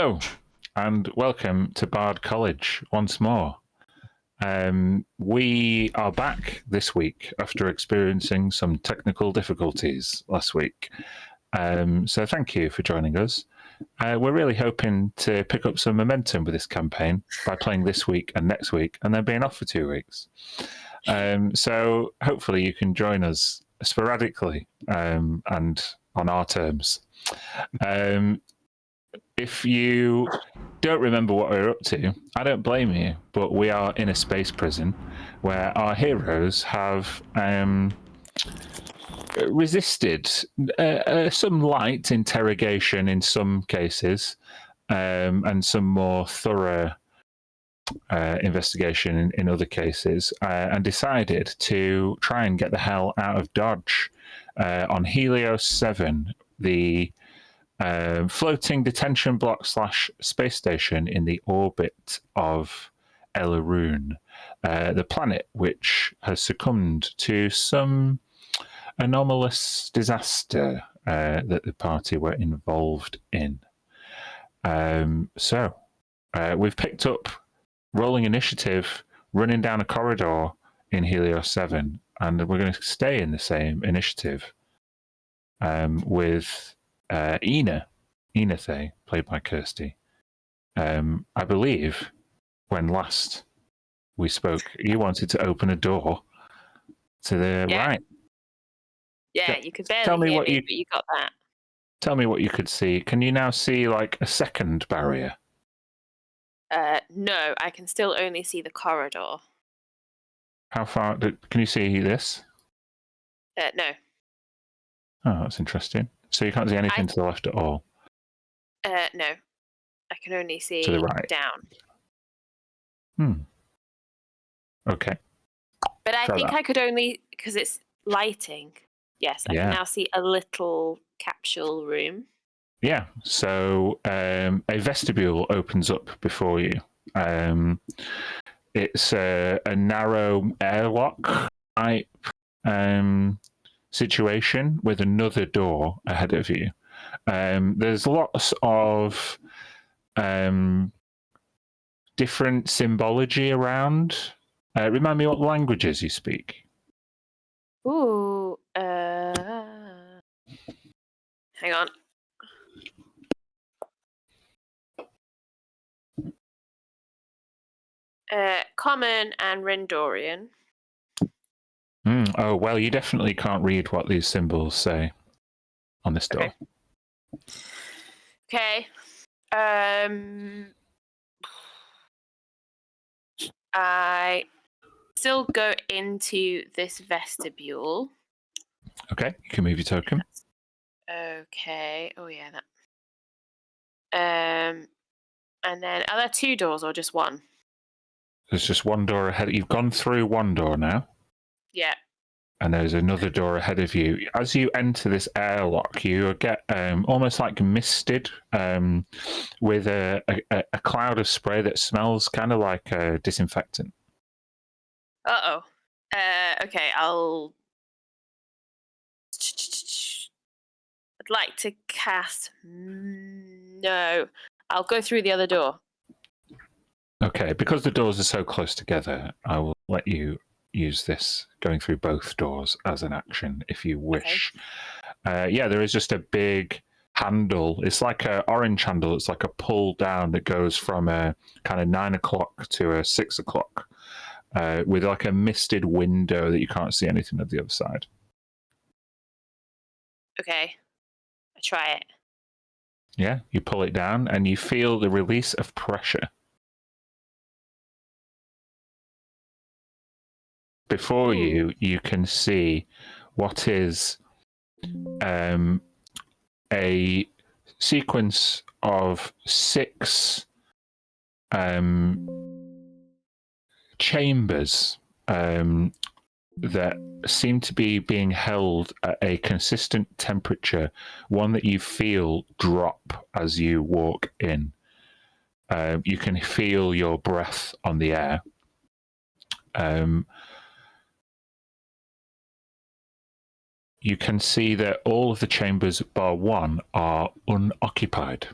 Hello, and welcome to Bard College once more. We are back this week after experiencing some technical difficulties last week. So thank you for joining us. We're really hoping to pick up some momentum with this campaign by playing this week and next week, and then being off for 2 weeks. So hopefully you can join us sporadically and on our terms. If you don't remember what we're up to, I don't blame you, but we are in a space prison where our heroes have resisted some light interrogation in some cases and some more thorough investigation in other cases, and decided to try and get the hell out of Dodge on Helios 7, the floating detention block / space station in the orbit of Elaroon, the planet which has succumbed to some anomalous disaster that the party were involved in. So we've picked up rolling initiative, running down a corridor in Helios 7, and we're going to stay in the same initiative with Ina Thay, played by Kirsty. I believe when last we spoke, you wanted to open a door to the right. Yeah, you could barely hear me, but you got that. Tell me what you could see. Can you now see like a second barrier? No, I can still only see the corridor. How far? Can you see this? No. Oh, that's interesting. So you can't see anything to the left at all? No. I can only see to the right. Down. Okay. But I think I could only, because it's lighting. Yes, I can now see a little capsule room. Yeah, so a vestibule opens up before you. It's a narrow airlock type situation with another door ahead of you. There's lots of different symbology around. Remind me what languages you speak. Ooh, hang on. Common and Rendorian. Oh, well, you definitely can't read what these symbols say on this door. Okay. I still go into this vestibule. Okay, you can move your token. Okay. Oh yeah, that. And then are there 2 doors or just one? There's just one door ahead. You've gone through one door now. Yeah. And there's another door ahead of you. As you enter this airlock, you get almost like misted with a cloud of spray that smells kind of like a disinfectant. Uh-oh. Okay, I'd like to cast... No. I'll go through the other door. Okay, because the doors are so close together, I will let you use this going through both doors as an action if you wish. Okay. There is just a big handle. It's like an orange handle. It's like a pull down that goes from a kind of 9 o'clock to a 6 o'clock with like a misted window that you can't see anything at the other side. Okay, I try it. Yeah, you pull it down and you feel the release of pressure. Before you can see what is a sequence of 6 chambers that seem to be being held at a consistent temperature, one that you feel drop as you walk in. You can feel your breath on the air. You can see that all of the chambers bar one are unoccupied.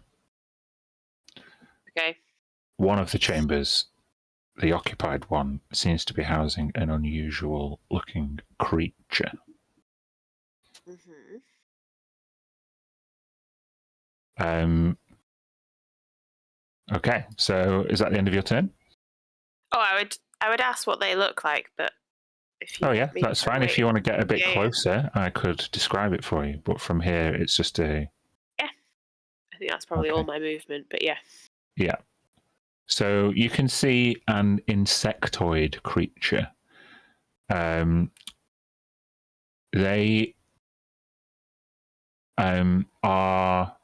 one of the chambers, the occupied one, seems to be housing an unusual looking creature. Okay, so is that the end of your turn? Oh, I would ask what they look like, but if you that's fine. If you want to get a bit closer, I could describe it for you. But from here, it's just a... Yeah, I think that's probably all my movement, but yeah. Yeah. So you can see an insectoid creature. They are...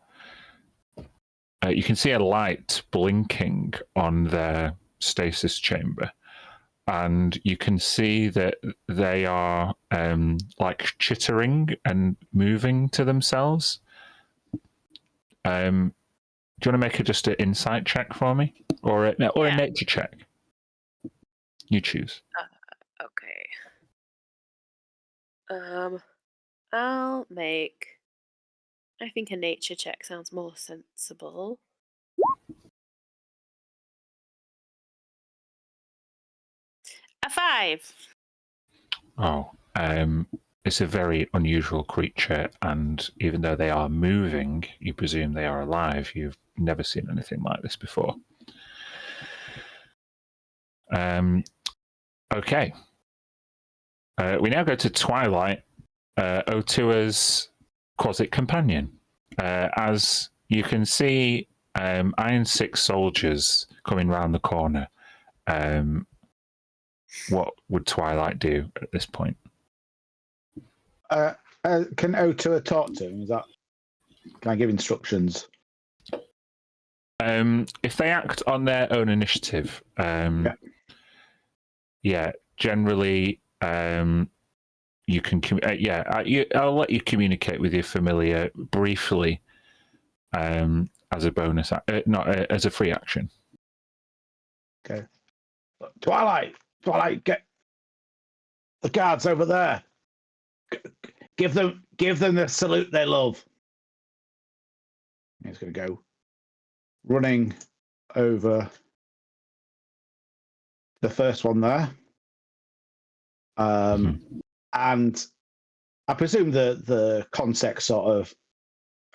you can see a light blinking on their stasis chamber. And you can see that they are like chittering and moving to themselves. Do you want to make just an insight check for me? Or a nature check? You choose. Okay. I'll make... I think a nature check sounds more sensible. A 5. Oh, it's a very unusual creature, and even though they are moving, you presume they are alive. You've never seen anything like this before. Okay. We now go to Twilight, Otua's Quasic companion. As you can see, Iron 6 soldiers coming round the corner. What would Twilight do at this point? Can Otua talk to him? Can I give instructions? If they act on their own initiative, generally, you can. I'll let you communicate with your familiar briefly, as a bonus, not as a free action. Okay. Twilight, get the guards over there. Give them the salute they love. He's going to go running over the first one there. And I presume the consects sort of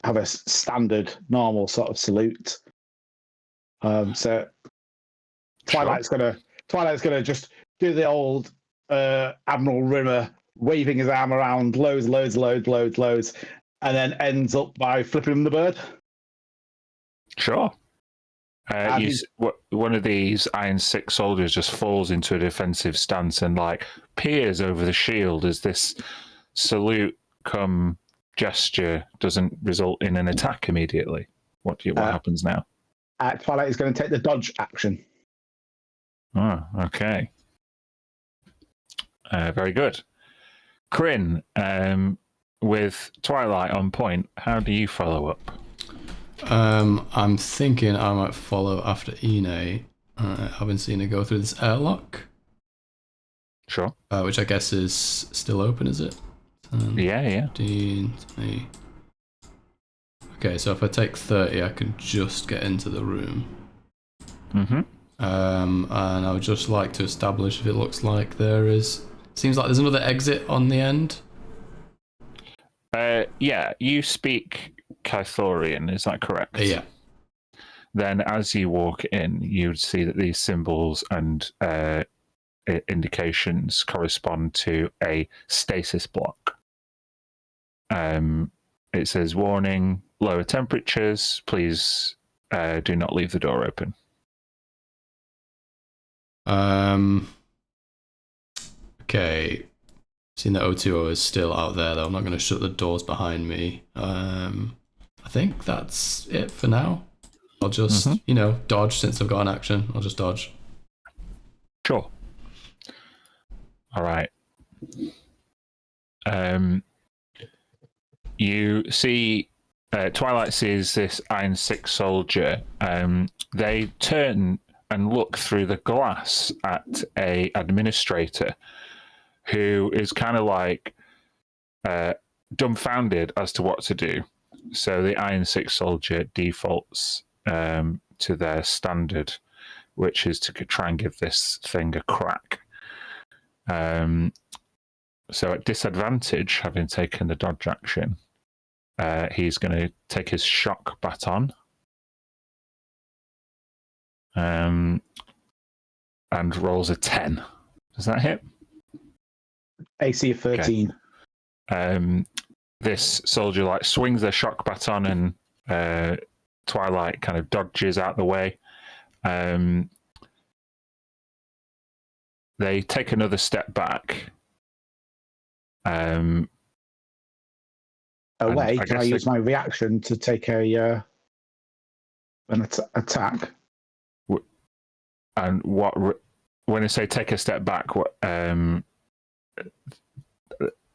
have a standard, normal sort of salute. So Twilight's gonna just do the old Admiral Rimmer, waving his arm around, loads, and then ends up by flipping him the bird. Sure. One of these Iron 6 soldiers just falls into a defensive stance and peers over the shield as this salute come gesture doesn't result in an attack immediately. What happens now? Twilight is going to take the dodge action. Oh, okay. Very good. Kryn, with Twilight on point, how do you follow up? I'm thinking I might follow after Ine. I haven't seen her go through this airlock. Sure. Which I guess is still open, is it? Yeah. 15, 20. Okay, so if I take 30, I can just get into the room. And I would just like to establish if it looks like there is... Seems like there's another exit on the end. Yeah, you speak Kythorian, is that correct? Yeah. Then as you walk in, you'd see that these symbols and indications correspond to a stasis block. It says, warning, lower temperatures, please do not leave the door open. Okay. Seeing that O2O is still out there, though, I'm not going to shut the doors behind me. I think that's it for now. I'll just, dodge since I've got an action. I'll just dodge. Sure. All right. You see, Twilight sees this Iron 6 soldier. They turn and look through the glass at a administrator who is kind of dumbfounded as to what to do. So the Iron 6 soldier defaults to their standard which is to try and give this thing a crack. So at disadvantage, having taken the dodge action, he's going to take his shock baton. And rolls a 10. Does that hit? AC of 13. Okay. This soldier swings their shock baton, and Twilight kind of dodges out the way. They take another step back. Away? Can I use my reaction to take an attack? And when I say take a step back, I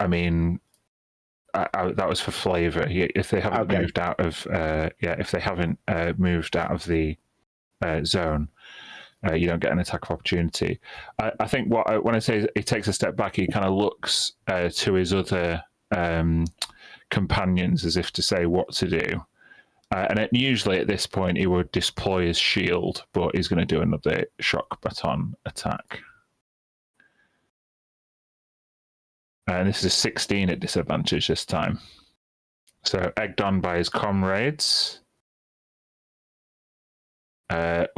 mean that was for flavor. If they haven't moved out of moved out of the zone, you don't get an attack of opportunity. I think when I say he takes a step back, he kind of looks to his other companions as if to say what to do. And usually at this point he would deploy his shield, but he's going to do another shock baton attack. And this is 16 at disadvantage this time. So egged on by his comrades. The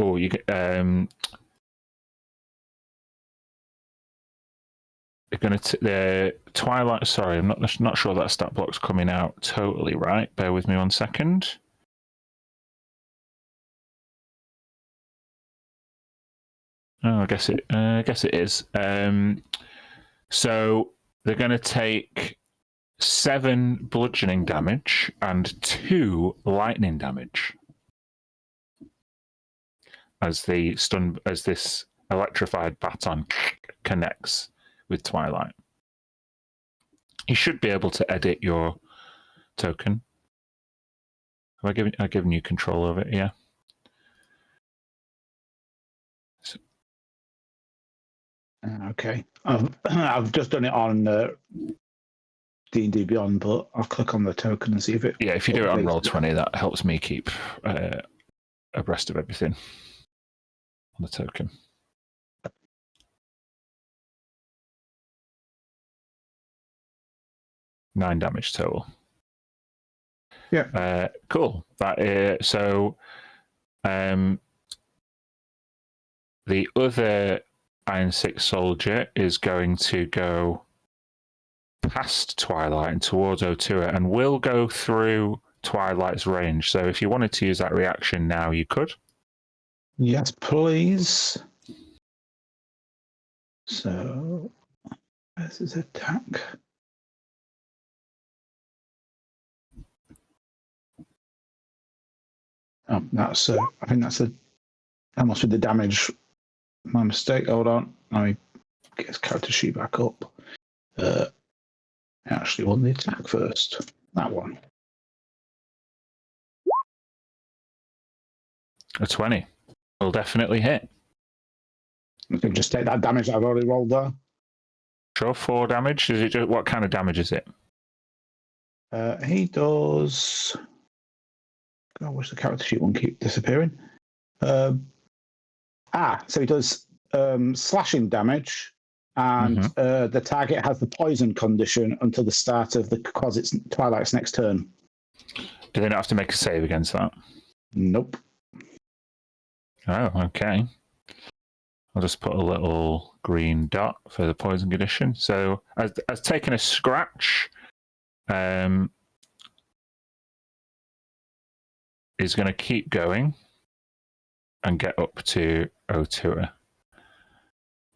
Twilight. Sorry, I'm not sure that stat block's coming out totally right. Bear with me 1 second. Oh, I guess it is. So they're going to take 7 bludgeoning damage and 2 lightning damage as this electrified baton connects with Twilight. You should be able to edit your token. Have I given you control of it? Yeah. Okay. I've just done it on D&D Beyond, but I'll click on the token and see if it... Yeah, if you do it on Roll20, that helps me keep abreast of everything on the token. Nine damage total. Yeah. Cool. So the other Iron 6 soldier is going to go past Twilight and towards Otua, and will go through Twilight's range. So if you wanted to use that reaction now, you could. Yes, please. So this is attack. Oh, that's I think that must be the damage. My mistake. Hold on. Let me get his character sheet back up. I actually want the attack first. That one. A 20 will definitely hit. I can just take that damage that I've already rolled there. Sure, 4 damage. Is it what kind of damage is it? He does. God, I wish the character sheet won't keep disappearing. So he does slashing damage, and the target has the poison condition until the start of Twilight's next turn. Do they not have to make a save against that? Nope. Oh, okay. I'll just put a little green dot for the poison condition. So, as taking a scratch, is going to keep going and get up to Otua.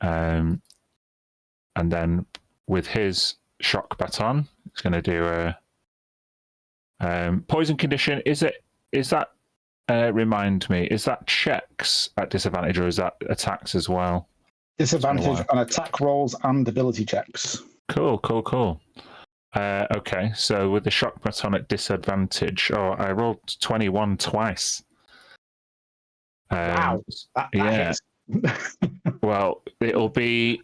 And then with his shock baton, it's going to do a poison condition. Is that remind me, is that checks at disadvantage, or is that attacks as well? Disadvantage on attack rolls and ability checks. Cool. Okay, so with the shock baton at disadvantage, I rolled 21 twice. Wow, that hits. Well, it'll be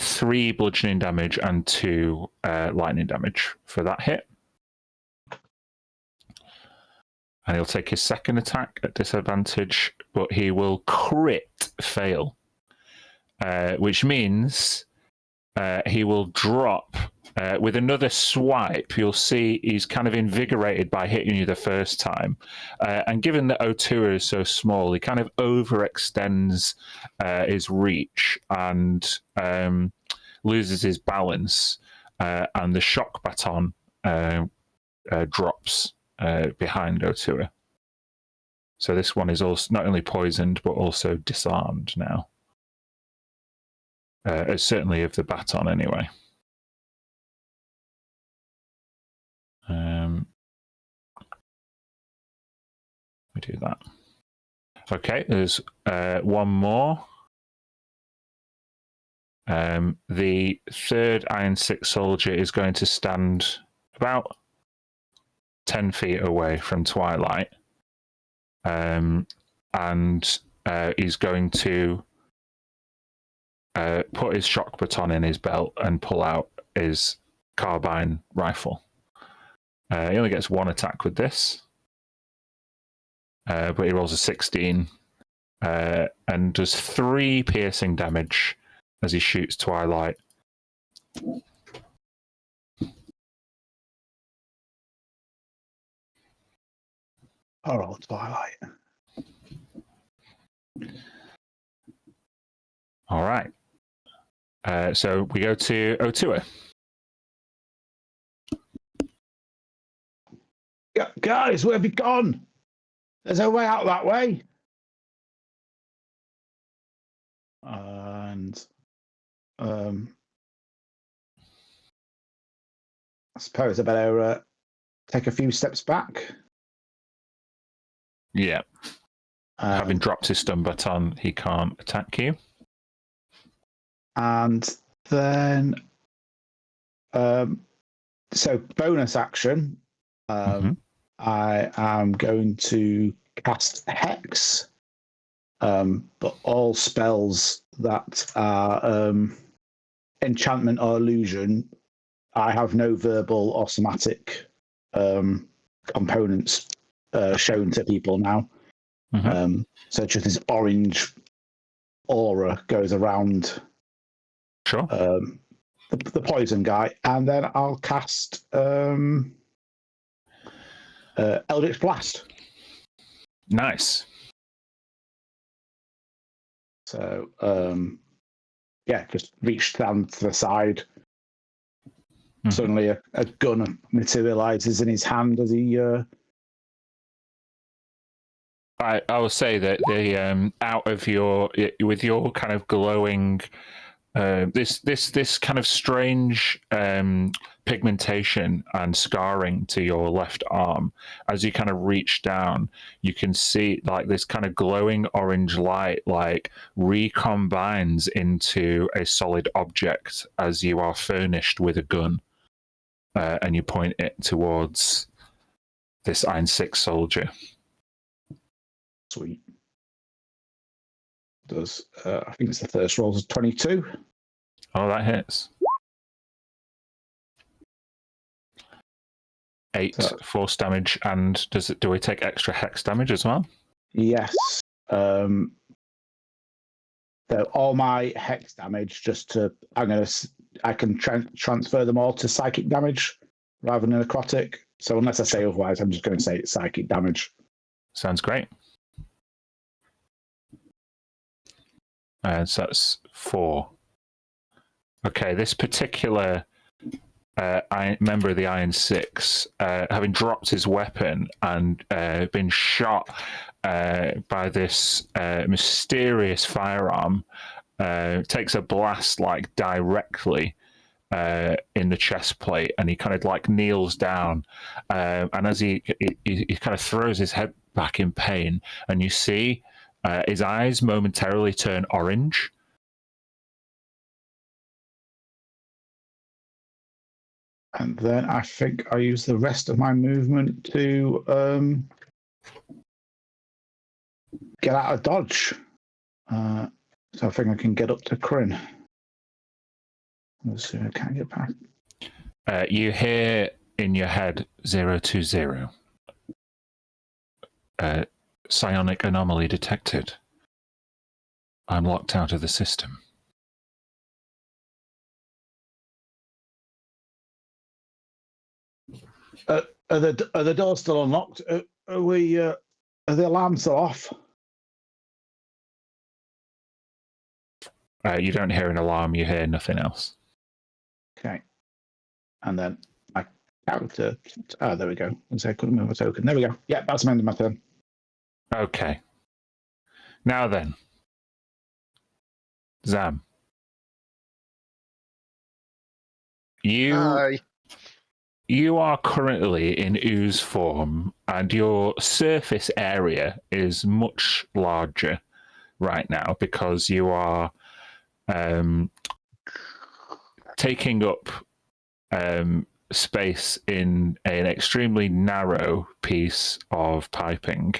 3 bludgeoning damage and 2 lightning damage for that hit. And he'll take his second attack at disadvantage, but he will crit fail, which means he will drop with another swipe. You'll see he's kind of invigorated by hitting you the first time. And given that Otua is so small, he kind of overextends his reach and loses his balance. And the shock baton drops behind Otua. So this one is also not only poisoned, but also disarmed now. Certainly of the baton, anyway. We do that. Okay, there's one more. The third Iron 6 soldier is going to stand about 10 feet away from Twilight. And he's going to put his shock baton in his belt and pull out his carbine rifle. He only gets one attack with this, but he rolls a 16 and does 3 piercing damage as he shoots Twilight. Poor old Twilight. All right. So we go to Otua. Guys, where have you gone? There's a way out that way. And I suppose I better take a few steps back. Yeah. Having dropped his stun baton, he can't attack you. And then, so bonus action, I am going to cast Hex, but all spells that are enchantment or illusion, I have no verbal or somatic components shown to people now. So just this orange aura goes around the poison guy, and then I'll cast Eldritch Blast. Nice. So just reach down to the side. Suddenly a gun materializes in his hand as he I will say that the out of your with your kind of glowing this kind of strange pigmentation and scarring to your left arm, as you kind of reach down, you can see like this kind of glowing orange light like recombines into a solid object as you are furnished with a gun, and you point it towards this Iron 6 soldier. Sweet. Does I think it's the first roll is 22. Oh, that hits. 8 force damage, and do we take extra hex damage as well? Yes. So all my hex damage, I can transfer them all to psychic damage rather than necrotic. So unless I say otherwise, I'm just going to say it's psychic damage. Sounds great. So that's 4. Okay, this particular member of the Iron 6, having dropped his weapon and been shot by this mysterious firearm, takes a blast like directly in the chest plate, and he kind of like kneels down, and as he kind of throws his head back in pain, and you see his eyes momentarily turn orange. And then I think I use the rest of my movement to get out of dodge. So I think I can get up to Kryn. Let's see if I can get past. You hear in your head 020. psionic anomaly detected. I'm locked out of the system. Are the doors still unlocked? Are the alarms still off? You don't hear an alarm, you hear nothing else. Okay. And then my character... Oh, there we go. I couldn't move a token. There we go. Yeah, that's amended my turn. Okay. Now then. Zam. You are currently in ooze form, and your surface area is much larger right now because you are taking up space in an extremely narrow piece of piping.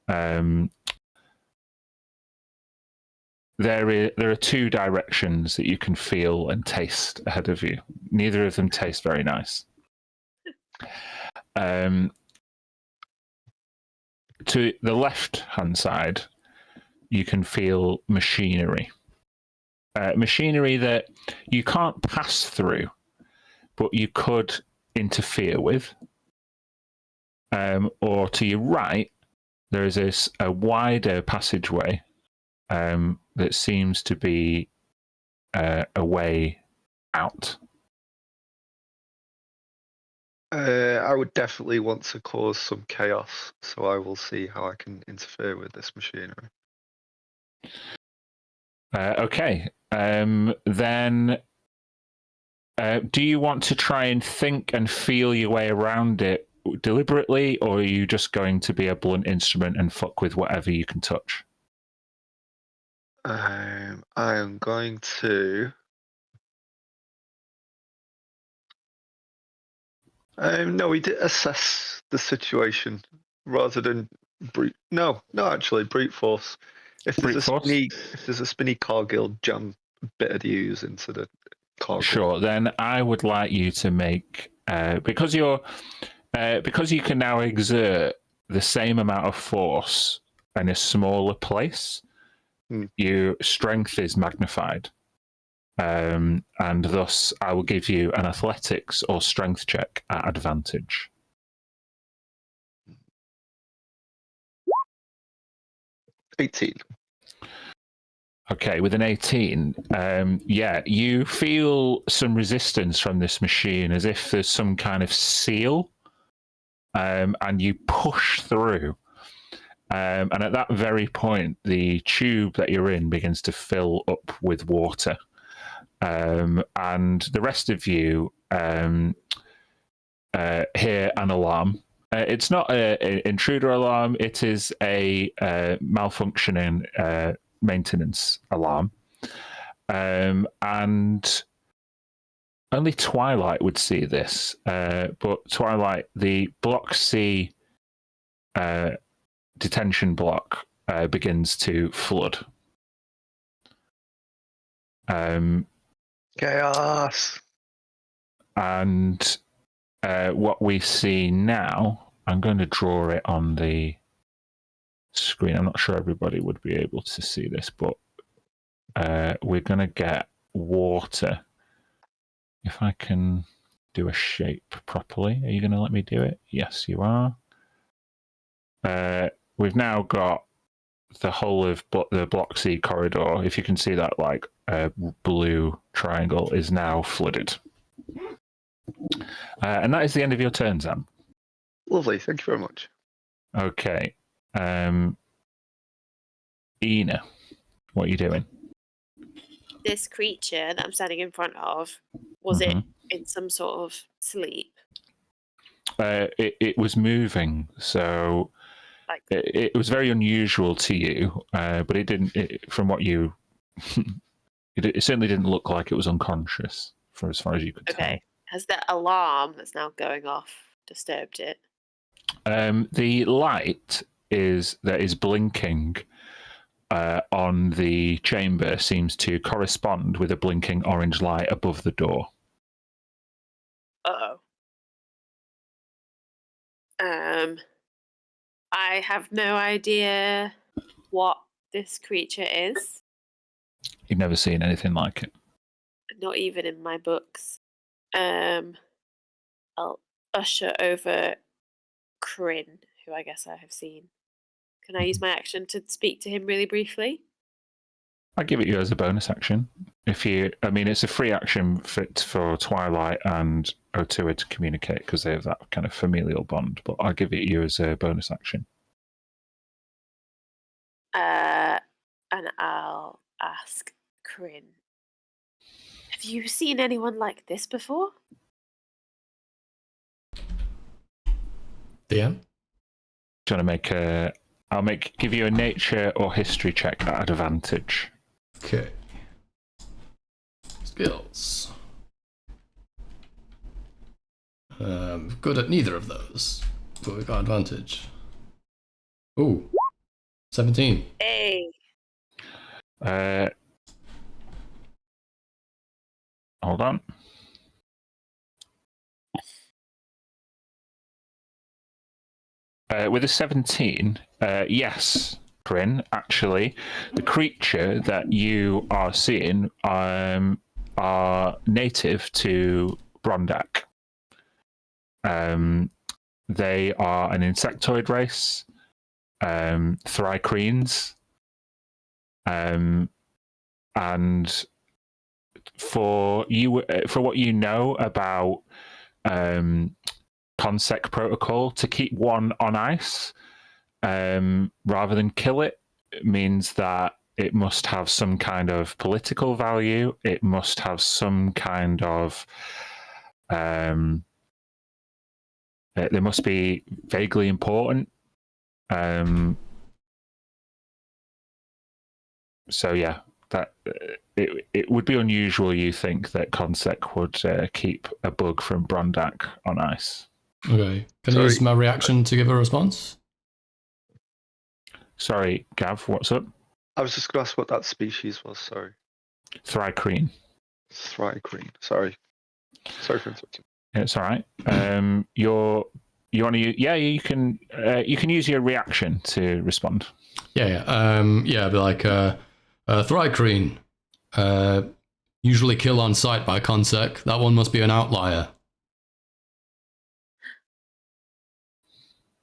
There are two directions that you can feel and taste ahead of you. Neither of them taste very nice. To the left-hand side, you can feel machinery. Machinery that you can't pass through, but you could interfere with. Or to your right, there is a wider passageway that seems to be a way out. I would definitely want to cause some chaos, so I will see how I can interfere with this machinery. Okay. Then do you want to try and think and feel your way around it deliberately, or are you just going to be a blunt instrument and fuck with whatever you can touch? I am going to... no, we did assess the situation rather than brute. No, actually, brute force. If there's a spinny Cargill, jam a bit of the ooze into the Cargill. Sure. Then I would like you to make because you can now exert the same amount of force in a smaller place. Your strength is magnified. And thus I will give you an athletics or strength check at advantage. $18. Okay, with an 18, you feel some resistance from this machine, as if there's some kind of seal, and you push through. And at that very point, the tube that you're in begins to fill up with water. And the rest of you hear an alarm. It's not an intruder alarm. It is a malfunctioning maintenance alarm. And only Twilight would see this. But Twilight, the Block C detention block begins to flood. Chaos. And what we see now, I'm going to draw it on the screen. I'm not sure everybody would be able to see this, but we're going to get water. If I can do a shape properly, are you going to let me do it? Yes, you are. We've now got the whole of the Block C corridor. If you can see that, like blue triangle is now flooded. And that is the end of your turn, Zam. Lovely, thank you very much. Okay. Ina, what are you doing? This creature that I'm standing in front of, was it in some sort of sleep? It was moving, so it was very unusual to you, but it didn't, from what you... it certainly didn't look like it was unconscious, for as far as you could tell. Has the alarm that's now going off disturbed it? The light that is blinking on the chamber seems to correspond with a blinking orange light above the door. Uh-oh. I have no idea what this creature is. You've never seen anything like it. Not even in my books. I'll usher over Kryn, who I guess I have seen. Can I use my action to speak to him really briefly? I give it you as a bonus action. It's a free action fit for Twilight and Otua to communicate because they have that kind of familial bond. But I'll give it you as a bonus action. And I'll ask Kryn, have you seen anyone like this before? DM? Do you want to make a... give you a nature or history check at advantage. Okay. Skills. Good at neither of those, but we got advantage. Ooh. 17. Hey. Hold on. With a 17, yes, Kryn, actually, the creature that you are seeing are native to Brondak. They are an insectoid race, Thrycreans, and for what you know about Consec protocol, to keep one on ice rather than kill it means that it must have some kind of political value. It must have some kind of they must be vaguely important. So yeah, that it would be unusual, you think, that Consec would keep a bug from Brondak on ice. Okay. Can I use my reaction to give a response? Sorry, Gav, what's up? I was just going to ask what that species was, sorry. Thrycreen. Thrycreen, sorry. Sorry for interrupting. It's all right. You want to? Yeah, you can use your reaction to respond. Yeah. I'd be like, Thrycreen, usually kill on sight by Consec. That one must be an outlier.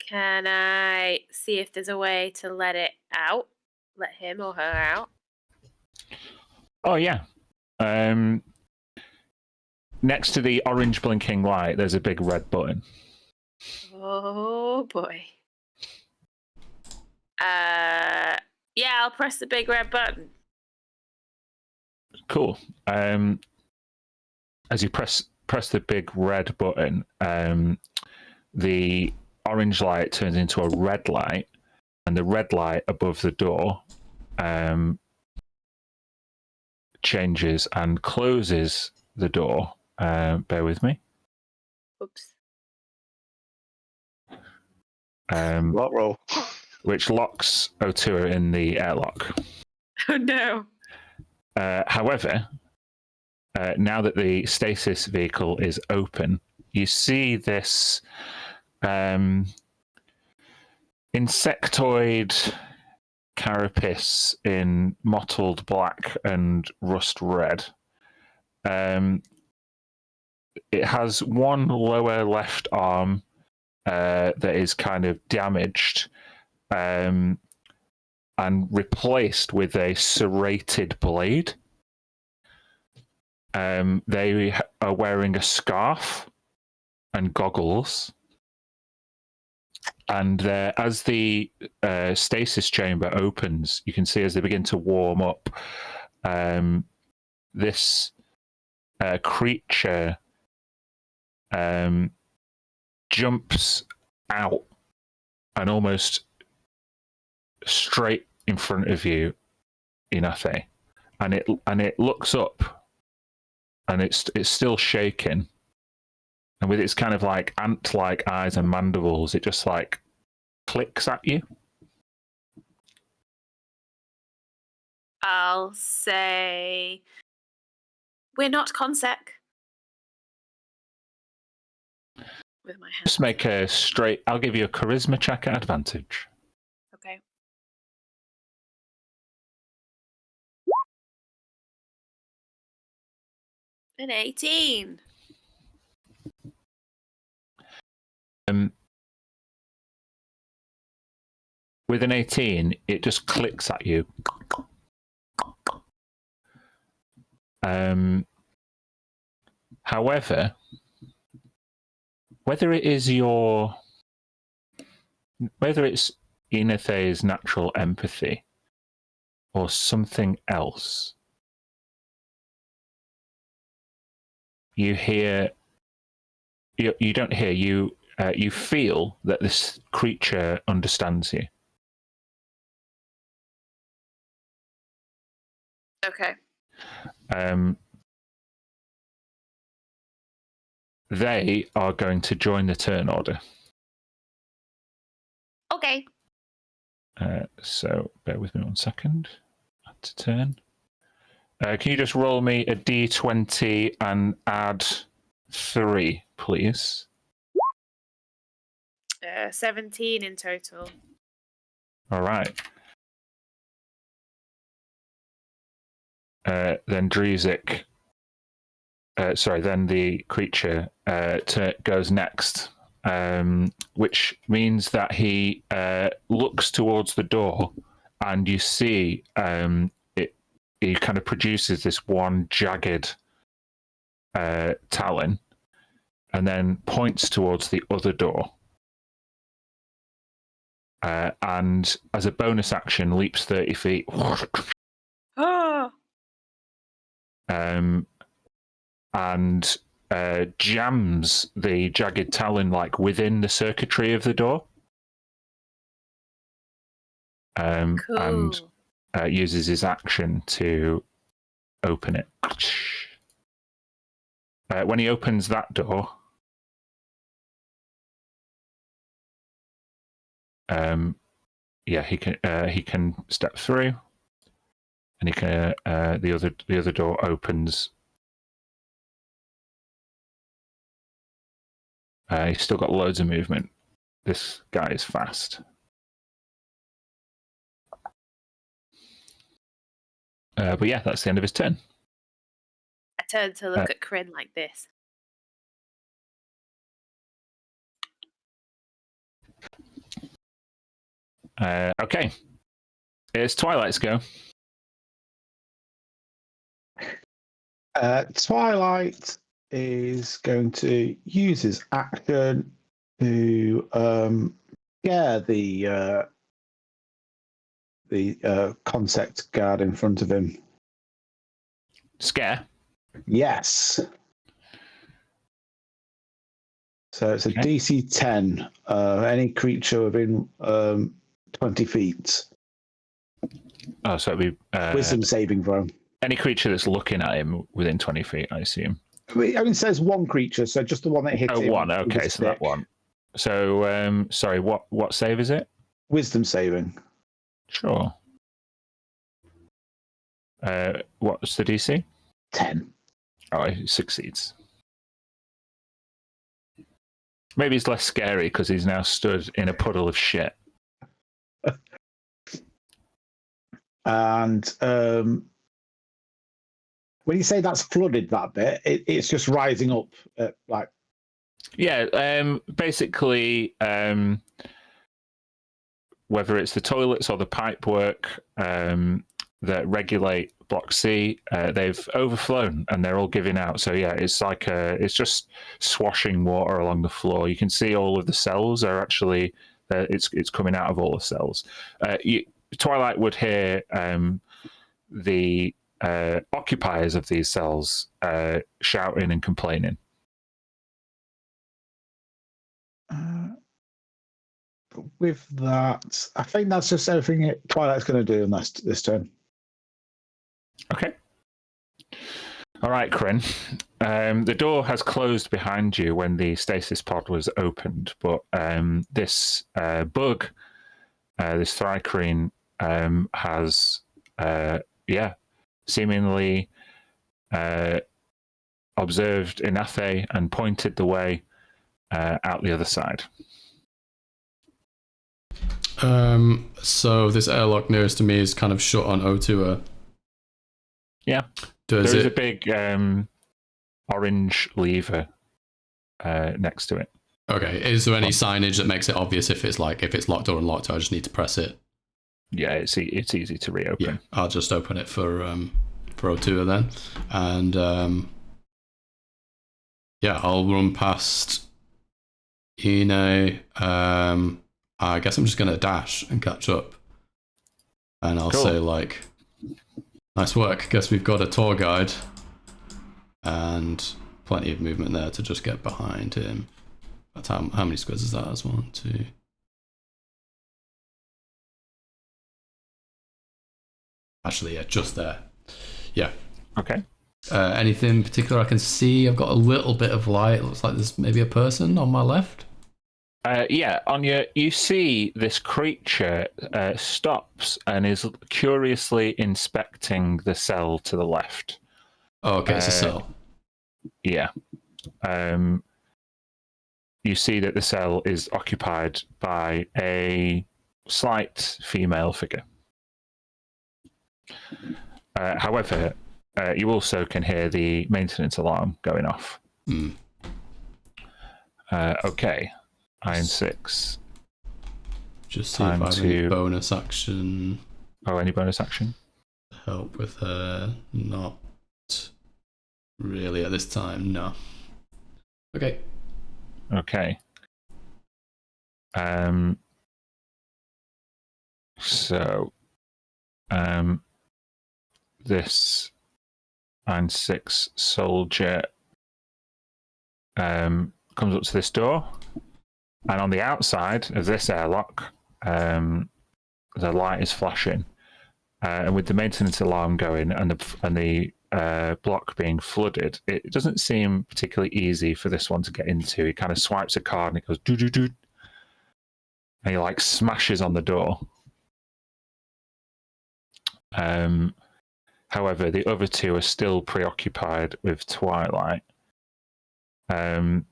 Can I see if there's a way to let it out? Let him or her out? Oh, yeah. Next to the orange blinking light, there's a big red button. Oh, boy. Yeah, I'll press the big red button. Cool. As you press the big red button, the orange light turns into a red light, and the red light above the door changes and closes the door. Bear with me. Oops. Lot roll. Which locks Otua in the airlock. Oh no. However, now that the stasis vehicle is open, you see this insectoid carapace in mottled black and rust red. It has one lower left arm that is kind of damaged and replaced with a serrated blade. They are wearing a scarf and goggles. And as the stasis chamber opens, you can see as they begin to warm up, this creature jumps out and almost straight in front of you, Inafe, and it looks up, and it's still shaking, and with its kind of like ant-like eyes and mandibles, it just like clicks at you. I'll say, we're not Consec. with my hand. Just make a straight. I'll give you a charisma check at advantage. Okay. An 18. With an 18, it just clicks at you. However, whether it's Enethe's natural empathy or something else, you hear. You don't hear. You feel that this creature understands you. Okay. They are going to join the turn order. Okay. So bear with me 1 second. Add to turn. Can you just roll me a d20 and add 3, please? 17 in total. All right. Then Dresic. Then the creature goes next, which means that he looks towards the door, and you see he kind of produces this one jagged talon, and then points towards the other door. And as a bonus action, leaps 30 feet. Oh. And jams the jagged talon within the circuitry of the door. Cool. And uses his action to open it. When he opens that door, he can step through, and he can the other door opens. He's still got loads of movement. This guy is fast. But yeah, that's the end of his turn. I turn to look at Kryn like this. Okay. It's Twilight's go. Twilight is going to use his action to scare the concept guard in front of him. Scare? Yes. So it's a DC 10. Any creature within 20 feet. Oh, so it'd be Wisdom saving throw. Any creature that's looking at him within 20 feet, I assume. I mean, it says one creature, so just the one that hits him. Oh, one. Okay, so that one. So, sorry, what save is it? Wisdom saving. Sure. What's the DC? 10. Oh, he succeeds. Maybe it's less scary because he's now stood in a puddle of shit. And when you say that's flooded that bit, it's just rising up Yeah, basically, whether it's the toilets or the pipework that regulate Block C, they've overflown and they're all giving out. So yeah, it's just swashing water along the floor. You can see all of the cells are actually it's coming out of all the cells. Twilight would hear the occupiers of these cells shouting and complaining. With that, I think that's just everything Twilight's going to do in this turn. Okay. All right, Kryn. The door has closed behind you when the stasis pod was opened, but this bug, this Thrycreen, has, seemingly observed Inathe and pointed the way out the other side. So this airlock nearest to me is kind of shut on O2. Yeah. There is a big orange lever next to it. Okay. Is there any signage that makes it obvious if it's locked or unlocked? I just need to press it. Yeah, it's easy to reopen. Yeah, I'll just open it for O2 then, and I'll run past Ine. I guess I'm just gonna dash and catch up, and I'll say like, "Nice work. Guess we've got a tour guide," and plenty of movement there to just get behind him. But how many squares is that? That's 1, 2. Actually, yeah, just there. Yeah. Okay. Anything particular I can see? I've got a little bit of light. It looks like there's maybe a person on my left. Yeah, you see this creature stops and is curiously inspecting the cell to the left. Oh, okay, it's a cell. Yeah. You see that the cell is occupied by a slight female figure. However, you also can hear the maintenance alarm going off. Okay. Iron 6. Just see if I have any bonus action. Oh, any bonus action? Help with her. Not really at this time, no. Okay. Okay. So, this Iron 6 soldier comes up to this door, and on the outside of this airlock, the light is flashing, and with the maintenance alarm going and the block being flooded, it doesn't seem particularly easy for this one to get into. He kind of swipes a card and it goes doo doo doo, and he like smashes on the door. However, the other two are still preoccupied with Twilight. The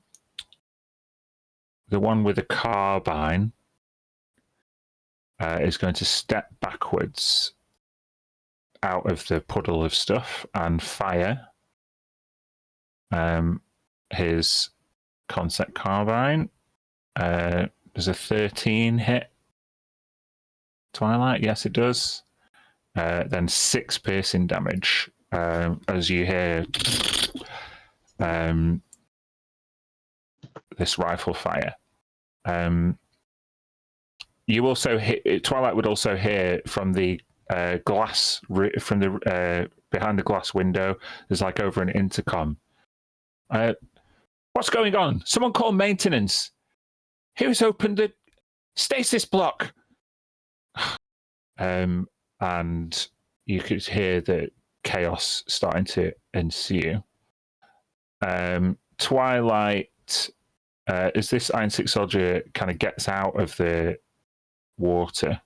one with the carbine is going to step backwards out of the puddle of stuff and fire his concept carbine. Does a 13 hit Twilight? Yes, it does. Then 6 piercing damage as you hear this rifle fire. You also hit. Twilight would also hear from the glass from the behind the glass window. There's like over an intercom. What's going on? Someone call maintenance. Who's opened the stasis block? And you could hear the chaos starting to ensue. Twilight, as this Iron 6 soldier kind of gets out of the water,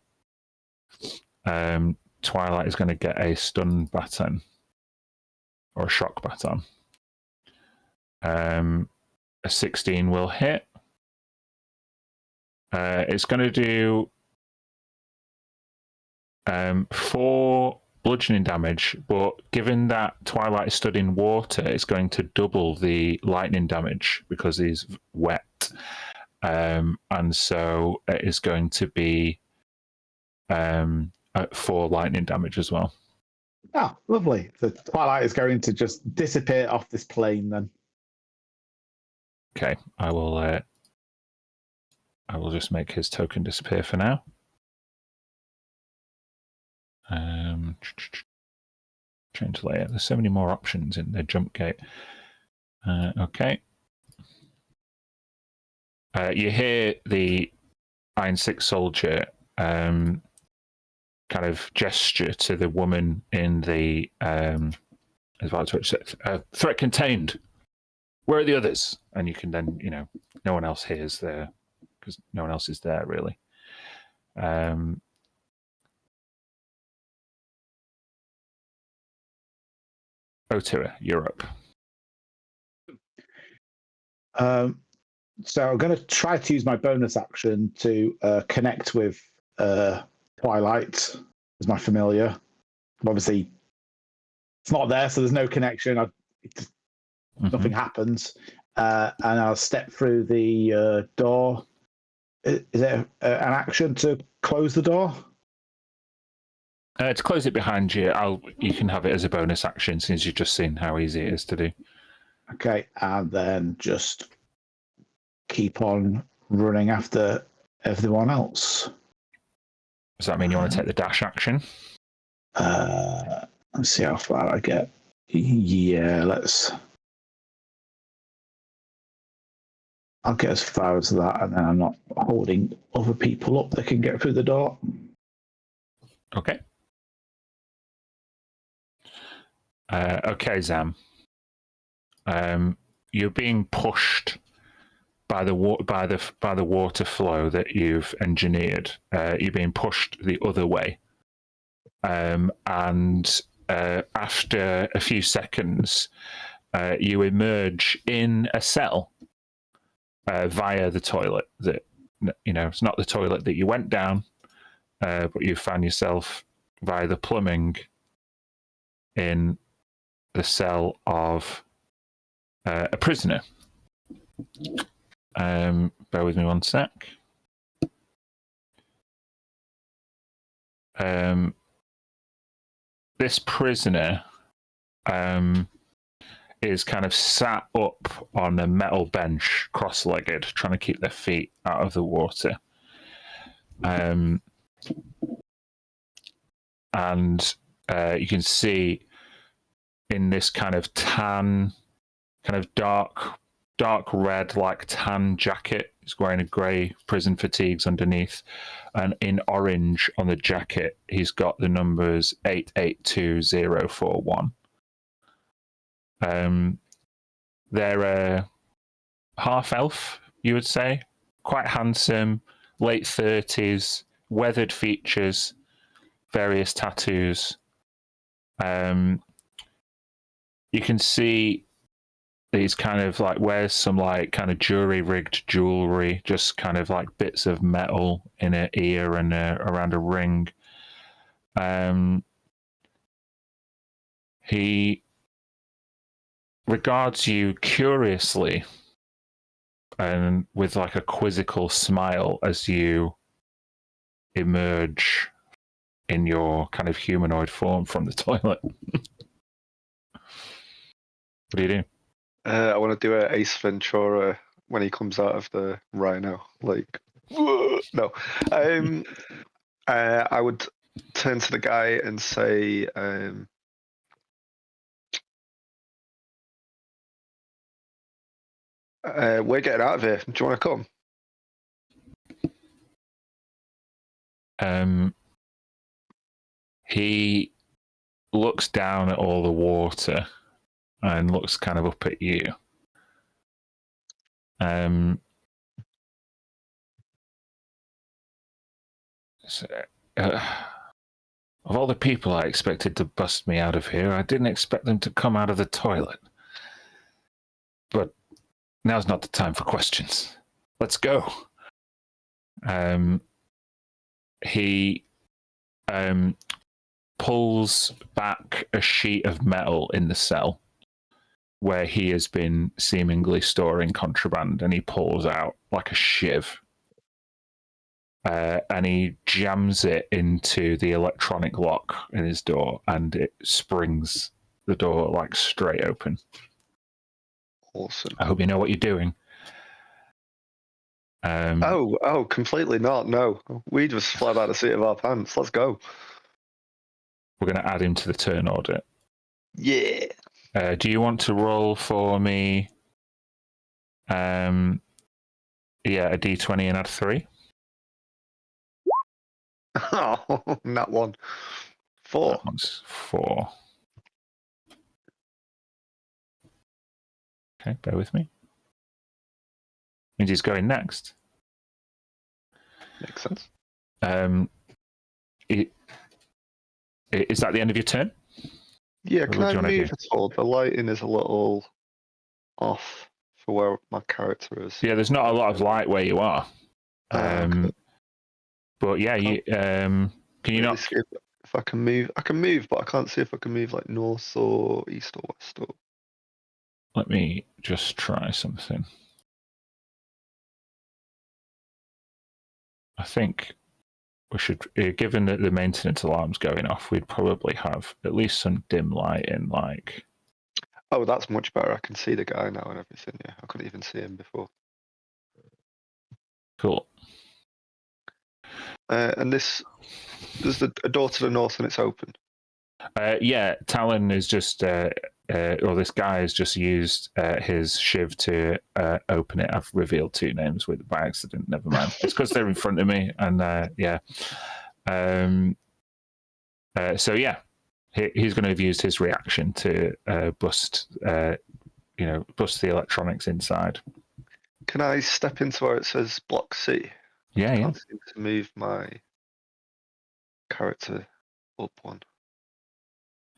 Twilight is going to get a stun baton or a shock baton. A 16 will hit. It's going to do 4 bludgeoning damage, but given that Twilight is stood in water, it's going to double the lightning damage because he's wet. And so it is going to be 4 lightning damage as well. Oh, lovely. So Twilight is going to just dissipate off this plane then. Okay, I will just make his token disappear for now. Change layer. There's so many more options in the jump gate. Okay. You hear the Iron 6 soldier kind of gesture to the woman in the threat contained. Where are the others? And you can then, no one else hears there because no one else is there really. Otua, Europe. So I'm going to try to use my bonus action to connect with Twilight as my familiar. Obviously, it's not there, so there's no connection. Nothing happens. And I'll step through the door. Is it an action to close the door? To close it behind you, you can have it as a bonus action since you've just seen how easy it is to do. Okay, and then just keep on running after everyone else. Does that mean you want to take the dash action? Let's see how far I get. Yeah, I'll get as far as that, and then I'm not holding other people up that can get through the door. Okay. Okay, Zam. You're being pushed by the water flow that you've engineered. You're being pushed the other way, and after a few seconds, you emerge in a cell via the toilet. That it's not the toilet that you went down, but you found yourself via the plumbing in the cell of a prisoner. Bear with me one sec. This prisoner is kind of sat up on a metal bench, cross-legged, trying to keep their feet out of the water. And you can see in this kind of tan, kind of dark red, like tan jacket. He's wearing a grey prison fatigues underneath, and in orange on the jacket, he's got the numbers 882041. They're a half elf, you would say, quite handsome, late 30s, weathered features, various tattoos. You can see he's kind of like wears some like kind of jury-rigged jewelry, just kind of like bits of metal in an ear and around a ring. He regards you curiously and with like a quizzical smile as you emerge in your kind of humanoid form from the toilet. What do you do? I want to do an Ace Ventura when he comes out of the rhino. Like, no. I would turn to the guy and say, we're getting out of here. Do you want to come? He looks down at all the water and looks kind of up at you. Of all the people I expected to bust me out of here, I didn't expect them to come out of the toilet. But now's not the time for questions. Let's go. He pulls back a sheet of metal in the cell where he has been seemingly storing contraband, and he pulls out like a shiv. And he jams it into the electronic lock in his door, and it springs the door like straight open. Awesome. I hope you know what you're doing. Completely not. No, we just fly by the seat of our pants. Let's go. We're going to add him to the turn order. Yeah. Do you want to roll for me? A d20 and add 3. Oh, not one. 4. That one's 4. Okay, bear with me. Means he's going next. Makes sense. Is that the end of your turn? Yeah, can I move at all? The lighting is a little off for where my character is. Yeah, there's not a lot of light where you are. Okay. But yeah, you can you not? See if I can move? I can move, but I can't see if I can move like north or east or west. Or... Let me just try something. I think we should, given that the maintenance alarm's going off, we'd probably have at least some dim light in, like. Oh, that's much better. I can see the guy now and everything. Yeah, I couldn't even see him before. Cool. And there's a door to the north and it's open. Yeah, Talon is just, or this guy has just used his shiv to open it. I've revealed two names by accident. Never mind. It's because they're in front of me, and yeah. So yeah, he's going to have used his reaction to bust the electronics inside. Can I step into where it says Block C? Yeah, I can't seem to move my character up one.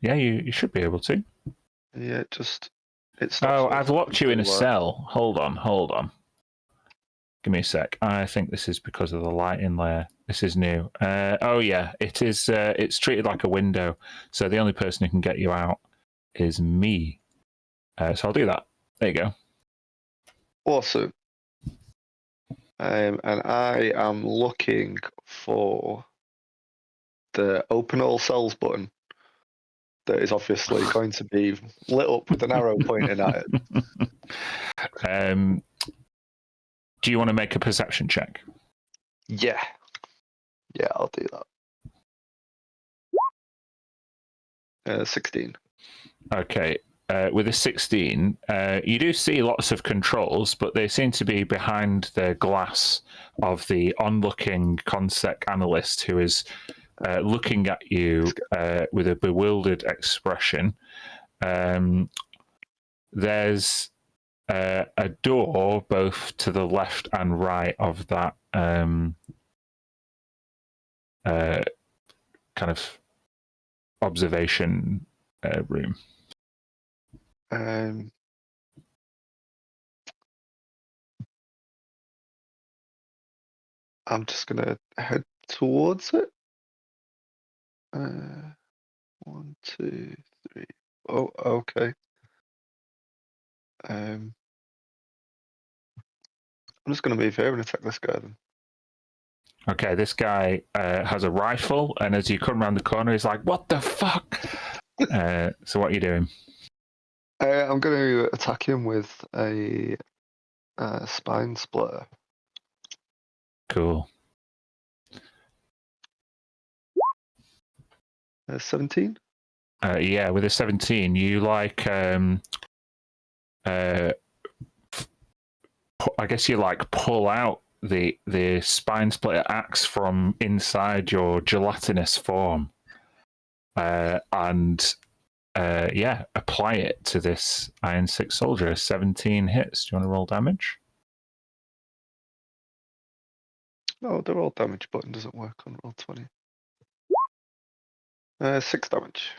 Yeah, you should be able to. Yeah, it's. Oh, I've locked you in a cell. Hold on. Give me a sec. I think this is because of the lighting layer. This is new. Oh yeah, it is. It's treated like a window, so the only person who can get you out is me. So I'll do that. There you go. Awesome. And I am looking for the open all cells button that is obviously going to be lit up with an arrow pointing at it. Do you want to make a perception check? Yeah, I'll do that. 16. Okay. With a 16, you do see lots of controls, but they seem to be behind the glass of the onlooking consec analyst who is looking at you with a bewildered expression. There's a door both to the left and right of that kind of observation room. I'm just gonna head towards it. 1, 2, 3. Oh, okay. I'm just gonna move here and attack this guy then. Okay, this guy has a rifle, and as you come around the corner, he's like, "What the fuck?" So what are you doing? I'm going to attack him with a spine splitter. Cool. 17? Yeah, with a 17, you like, I guess you like pull out the spine splitter axe from inside your gelatinous form, and apply it to this Iron 6 soldier. 17 hits. Do you want to roll damage? Oh, the roll damage button doesn't work on roll 20. 6 damage.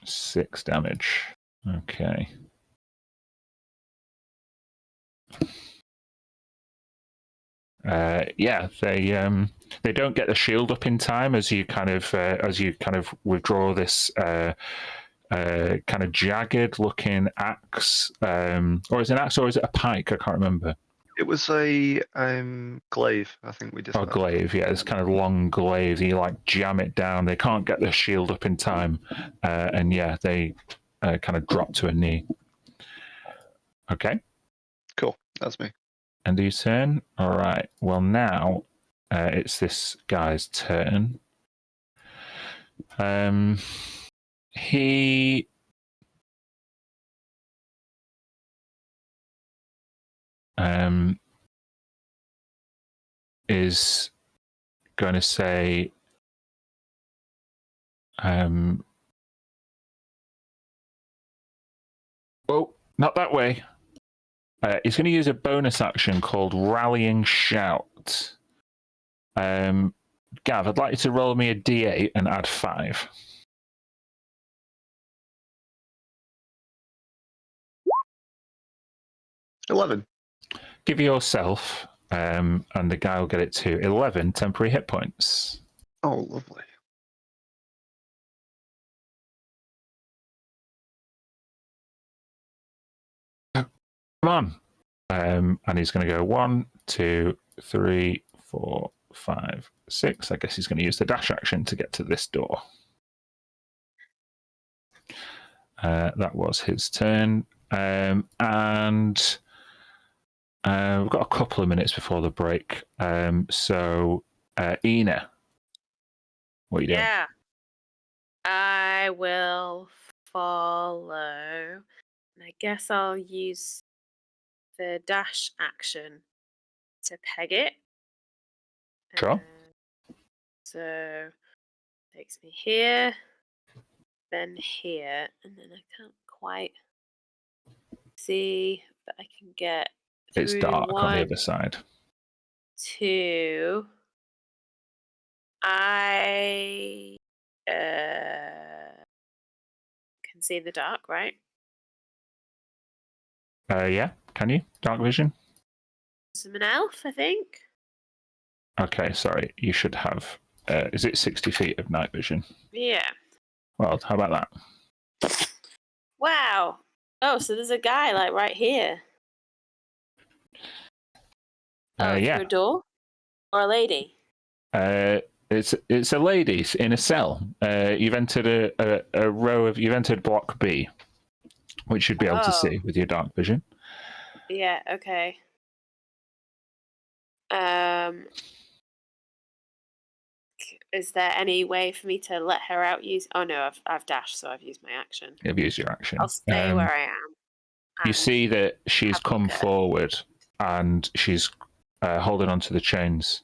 6 damage. Okay. Yeah, they don't get the shield up in time as you kind of withdraw this kind of jagged looking axe, or is it an axe or is it a pike? I can't remember. It was a glaive, I think we decided. Oh, glaive, yeah, this kind of long glaive. You like jam it down. They can't get the shield up in time, and yeah, they kind of drop to a knee. Okay. Cool, that's me. End of your turn. All right. Well, now it's this guy's turn. He is going to say, oh, not that way. He's going to use a bonus action called Rallying Shout. Gav, I'd like you to roll me a d8 and add 5. 11. give yourself, and the guy will get it to 11 temporary hit points. Oh, lovely. Come on. And he's going to go 1, 2, 3, 4, 5, 6. I guess he's going to use the dash action to get to this door. That was his turn. And we've got a couple of minutes before the break. So, Ina, what are you doing? Yeah. I will follow. And I guess I'll use the dash action to peg it. Sure. So takes me here, then here, and then I can't quite see, but I can get through. It's dark on the other side. 2. I can see the dark, right? Yeah, can you? Dark vision? I'm an elf, I think. Okay, sorry. You should have. Is it 60 feet of night vision? Yeah. Well, how about that? Wow. Oh, so there's a guy like right here. Yeah. Through a door? Or a lady? It's a lady in a cell. You've entered a row of. You've entered block B, which you'd be able to see with your dark vision. Yeah. Okay. Is there any way for me to let her out? Oh no, I've dashed, so I've used my action. You've used your action. I'll stay where I am. You see that she's come forward and she's holding onto the chains.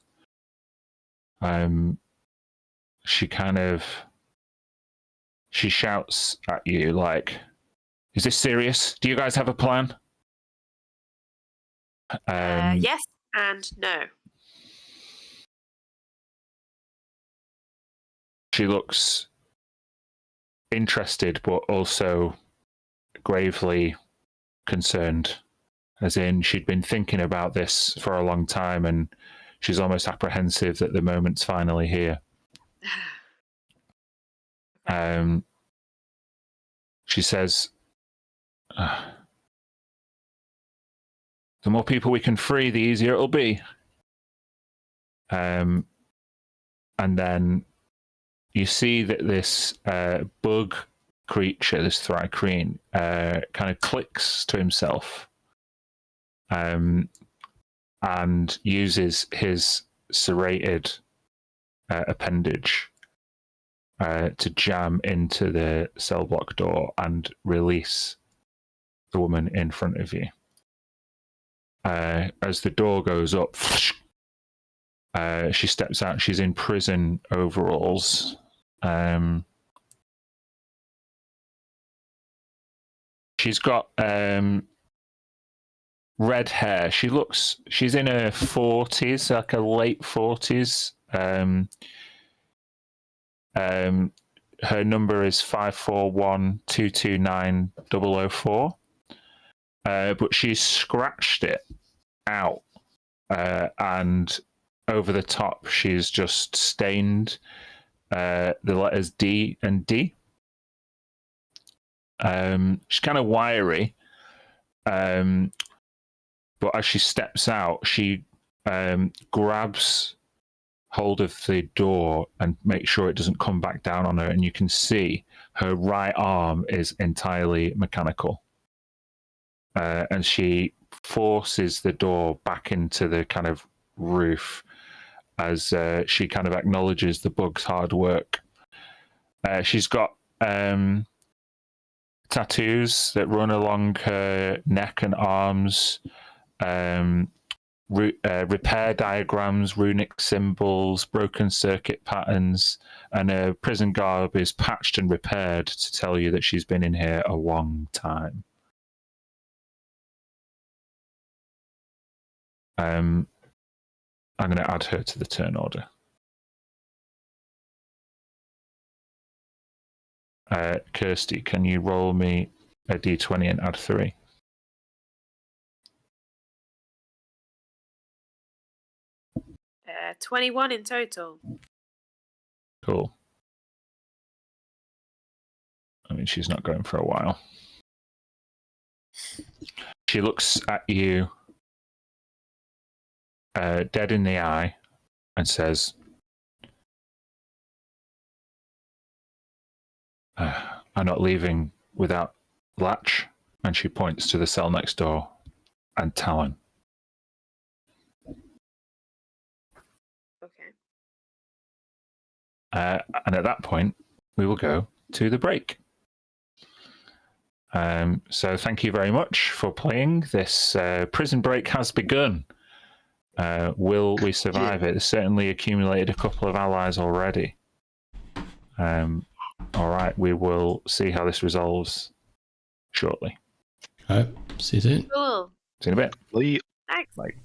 She shouts at you like, "Is this serious? Do you guys have a plan?" Yes and no. She looks interested, but also gravely concerned, as in she'd been thinking about this for a long time and she's almost apprehensive that the moment's finally here. She says, the more people we can free, the easier it'll be. And then you see that this bug creature, this Thrycreen, kind of clicks to himself and uses his serrated appendage to jam into the cell block door and release the woman in front of you. As the door goes up, she steps out. She's in prison overalls. She's got red hair. She's in her 40s, like a late 40s. Her number is 541229004. But she's scratched it out, and over the top she's just stained the letters D and D. She's kind of wiry, but as she steps out, she grabs hold of the door and makes sure it doesn't come back down on her, and you can see her right arm is entirely mechanical. And she forces the door back into the kind of roof as she kind of acknowledges the bug's hard work. She's got tattoos that run along her neck and arms, repair diagrams, runic symbols, broken circuit patterns, and her prison garb is patched and repaired to tell you that she's been in here a long time. I'm going to add her to the turn order. Kirsty, can you roll me a d20 and add 3? 21 in total. Cool. I mean, she's not going for a while. She looks at you dead in the eye and says, I'm not leaving without Latch. And she points to the cell next door and Talon. Okay. And at that point, we will go to the break. So thank you very much for playing. This prison break has begun. Will we survive it? It's certainly accumulated a couple of allies already. All right, we will see how this resolves shortly. All right, see you soon. Cool. See you in a bit. Thanks. Like.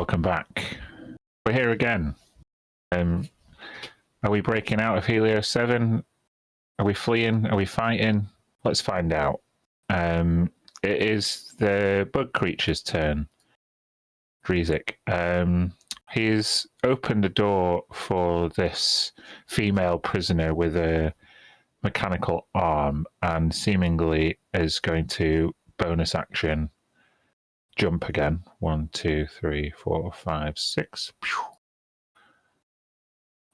welcome back. We're here again. Are we breaking out of Helios 7? Are we fleeing? Are we fighting? Let's find out. It is the bug creature's turn. Drezik. He's opened a door for this female prisoner with a mechanical arm and seemingly is going to bonus action jump again. 1, 2, 3, 4, 5, 6.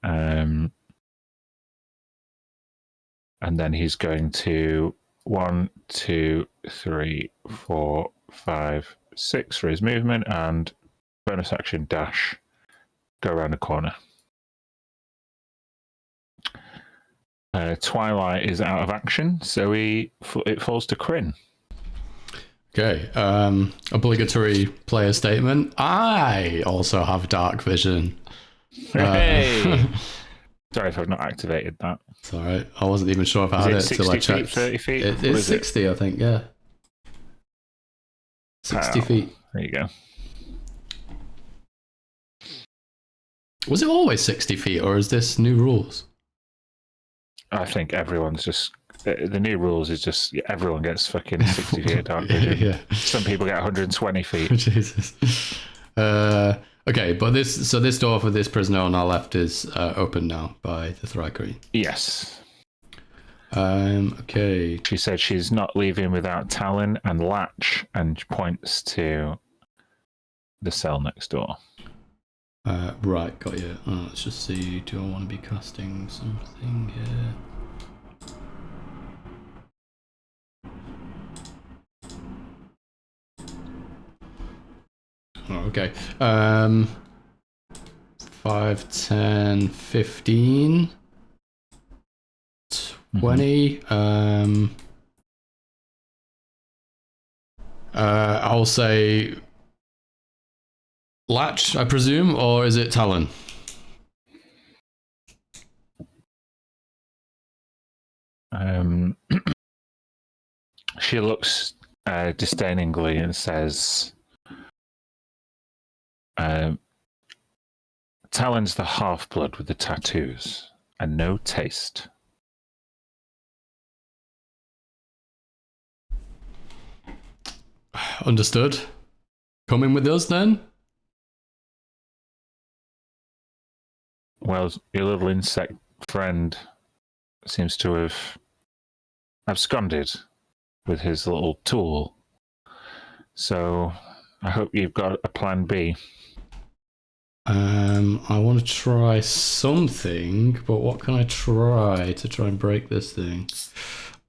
And then he's going to 1, 2, 3, 4, 5, 6 for his movement and bonus action dash, go around the corner. Twilight is out of action, so it falls to Kryn. Okay, obligatory player statement. I also have dark vision. Hey! Sorry if I've not activated that. It's alright, I wasn't even sure if I had it until I checked. 30 feet? It's 60, I think, yeah. 60 feet. There you go. Was it always 60 feet, or is this new rules? I think everyone's just... The new rules is just everyone gets fucking 60 feet of dark vision. Yeah. Some people get 120 feet. Jesus. Okay, but this door for this prisoner on our left is open now by the Thrycreen. Yes. Okay. She said she's not leaving without Talon and Latch, and points to the cell next door. Right, got you. Let's just see. Do I want to be casting something here? Oh, okay. 5, 10, 15, 20. I'll say Latch, I presume, or is it Talon? She looks disdainingly and says, Talon's the half-blood with the tattoos and no taste. Understood. Coming with us then? Well, your little insect friend seems to have absconded with his little tool. So I hope you've got a plan B. I want to try something, but what can I try to and break this thing?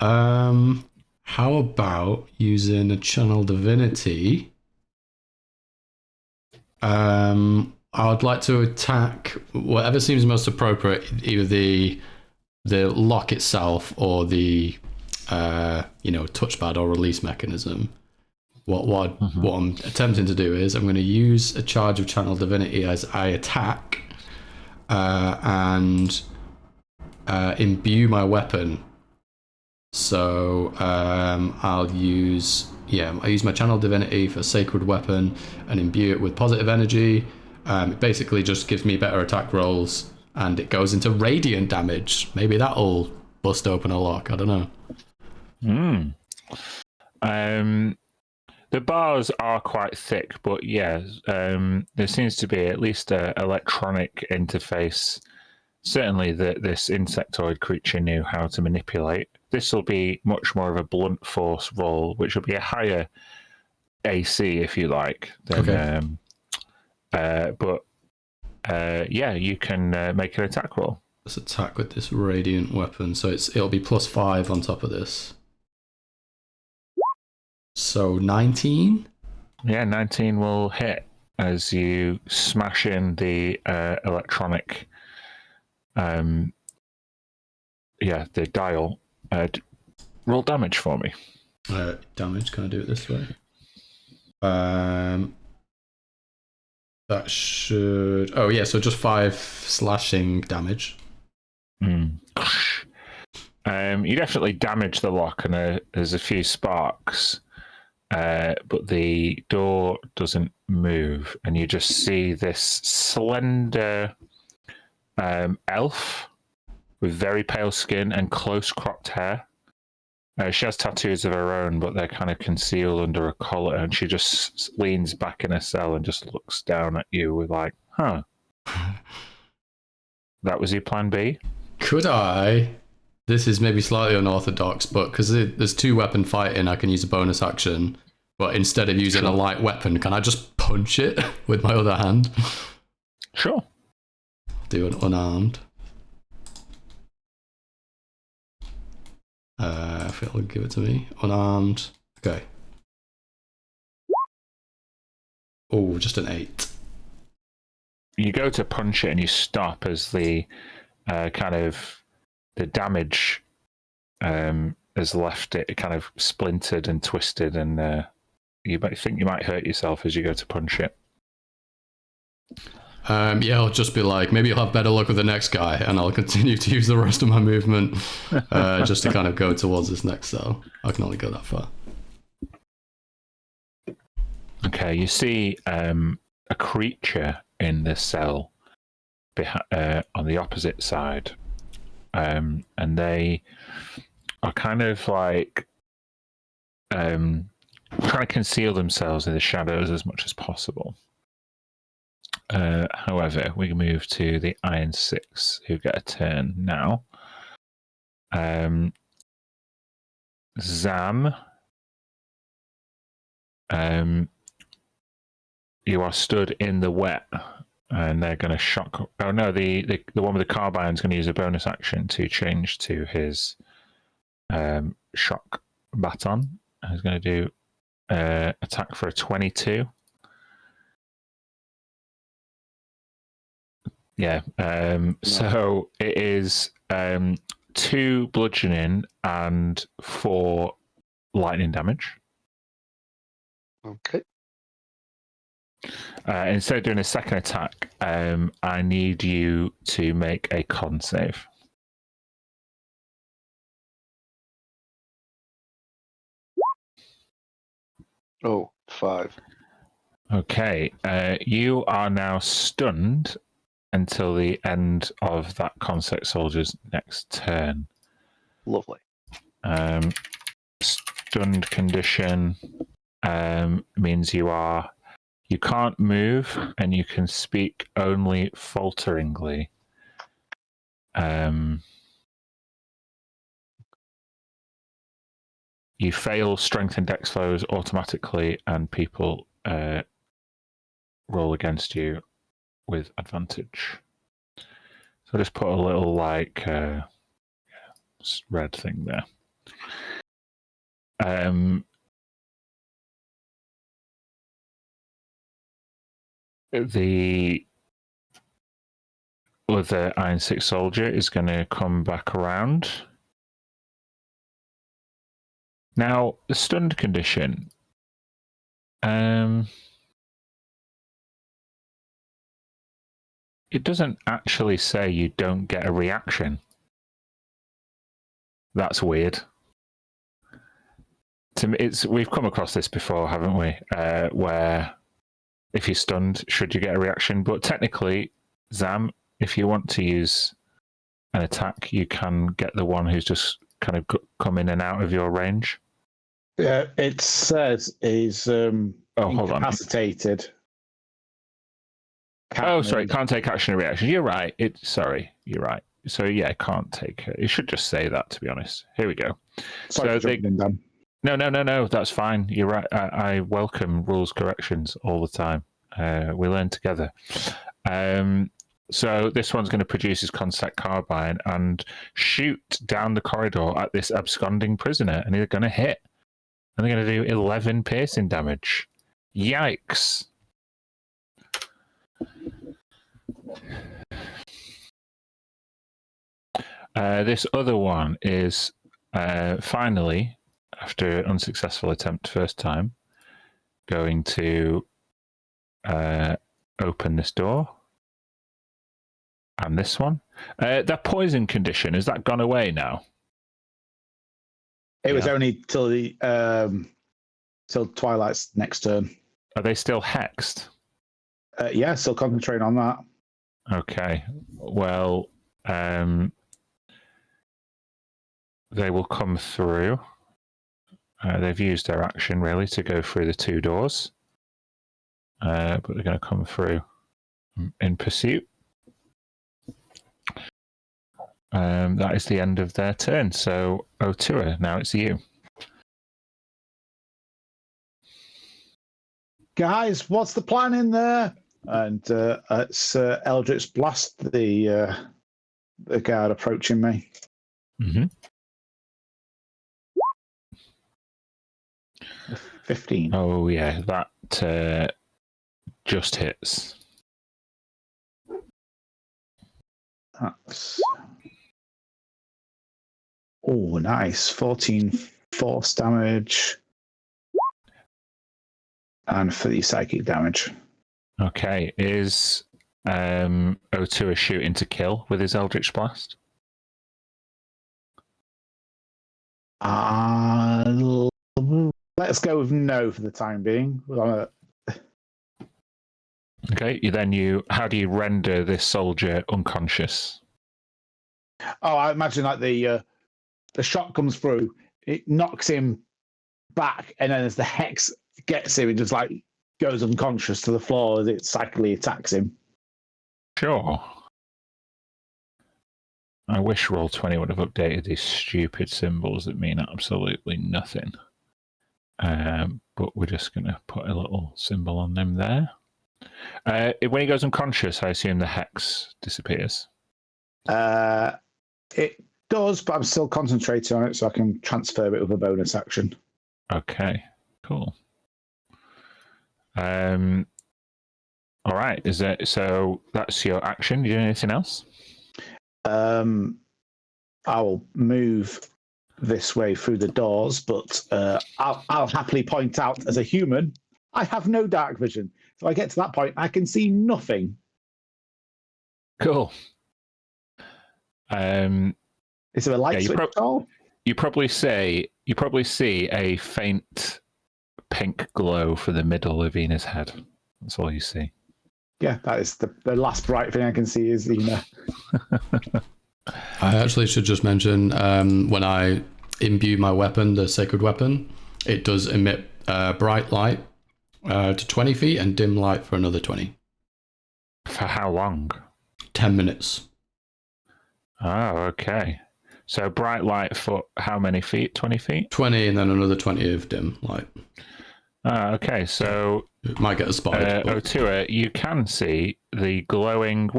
How about using a channel divinity? I would like to attack whatever seems most appropriate, either the lock itself or the touchpad or release mechanism. What I'm attempting to do is I'm going to use a charge of channel divinity as I attack, and imbue my weapon. So I'll use my channel divinity for sacred weapon and imbue it with positive energy. It basically just gives me better attack rolls, and it goes into radiant damage. Maybe that'll bust open a lock. I don't know. The bars are quite thick, but yeah, there seems to be at least an electronic interface. Certainly this insectoid creature knew how to manipulate. This will be much more of a blunt force roll, which will be a higher AC, if you like. Than, okay. You can make an attack roll. Let's attack with this radiant weapon. So it'll be +5 on top of this. So 19? Yeah, 19 will hit as you smash in the electronic, the dial. Roll damage for me. Damage, can I do it this way? That should... Oh yeah, so just 5 slashing damage. You definitely damage the lock, and there's a few sparks. but the door doesn't move, and you just see this slender elf with very pale skin and close cropped hair. She has tattoos of her own, but they're kind of concealed under a collar, and she just leans back in her cell and just looks down at you with like, huh. That was your plan B? Could I? This is maybe slightly unorthodox, but because there's 2-weapon fighting, I can use a bonus action. But instead of using a light weapon, can I just punch it with my other hand? Sure. Do an unarmed. I feel it'll give it to me. Unarmed. Okay. Oh, just an 8. You go to punch it and you stop as the kind of the damage has left it kind of splintered and twisted, and you might think you might hurt yourself as you go to punch it. Yeah, I'll just be like, maybe you'll have better luck with the next guy, and I'll continue to use the rest of my movement just to kind of go towards this next cell. I can only go that far. Okay, you see a creature in the cell on the opposite side, and they are kind of like trying to conceal themselves in the shadows as much as possible. However, we move to the Iron Six, who get a turn now. Zam, you are stood in the wet, and they're going to shock. Oh no, the one with the carbine is going to use a bonus action to change to his shock baton. He's going to do attack for a 22. Yeah. So it is 2 bludgeoning and 4 lightning damage. Okay. Instead of doing a second attack, I need you to make a con save. Oh, 5. Okay. You are now stunned until the end of that Consect Soldier's next turn. Lovely. Stunned condition means you can't move and you can speak only falteringly. You fail strength and dex flows automatically, and people roll against you with advantage. So just put a little like red thing there. The other Iron Six soldier is going to come back around. Now, the stunned condition. It doesn't actually say you don't get a reaction. That's weird. To me, we've come across this before, haven't we? Where if you're stunned, should you get a reaction? But technically, Zam, if you want to use an attack, you can get the one who's just kind of come in and out of your range. Yeah, it says he's incapacitated. Sorry, can't take action or reaction. You're right. You're right. So yeah, can't take it. It should just say that, to be honest. Here we go. Sorry for jumping in, Dan. No, that's fine. You're right. I welcome rules corrections all the time. We learn together. So this one's going to produce his Consect Carbine and shoot down the corridor at this absconding prisoner, and they're going to hit. And they're going to do 11 piercing damage. Yikes. This other one is finally, after an unsuccessful attempt first time, going to open this door. And this one. That poison condition, has that gone away now? It was only till the till Twilight's next turn. Are they still hexed? Yeah, still concentrating on that. Okay. Well, they will come through. They've used their action, really, to go through the 2 doors. But they're going to come through in pursuit. That is the end of their turn. So, Otua, now it's you. Guys, what's the plan in there? And it's Eldritch Blast, the guard approaching me. Mm-hmm. 15. Oh, yeah, that just hits. That's... Oh, nice. 14 force damage. And 30 psychic damage. Okay, is Otua shooting to kill with his Eldritch Blast? Let's go with no for the time being. Okay, how do you render this soldier unconscious? Oh, I imagine like the shot comes through, it knocks him back, and then as the hex gets him, it just like goes unconscious to the floor as it psychically attacks him. Sure. I wish Roll20 would have updated these stupid symbols that mean absolutely nothing. But we're just going to put a little symbol on them there. When he goes unconscious, I assume the hex disappears. It does, but I'm still concentrating on it, so I can transfer it with a bonus action. Okay, cool. All right. So that's your action. Do you do anything else? I'll move this way through the doors, but I'll happily point out, as a human, I have no dark vision. So I get to that point, I can see nothing. Cool. Is there a light switch at all? You probably see a faint pink glow for the middle of Ina's head. That's all you see. Yeah, that is the last bright thing I can see is Ina. I actually should just mention, when I imbue my weapon, the sacred weapon, it does emit bright light to 20 feet and dim light for another 20. For how long? 10 minutes. Oh, okay. So bright light for how many feet? 20 feet? 20 and then another 20 of dim light. Okay, so it might get a spotted. Otua, you can see the glowing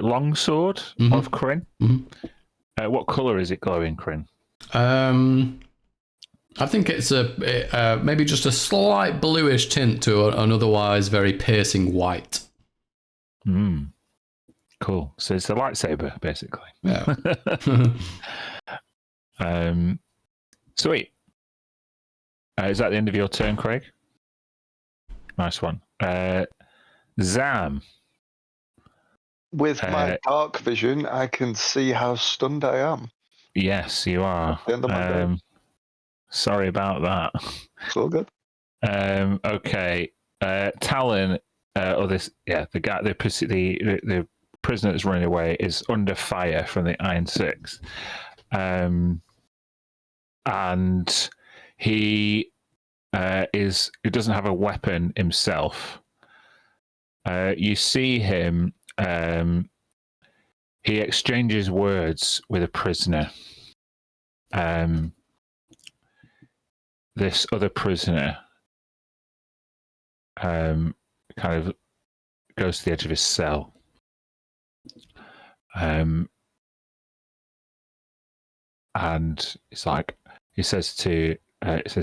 longsword of Kryn. Mm-hmm. What color is it glowing, Kryn? I think it's maybe just a slight bluish tint to an otherwise very piercing white. Cool. So it's a lightsaber, basically. Yeah. Sweet. Is that the end of your turn, Craig? Nice one. Zam. With my dark vision, I can see how stunned I am. Yes, you are. At the end of my day. Sorry about that. It's all good. Okay. Talon, the guy, the prisoner that's running away is under fire from the Iron Six, and he doesn't have a weapon himself. You see him. He exchanges words with a prisoner. This other prisoner kind of goes to the edge of his cell. And it's like he says,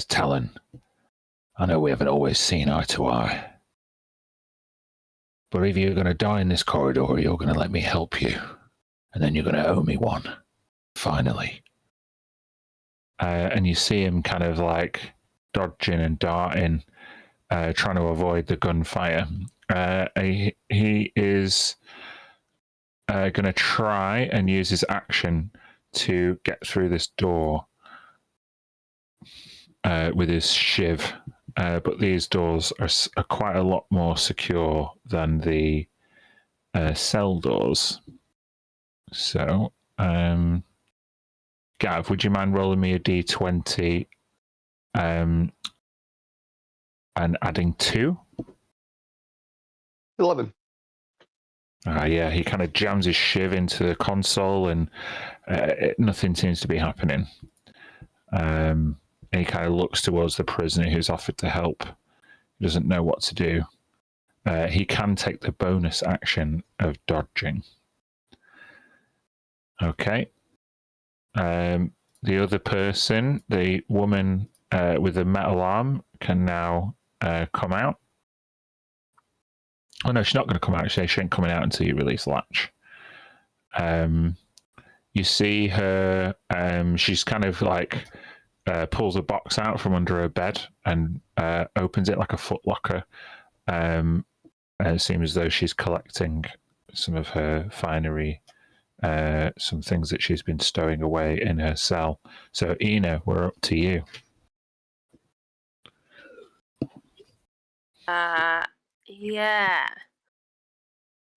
Talon, I know we haven't always seen eye to eye, but if you're going to die in this corridor, you're going to let me help you, and then you're going to owe me one, finally. And you see him kind of like dodging and darting, trying to avoid the gunfire. He is going to try and use his action to get through this door with his shiv but these doors are quite a lot more secure than the cell doors. So, Gav, would you mind rolling me a d20 and adding 2? 11. Yeah, he kind of jams his shiv into the console and nothing seems to be happening. And he kind of looks towards the prisoner who's offered to help. He doesn't know what to do. He can take the bonus action of dodging. Okay. The other person, the woman with the metal arm, can now come out. Oh no, she's not going to come out. She ain't coming out until you release latch. You see her. She's kind of like pulls a box out from under her bed and opens it like a footlocker. And it seems as though she's collecting some of her finery, some things that she's been stowing away in her cell. So, Ina, we're up to you. Yeah.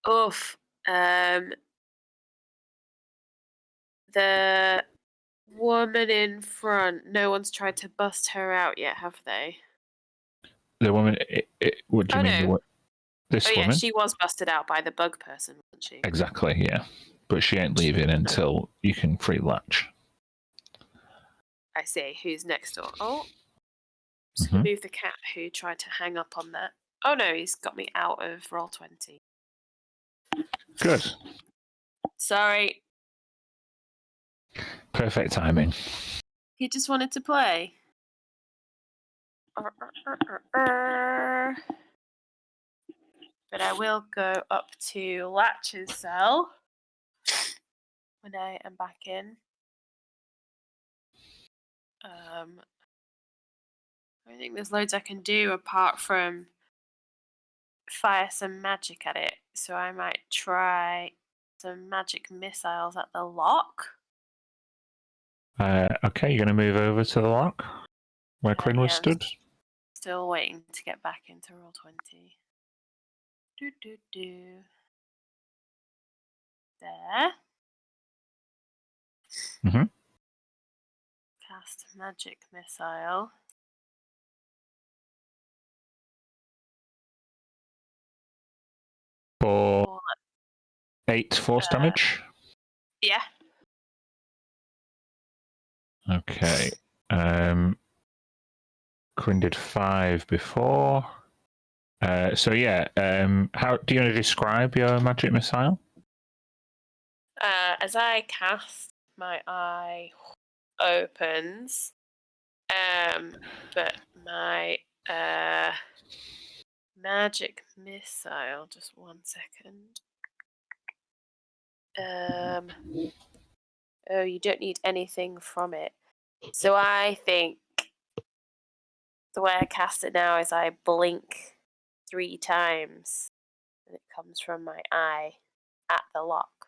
Oof. The woman in front, no one's tried to bust her out yet, have they? The woman, what do you mean? No. This woman? Yeah, she was busted out by the bug person, wasn't she? Exactly, yeah. But she ain't leaving until you can free latch. I see. Who's next door? Oh. Just remove the cat who tried to hang up on that. Oh no, he's got me out of roll 20. Good. Sorry. Perfect timing. He just wanted to play. But I will go up to Latch's cell when I am back in. I think there's loads I can do apart from fire some magic at it. So I might try some magic missiles at the lock. Okay, you're going to move over to the lock where Quinn was stood? Still waiting to get back into roll 20. There. Cast magic missile. For 8 force damage? Yeah. Okay. Quinn did 5 before. So yeah, how do you want to describe your magic missile? As I cast, my eye opens. But my magic missile, just 1 second. Oh, you don't need anything from it. So I think the way I cast it now is I blink 3 times and it comes from my eye at the lock.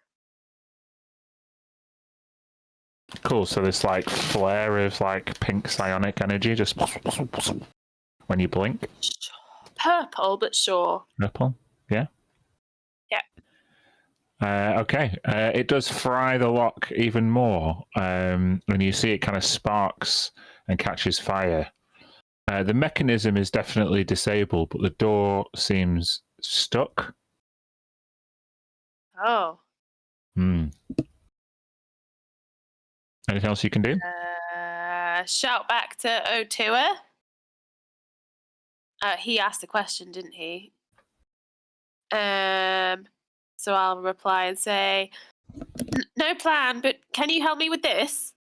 Cool, so this like flare of like pink psionic energy just when you blink? Purple, but sure. Purple? Yeah? Yeah. Okay, it does fry the lock even more when you see it kind of sparks and catches fire. The mechanism is definitely disabled, but the door seems stuck. Oh. Anything else you can do? Shout back to O'Tua. He asked a question, didn't he? So I'll reply and say, no plan, but can you help me with this?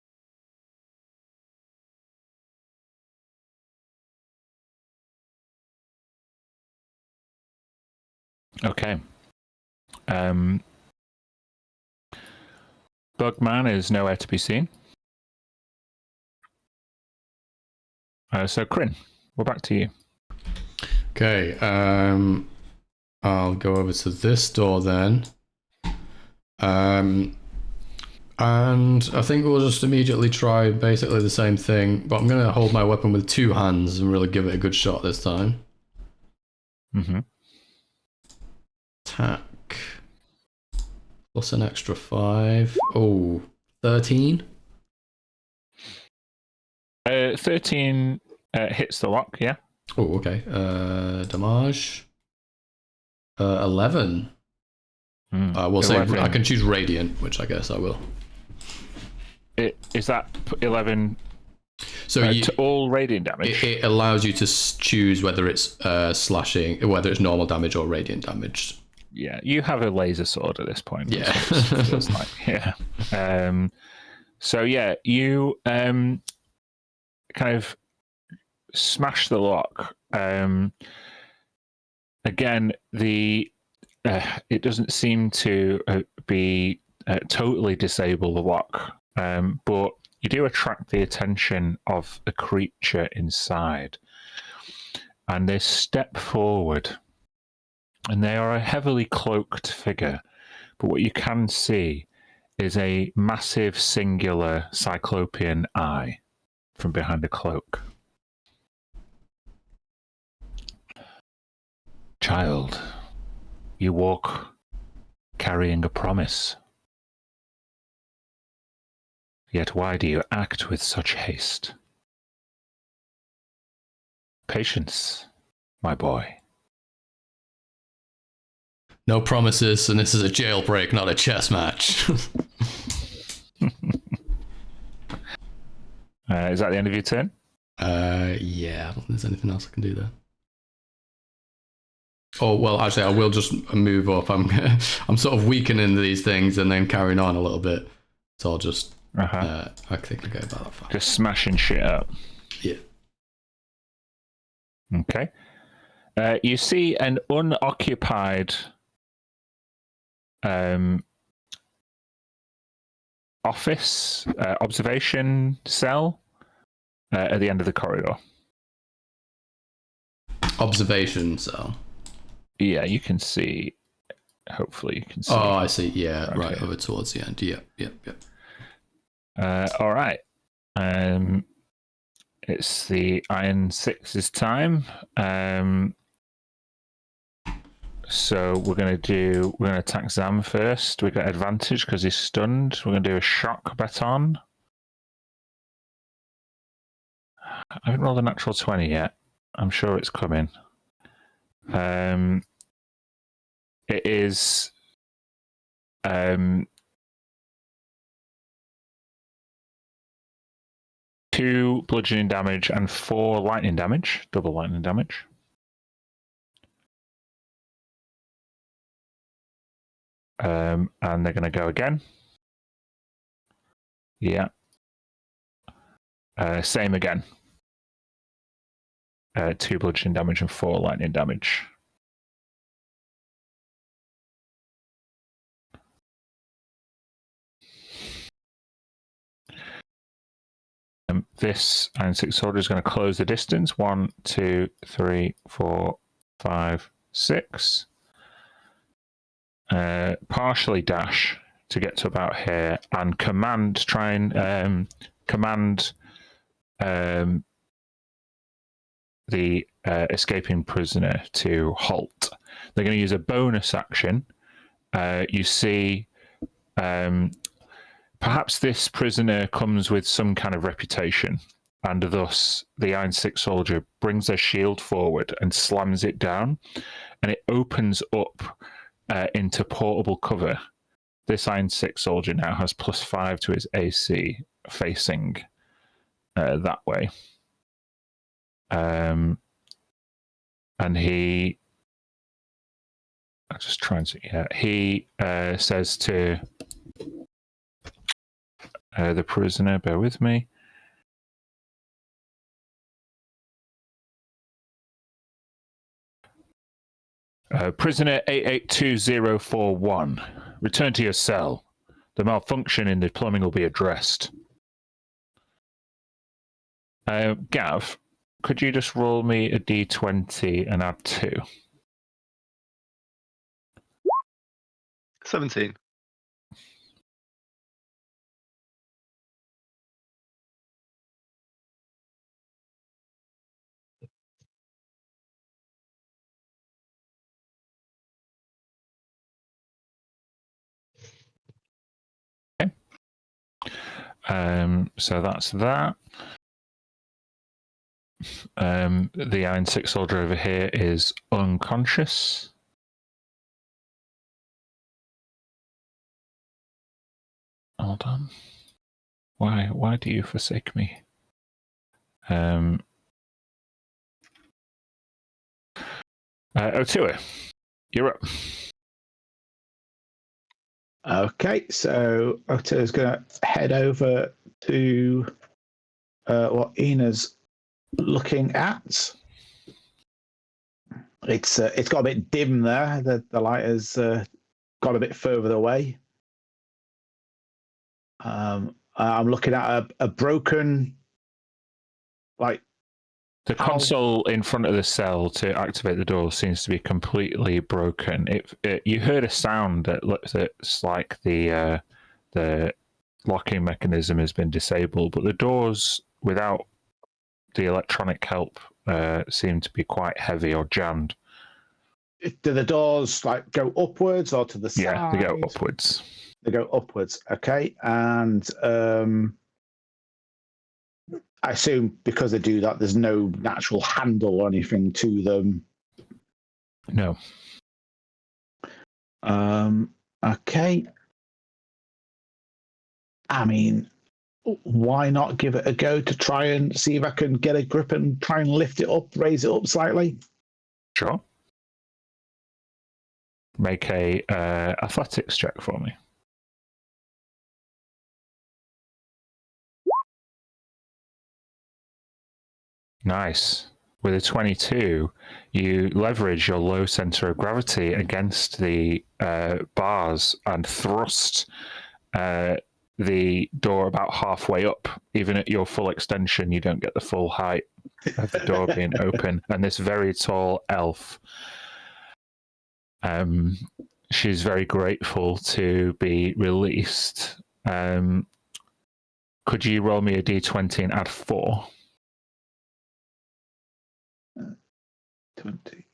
Okay. Bugman is nowhere to be seen. So, Kryn, we're back to you. Okay. I'll go over to this door then. And I think we'll just immediately try basically the same thing, but I'm going to hold my weapon with 2 hands and really give it a good shot this time. Mm-hmm. Attack. Plus an extra 5. Oh, 13? 13 hits the lock, yeah. Oh, okay. Damage. 11. We'll 11. Say I can choose Radiant, which I guess I will. Is that 11 so to all Radiant damage? It allows you to choose whether it's slashing, whether it's normal damage or Radiant damage. Yeah, you have a laser sword at this point. Yeah. Feels like, yeah. So yeah, you kind of smash the lock. Again, it doesn't seem to be totally disable the lock, but you do attract the attention of a creature inside, and they step forward, and they are a heavily cloaked figure, but what you can see is a massive singular cyclopean eye from behind a cloak. Child, you walk carrying a promise. Yet why do you act with such haste? Patience, my boy. No promises, and this is a jailbreak, not a chess match. Is that the end of your turn? Yeah, I don't think there's anything else I can do there. Oh, well, actually, I will just move up. I'm sort of weakening these things and then carrying on a little bit. So I'll just, I think I'll go about that far. Just smashing shit up. Yeah. Okay. You see an unoccupied office, observation cell at the end of the corridor. Observation cell? Yeah, you can see. Hopefully you can see. Oh, I see. Yeah, right over towards the end. Yep. All right. It's the Iron Six's time. So we're going to attack Zam first. We got advantage because he's stunned. We're going to do a shock baton. I haven't rolled a natural 20 yet. I'm sure it's coming. It is 2 bludgeoning damage and 4 lightning damage, double lightning damage. And they're going to go again. Yeah. Same again. 2 bludgeoning damage and 4 lightning damage. This Iron Six soldier is going to close the distance. 1, 2, 3, 4, 5, 6. Partially dash to get to about here, and try and command the escaping prisoner to halt. They're going to use a bonus action. You see, perhaps this prisoner comes with some kind of reputation, and thus the Iron Six soldier brings their shield forward and slams it down, and it opens up into portable cover. This Iron Six soldier now has +5 to his AC facing that way. And he, I'll just try and see. Yeah, he says to the prisoner, bear with me. Prisoner 882041, return to your cell. The malfunction in the plumbing will be addressed. Gav, could you just roll me a d20 and add 2? 17. So that's that. The Iron 6 soldier over here is unconscious. Hold on. Why do you forsake me? Otua, you're up. Okay, so Otua is going to head over to what Ina's looking at. It's got a bit dim there. The light has got a bit further away. I'm looking at a broken, like, the console in front of the cell to activate the door seems to be completely broken. You heard a sound that's like the locking mechanism has been disabled, but the doors without the electronic help seem to be quite heavy or jammed. Do the doors like go upwards or to the side? Yeah, they go upwards. They go upwards. Okay, and I assume because they do that, there's no natural handle or anything to them. No. Okay. I mean, why not give it a go to try and see if I can get a grip and try and lift it up, raise it up slightly? Sure. Make a athletics check for me. Nice. With a 22, you leverage your low center of gravity against the bars and thrust the door about halfway up. Even at your full extension, you don't get the full height of the door being open. And this very tall elf, she's very grateful to be released. Could you roll me a d20 and add 4? 20.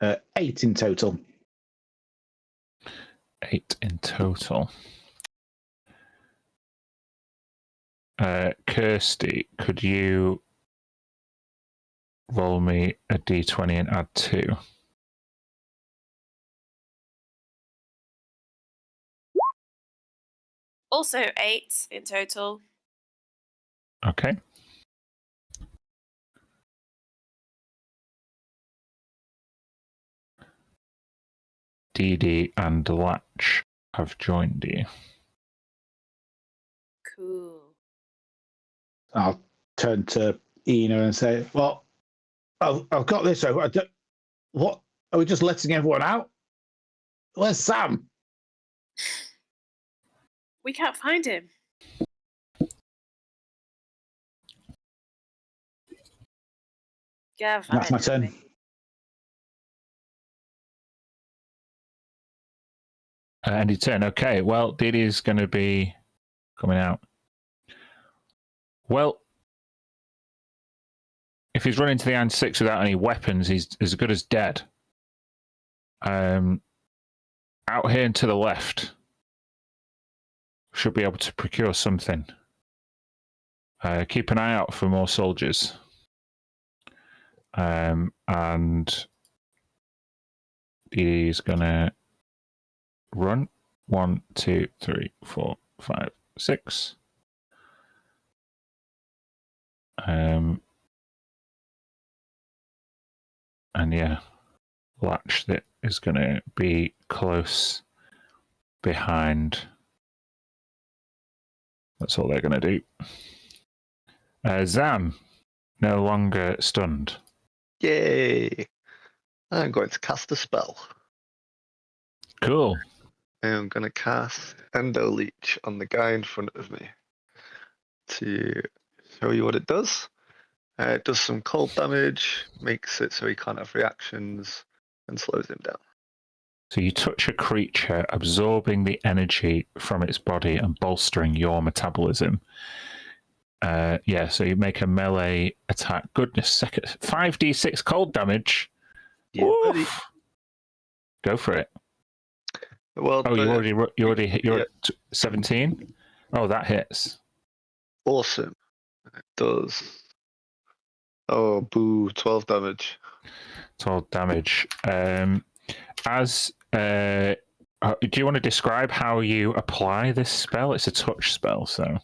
Uh, 8 in total. 8 in total. Kirsty, could you roll me a d20 and add 2? Also 8 in total. Okay. Dee Dee and Latch have joined you. Cool. I'll turn to Ina and say, well, I've got this. What? Are we just letting everyone out? Where's Sam? We can't find him. Yeah, That's my turn. End your turn. Okay, well, Dee Dee is going to be coming out. Well, if he's running to the Iron 6 without any weapons, he's as good as dead. Out here and to the left, should be able to procure something. Keep an eye out for more soldiers. And he's going to run. 1, 2, 3, 4, 5, 6. And yeah, Latch that is going to be close behind. That's all they're going to do. Zam, no longer stunned. Yay! I'm going to cast a spell. Cool. I'm going to cast Endo Leech on the guy in front of me to show you what it does. It does some cold damage, makes it so he can't have reactions, and slows him down. So you touch a creature, absorbing the energy from its body and bolstering your metabolism. Yeah, so you make a melee attack. Goodness second. 5d6 cold damage. Yeah, buddy. Go for it. Well, Oh, you're yeah. at 17. Oh, that hits. Awesome. It does. Oh, boo! 12 damage. 12 damage. Do you want to describe how you apply this spell? It's a touch spell, so.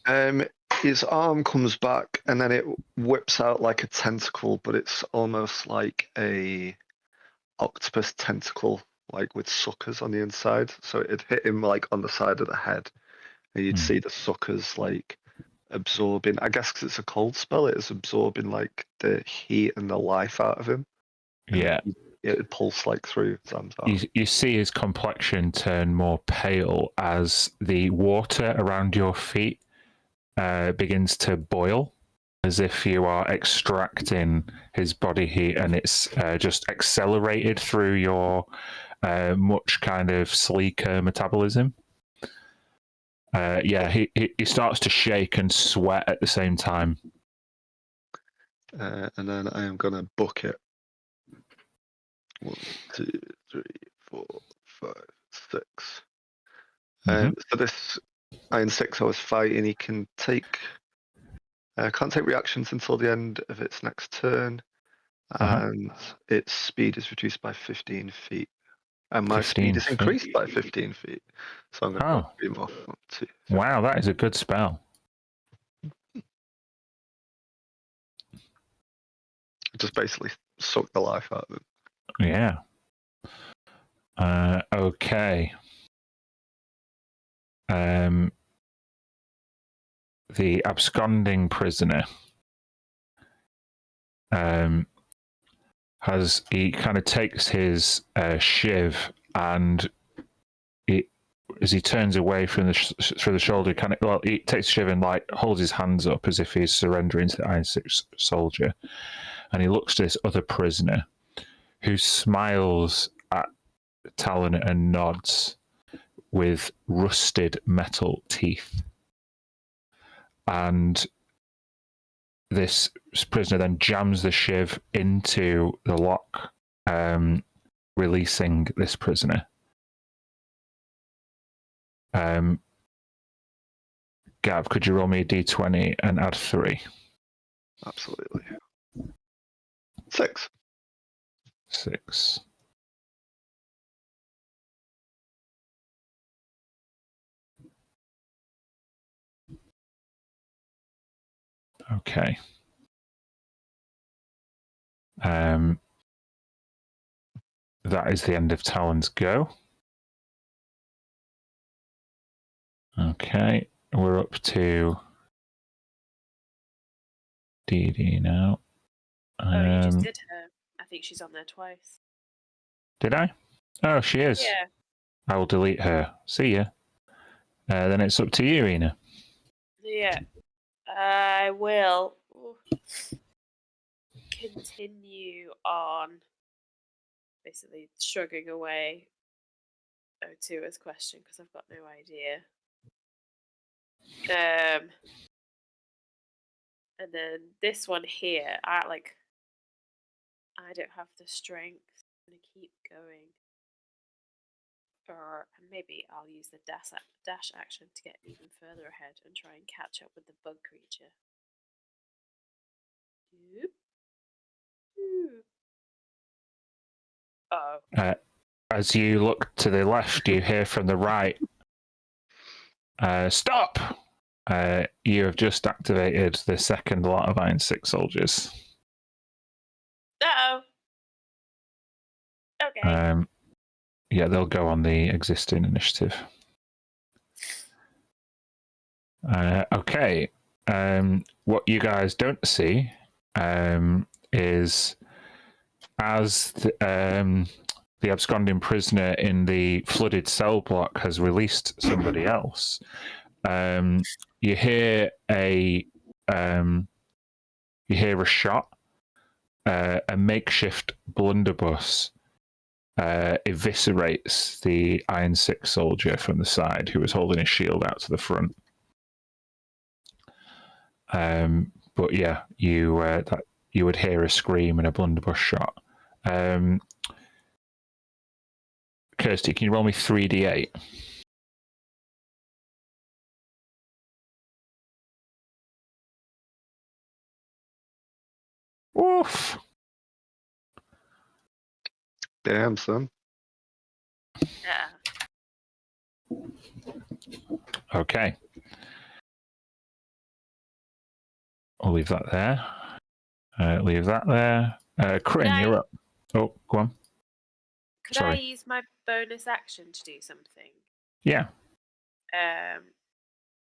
His arm comes back and then it whips out like a tentacle, but it's almost like a octopus tentacle, like with suckers on the inside. So it'd hit him like on the side of the head, and you'd see the suckers like absorbing. I guess because it's a cold spell, it is absorbing like the heat and the life out of him. Yeah. It pulse like through Sam's arm. You see his complexion turn more pale as the water around your feet begins to boil, as if you are extracting his body heat, and it's just accelerated through your much kind of sleeker metabolism. He starts to shake and sweat at the same time. And then I am gonna book it. 1, 2, 3, 4, 5, 6. So this Iron 6 I was fighting, he can take can't take reactions until the end of its next turn, and its speed is reduced by 15 feet. And my speed is increased by 15 feet. So I'm going to beam off. 1, 2, 3. Wow, that is a good spell. Just basically suck the life out of him. Yeah. Okay. The absconding prisoner he kind of takes his shiv, and as he turns away from the shoulder, he takes the shiv and like holds his hands up as if he's surrendering to the Iron Six soldier, and he looks to this other prisoner who smiles at Talon and nods with rusted metal teeth. And this prisoner then jams the shiv into the lock, releasing this prisoner. Gav, could you roll me a d20 and add 3? Absolutely. 6. 6. Okay. That is the end of Talon's go. Okay, we're up to DD now. You just did her. I think she's on there twice. Did I? Oh, she is. Yeah. I will delete her. See ya. Then it's up to you, Ina. Yeah. I will continue on basically shrugging away O2's question because I've got no idea. And then this one here, I don't have the strength. I'm gonna keep going. And maybe I'll use the dash action to get even further ahead and try and catch up with the bug creature. Oh. As you look to the left, you hear from the right, stop! You have just activated the second lot of Iron 6 soldiers. Uh-oh. Okay. Yeah, they'll go on the existing initiative. Okay. What you guys don't see is as the absconding prisoner in the flooded cell block has released somebody else, you hear a shot. A makeshift blunderbuss eviscerates the Iron 6 soldier from the side who was holding his shield out to the front. But yeah, you would hear a scream and a blunderbuss shot. Kirsty, can you roll me 3d8? Woof. Damn, son. Yeah. Okay. I'll leave that there. Leave that there. Kryn, you're up. Oh, go on. Could Sorry. I use my bonus action to do something? Yeah.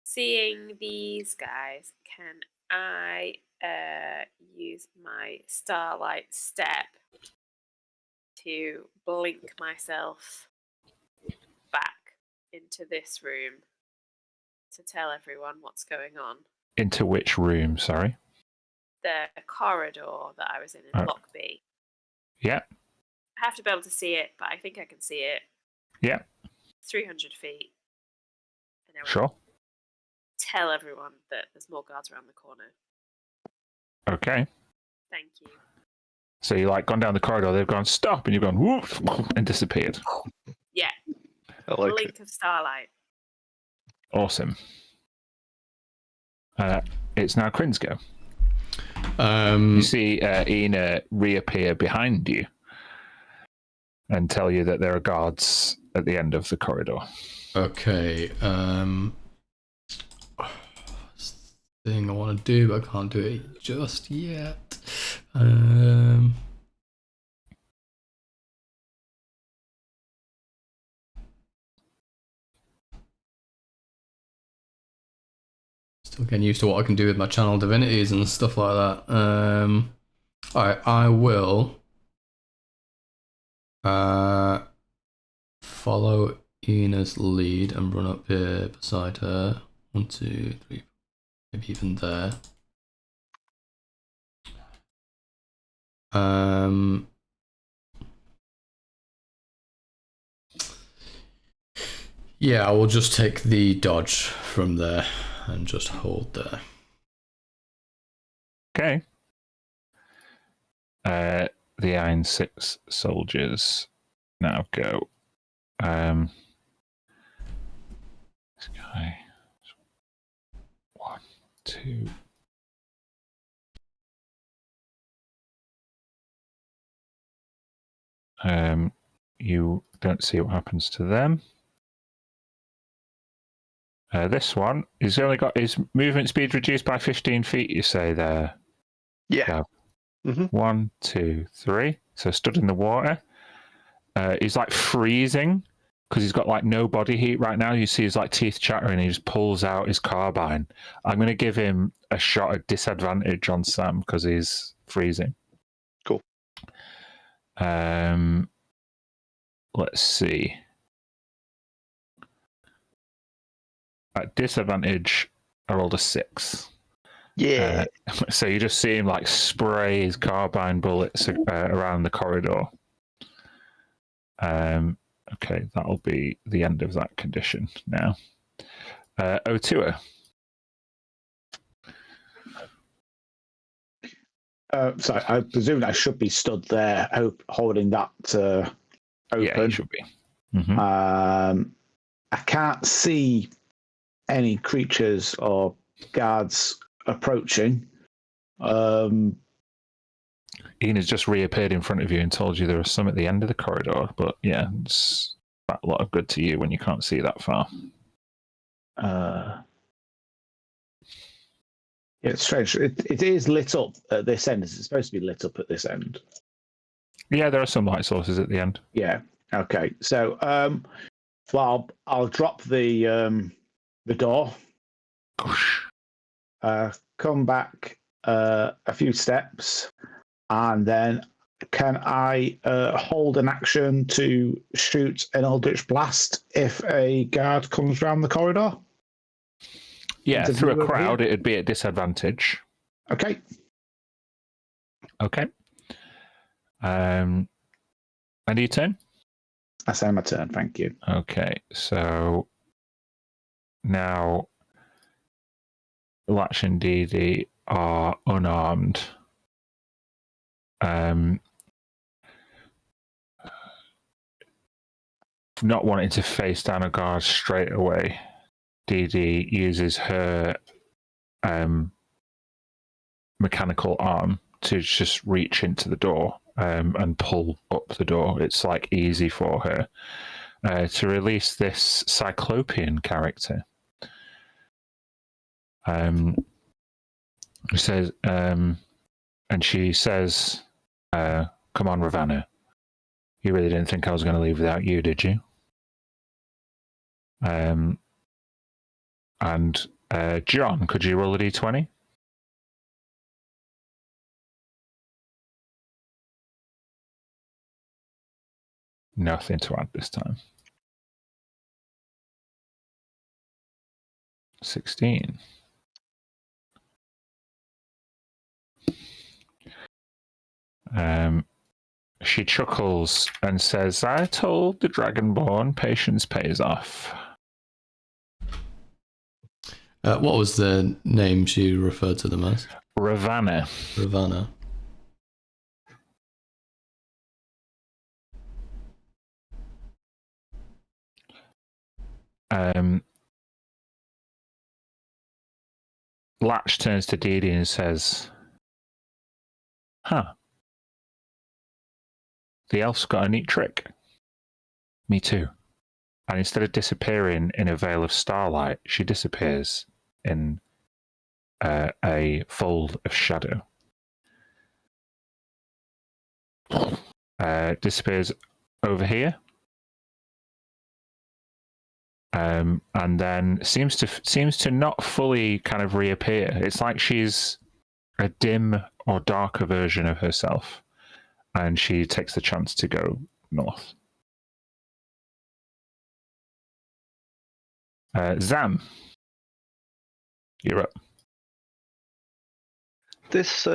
Seeing these guys, can I use my starlight step to blink myself back into this room to tell everyone what's going on? Into which room, sorry? The corridor that I was in Block B. Yeah. I have to be able to see it, but I think I can see it. Yeah. 300 feet. And I will Sure. tell everyone that there's more guards around the corner. Okay. Thank you. So you like gone down the corridor, they've gone stop, and you've gone whoop and disappeared. Yeah. I like Blink of starlight. Awesome. It's now Kryn's go. You see Ina reappear behind you and tell you that there are guards at the end of the corridor. Okay. Thing I want to do, but I can't do it just yet. Still getting used to what I can do with my channel divinities and stuff like that. Alright, I will follow Ina's lead and run up here beside her. 1, 2, 3, maybe even there. Yeah, I will just take the dodge from there and just hold there. Okay. The Iron 6 soldiers now go. This guy. 1, 2. You don't see what happens to them. This one, he's only got his movement speed reduced by 15 feet, you say there. Yeah. Mm-hmm. 1, 2, 3. So stood in the water. He's like freezing because he's got like no body heat right now. You see his like teeth chattering. He just pulls out his carbine. I'm going to give him a shot at disadvantage on Sam because he's freezing. Cool. Let's see. At disadvantage, I rolled a 6. Yeah. So you just see him like spray his carbine bullets around the corridor. Okay, that'll be the end of that condition now. Otua. So I presume I should be stood there holding that open. Yeah, you should be. Mm-hmm. I can't see any creatures or guards approaching. Ina's just reappeared in front of you and told you there are some at the end of the corridor, but yeah, it's a lot of good to you when you can't see that far. Yeah, it's strange. It is lit up at this end. Is it supposed to be lit up at this end? Yeah, there are some light sources at the end. Yeah. Okay. So, well, I'll drop the door. Come back a few steps, and then can I hold an action to shoot an Eldritch Blast if a guard comes around the corridor? Yeah, through a crowd, it'd be at disadvantage. Okay. Okay. And your turn? I say my turn, thank you. Okay, so now Latch and Dee Dee are unarmed. not wanting to face down a guard straight away, Dee Dee uses her mechanical arm to just reach into the door and pull up the door. It's like easy for her to release this Cyclopean character. Says, and she says, "Come on, Ravana. You really didn't think I was going to leave without you, did you?" And John, could you roll a d20? Nothing to add this time. 16. She chuckles and says, "I told the Dragonborn patience pays off." What was the name she referred to them as? Ravana. Ravana. Latch turns to Dee Dee and says, "Huh. The elf's got a neat trick." "Me too." And instead of disappearing in a veil of starlight, she disappears in a fold of shadow. Disappears over here. And then seems to not fully kind of reappear. It's like she's a dim or darker version of herself, and she takes the chance to go north. Zam, you're up. This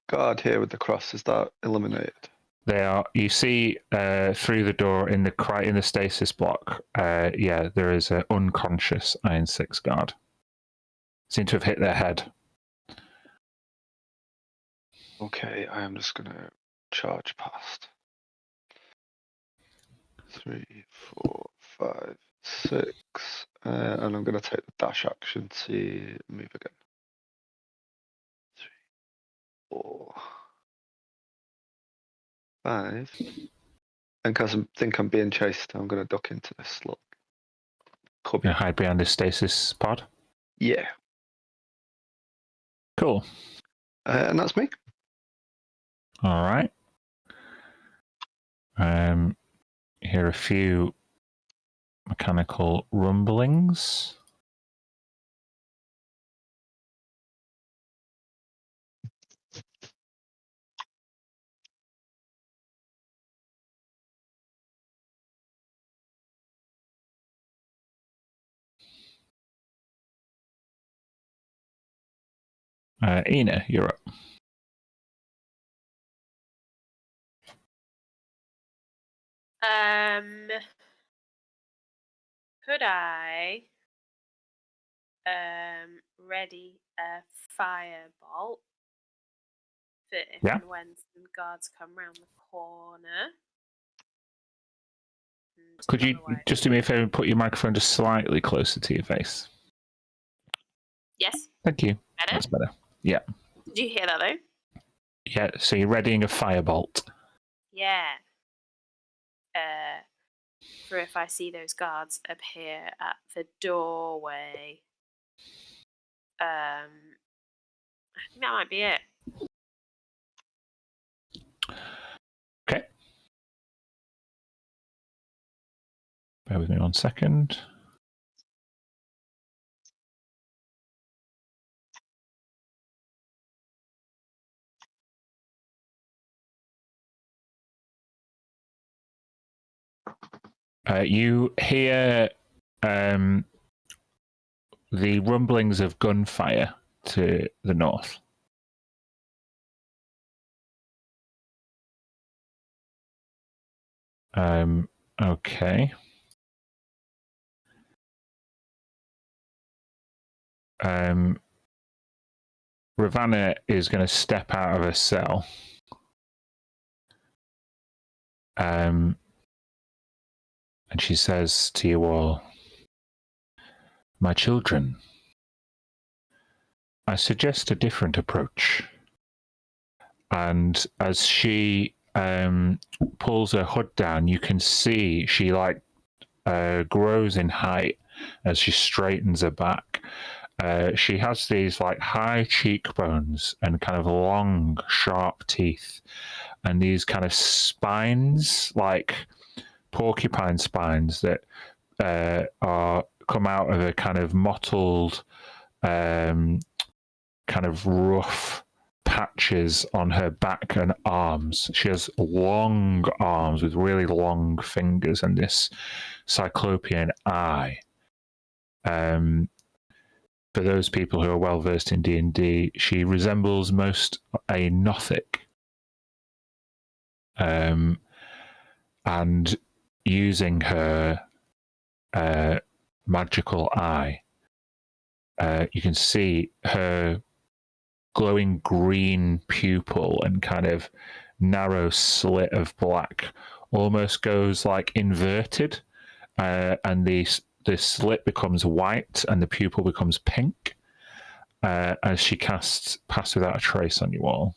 guard here with the cross, is that eliminated? They are. You see through the door in the stasis block. Yeah, there is an unconscious Iron 6 guard. Seem to have hit their head. Okay, I am just gonna charge past. 3, 4, 5, 6, and I'm gonna take the dash action to move again. 3, 4, 5. And because I think I'm being chased, I'm going to duck into this little cubby. You hide behind the stasis pod? Yeah. Cool. And that's me. All right. Hear a few mechanical rumblings. Ina, you're up. Could I ready a firebolt for if and when some guards come round the corner? Could you just do me a favor and put your microphone just slightly closer to your face? Yes. Thank you. Better? That's better. Yeah. Did you hear that though? Yeah, so you're readying a firebolt. Yeah. For if I see those guards appear at the doorway. I think that might be it. Okay. Bear with me 1 second. You hear the rumblings of gunfire to the north. Okay. Ravana is going to step out of her cell. and she says to you all, "My children, I suggest a different approach." And as she pulls her hood down, you can see she grows in height as she straightens her back. She has these high cheekbones and kind of long, sharp teeth, and these kind of spines, like porcupine spines, that come out of a kind of mottled, kind of rough patches on her back and arms. She has long arms with really long fingers and this cyclopean eye. For those people who are well versed in D&D, she resembles most a Nothic. And using her magical eye, you can see her glowing green pupil and kind of narrow slit of black almost goes inverted, and the slit becomes white and the pupil becomes pink as she casts Pass Without a Trace on you all,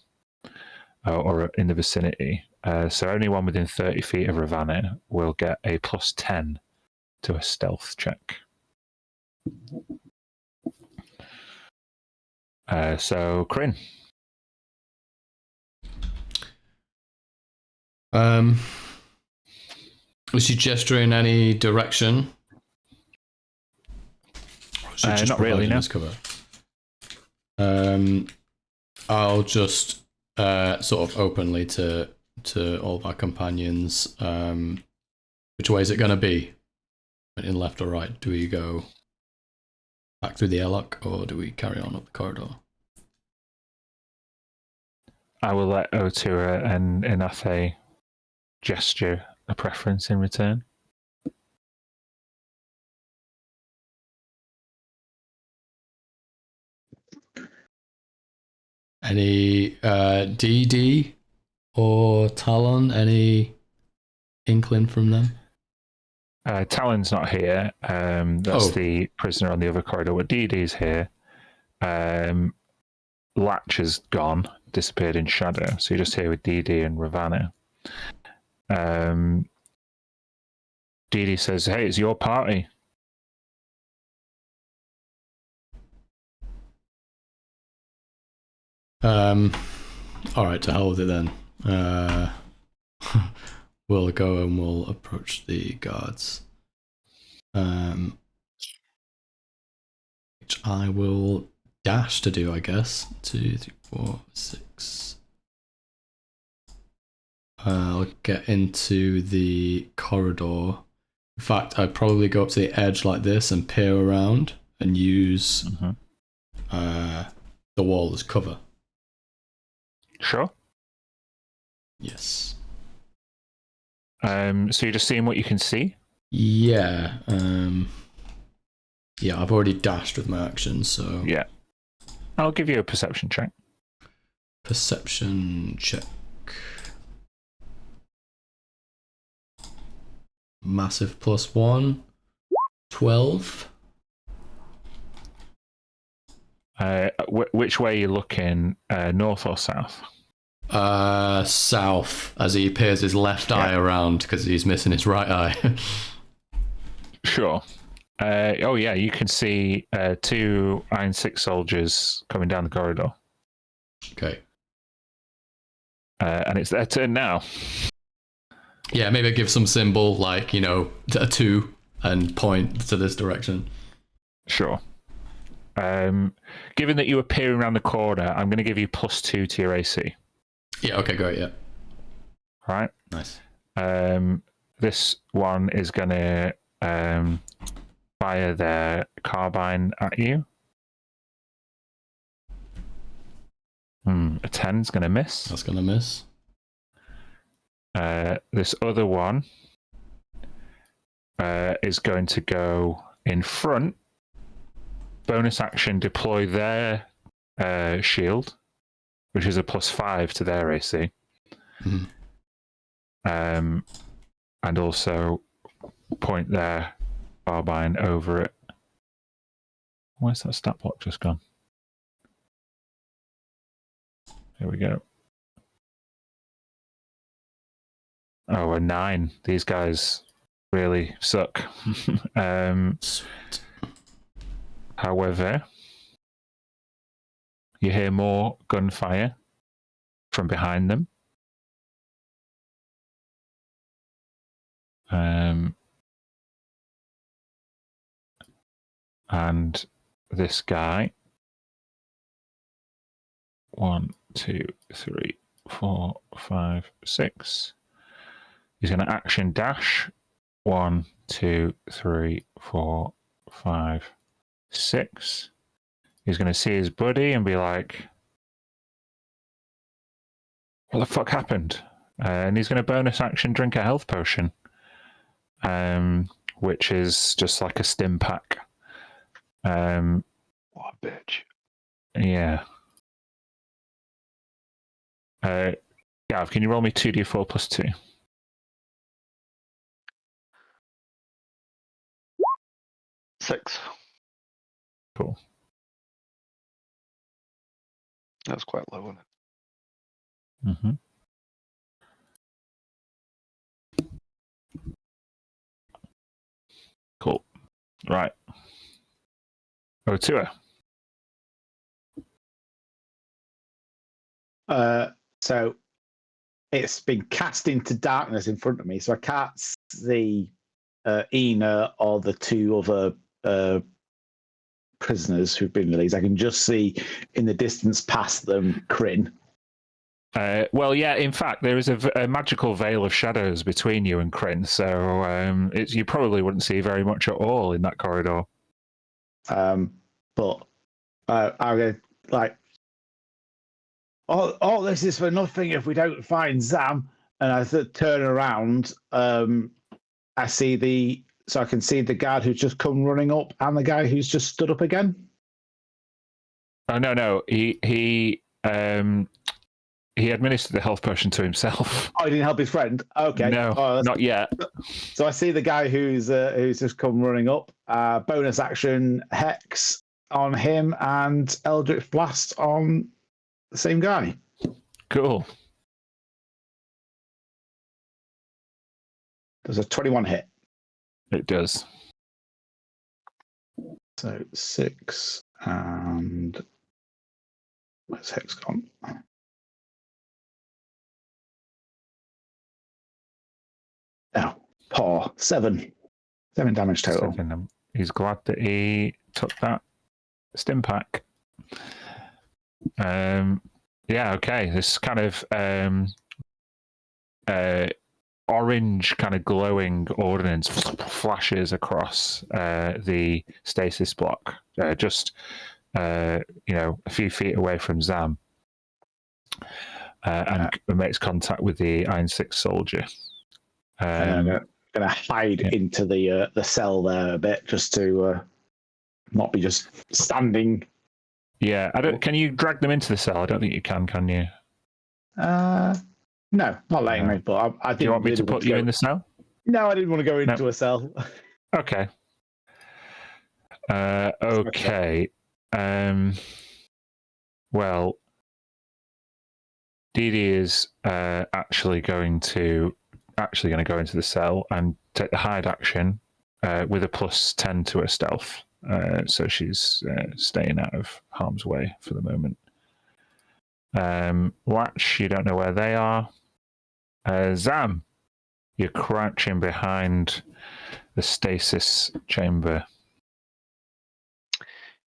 or in the vicinity. So anyone within 30 feet of Ravana will get a +10 to a stealth check. So, Kryn. Was she gesturing in any direction? Not really, no. Cover? I'll just sort of openly to all of our companions, which way is it going to be? In left or right? Do we go back through the airlock, or do we carry on up the corridor? I will let Otura and Inafe gesture a preference in return. Any DD or Talon? Any inkling from them? Talon's not here. That's the prisoner on the other corridor. But DD's here. Latch is gone, disappeared in shadow. So you're just here with DD and Ravana. DD says, "Hey, it's your party." All right, to hell with it then. We'll go and we'll approach the guards. Which I will dash to do, I guess. 2, 3, 4, 6. I'll get into the corridor. In fact, I'd probably go up to the edge like this and peer around and use the wall as cover. Sure. Yes. So you're just seeing what you can see? Yeah. Yeah, I've already dashed with my action, so... Yeah. I'll give you a perception check. Perception check. Massive +1. 12. Which way are you looking? North or south? South, as he peers his left eye around because he's missing his right eye. Sure. Oh yeah, you can see 2 Iron 6 soldiers coming down the corridor. Okay. And it's their turn now. Yeah, maybe I give some symbol, like, a 2, and point to this direction. Sure. Given that you were peering around the corner, I'm going to give you +2 to your AC. Yeah, okay, great, yeah. All right. Nice. This one is going to fire their carbine at you. A 10 is going to miss. That's going to miss. This other one is going to go in front. Bonus action, deploy their shield, which is a +5 to their AC. And also point their carbine over it. Where's that stat block just gone? Here we go. Oh, a 9. These guys really suck. However, you hear more gunfire from behind them. And this guy, 1, 2, 3, 4, 5, 6. He's going to action dash. 1, 2, 3, 4, 5, 6. He's going to see his buddy and be like, what the fuck happened? And he's going to bonus action drink a health potion, which is just like a stim pack. What a bitch. Yeah. Gav, can you roll me 2d4 plus 2? Six. Cool. That's quite low, isn't it? Mm-hmm. Cool. Right. Otua. So it's been cast into darkness in front of me, so I can't see Ina or the two other prisoners who've been released. I can just see in the distance past them Kryn. Well, yeah, in fact, there is a magical veil of shadows between you and Kryn, so you probably wouldn't see very much at all in that corridor. But I would like, all this is for nothing if we don't find Zam. And I turn around, I see so I can see the guard who's just come running up and the guy who's just stood up again. Oh no, he administered the health potion to himself. Oh, he didn't help his friend. Okay, no, not yet. So I see the guy who's just come running up. Bonus action Hex on him and Eldritch Blast on the same guy. Cool. Does a 21 hit? It does. So 6 and where's Hex gone? Oh, paw 7 damage total. 7. He's glad that he took that stim pack. Yeah, okay. This kind of orange, kind of glowing ordnance flashes across the stasis block, just a few feet away from Zam, and makes contact with the Iron 6 soldier. I'm going to hide into the cell there a bit, just to not be just standing. Yeah, can you drag them into the cell? I don't think you can you? No, not letting me. But I didn't. Do you want me to put you in the cell? No, I didn't want to go into a cell. Okay. Okay. Well, Dee Dee is actually going to go into the cell and take the hide action with a +10 to her stealth. So she's staying out of harm's way for the moment. Watch, you don't know where they are. Zam, you're crouching behind the stasis chamber.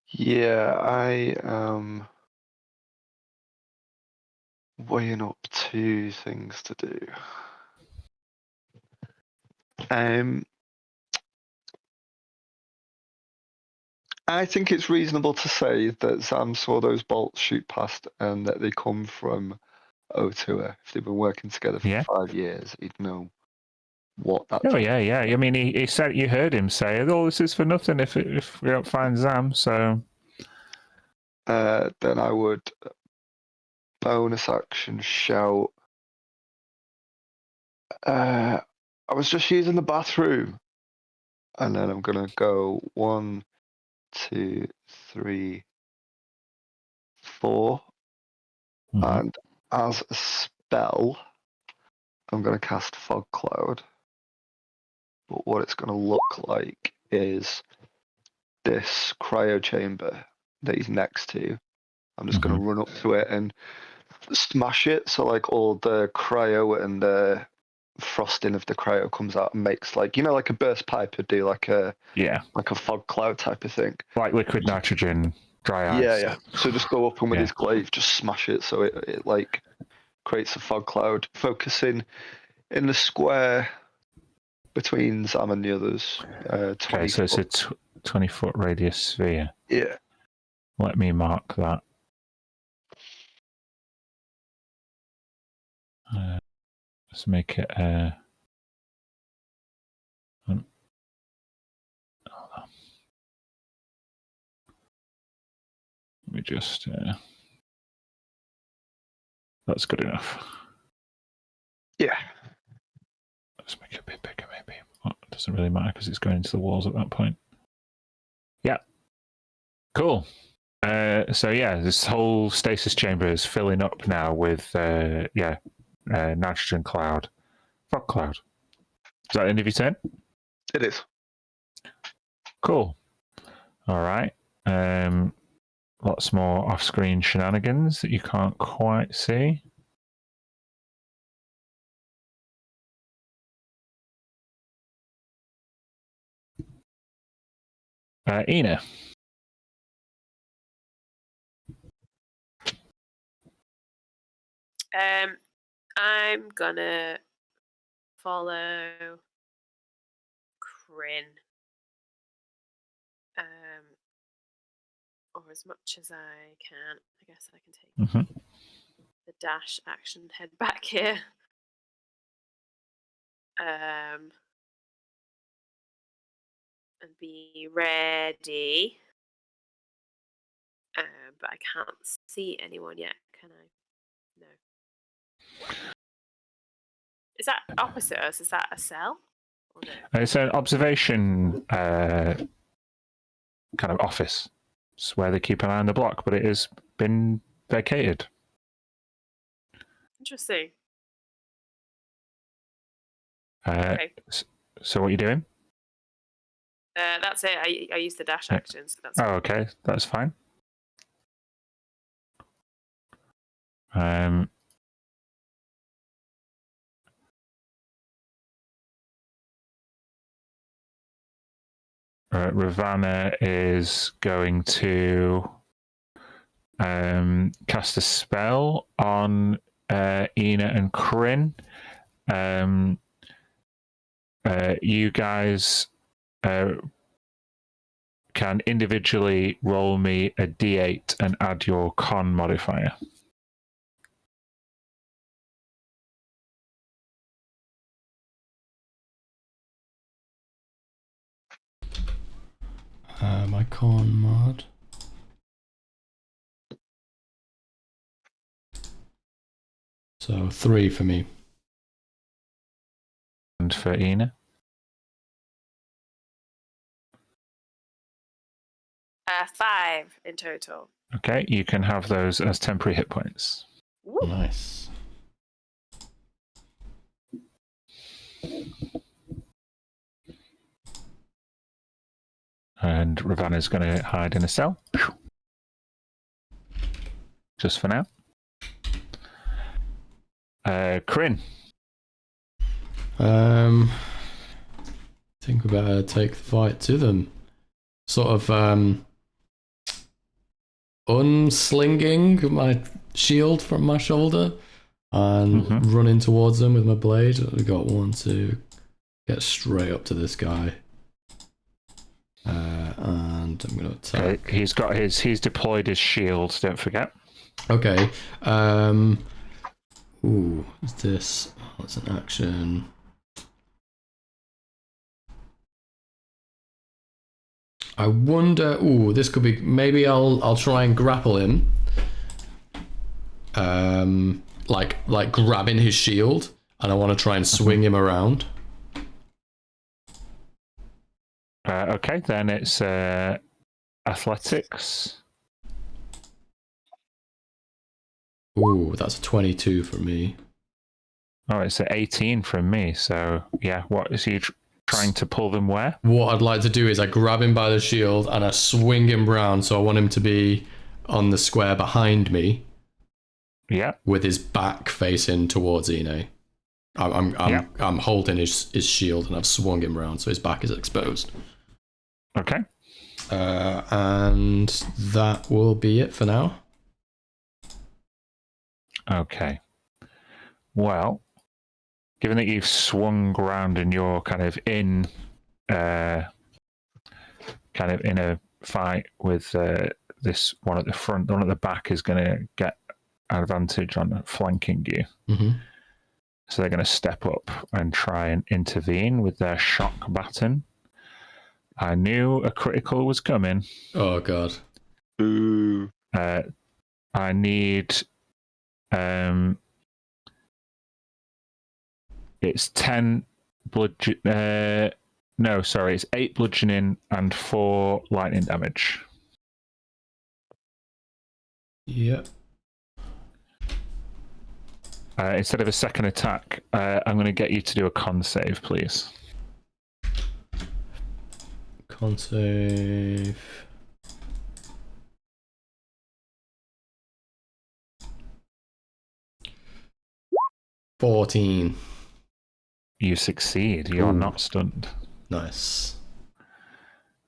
Yeah, I am weighing up 2 things to do. I think it's reasonable to say that Zam saw those bolts shoot past and that they come from Otua. If they've been working together for 5 years, he'd know what that's. Oh yeah. I mean, he said, you heard him say, "Oh, this is for nothing if we don't find Zam." So then I would bonus action shout. I was just using the bathroom. and then I'm gonna go 1, 2, 3, 4, and as a spell, I'm gonna cast Fog Cloud. But what it's gonna look like is this cryo chamber that he's next to. I'm just gonna run up to it and smash it, so like all the cryo and the frosting of the cryo comes out and makes like like a burst pipe would do, like a fog cloud type of thing, like liquid nitrogen, dry ice. Yeah. So just go up and with his glaive, just smash it, so it like creates a fog cloud, focusing in the square between Zam and the others. 20 okay, so it's a 20-foot radius sphere. Yeah. Let me mark that. Let's make it let me just that's good enough. Yeah. Let's make it a bit bigger, maybe. Well, it doesn't really matter because it's going into the walls at that point. Yeah. Cool. So yeah, this whole stasis chamber is filling up now with nitrogen cloud, fog cloud. Is that the end of your turn? It is. Cool. All right. Lots more off-screen shenanigans that you can't quite see. Ina. I'm gonna follow Kryn. Or as much as I can. I guess I can take the dash action and head back here. And be ready. But I can't see anyone yet, can I? No. Is that opposite us? Is that a cell? Or no? It's an observation kind of office. It's where they keep an eye on the block, but it has been vacated. Interesting. Okay. So what are you doing? That's it. I used the dash action. So that's okay. That's fine. Ravana is going to cast a spell on Ina and Kryn. You guys can individually roll me a d8 and add your con modifier. My con mod. So 3 for me. And for Ina? 5 in total. Okay, you can have those as temporary hit points. Woo. Nice. And Ravana's going to hide in a cell. Just for now. Kryn. I think we better take the fight to them. Sort of unslinging my shield from my shoulder and running towards them with my blade. We got 1 to get straight up to this guy. And I'm going to attack. He's deployed his shield, don't forget. Okay. Is this? Oh, it's an action. I wonder. This could be. Maybe I'll try and grapple him. Like grabbing his shield, and I want to try and swing him around. Okay, then it's athletics. Ooh, that's a 22 for me. Oh, it's an 18 from me. So yeah, what is he trying to pull them where? What I'd like to do is I grab him by the shield and I swing him round. So I want him to be on the square behind me. Yeah. With his back facing towards Ine. I'm holding his shield and I've swung him round so his back is exposed. Okay. And that will be it for now. Okay. Well, given that you've swung around and you're kind of in a fight with this one at the front, the one at the back is going to get an advantage on flanking you. Mm-hmm. So they're going to step up and try and intervene with their shock baton. I knew a critical was coming. Oh, God. Ooh. I need... it's 10 it's 8 bludgeoning and 4 lightning damage. Yep. Instead of a second attack, I'm going to get you to do a con save, please. Con save. $14. You succeed. You're not stunned. Nice.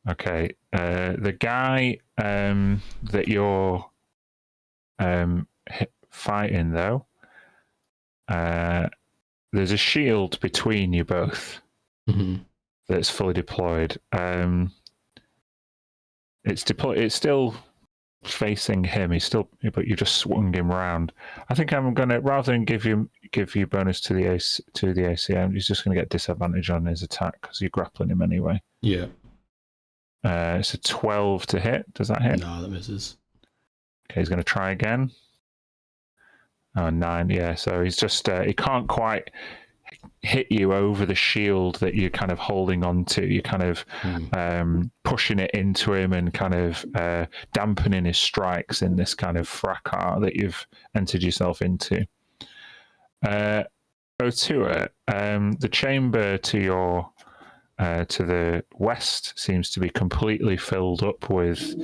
Okay. The guy that you're fighting, though, there's a shield between you both that's fully deployed. It's deployed. It's still facing him. But you just swung him round. I think I'm gonna, rather than give you bonus to the AC, he's just gonna get disadvantage on his attack because you're grappling him anyway. Yeah. It's a 12 to hit. Does that hit? No, that misses. Okay, he's gonna try again. Oh, 9. Yeah, so he's just he can't quite hit you over the shield that you're kind of holding on to. You're kind of pushing it into him and kind of dampening his strikes in this kind of fracas that you've entered yourself into. Otua, the chamber to your to the west seems to be completely filled up with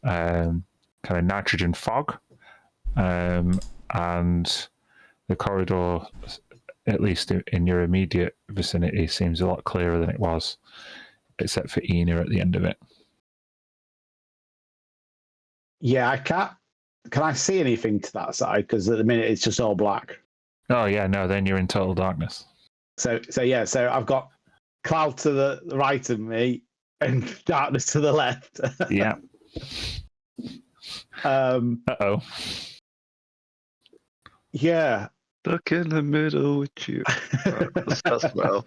kind of nitrogen fog, and the corridor, at least in your immediate vicinity, seems a lot clearer than it was, except for Ina at the end of it. Yeah, I can't. Can I see anything to that side? Because at the minute it's just all black. Oh yeah, no. Then you're in total darkness. So I've got cloud to the right of me and darkness to the left. Yeah. Uh-oh. Yeah. Stuck in the middle with you. That's well.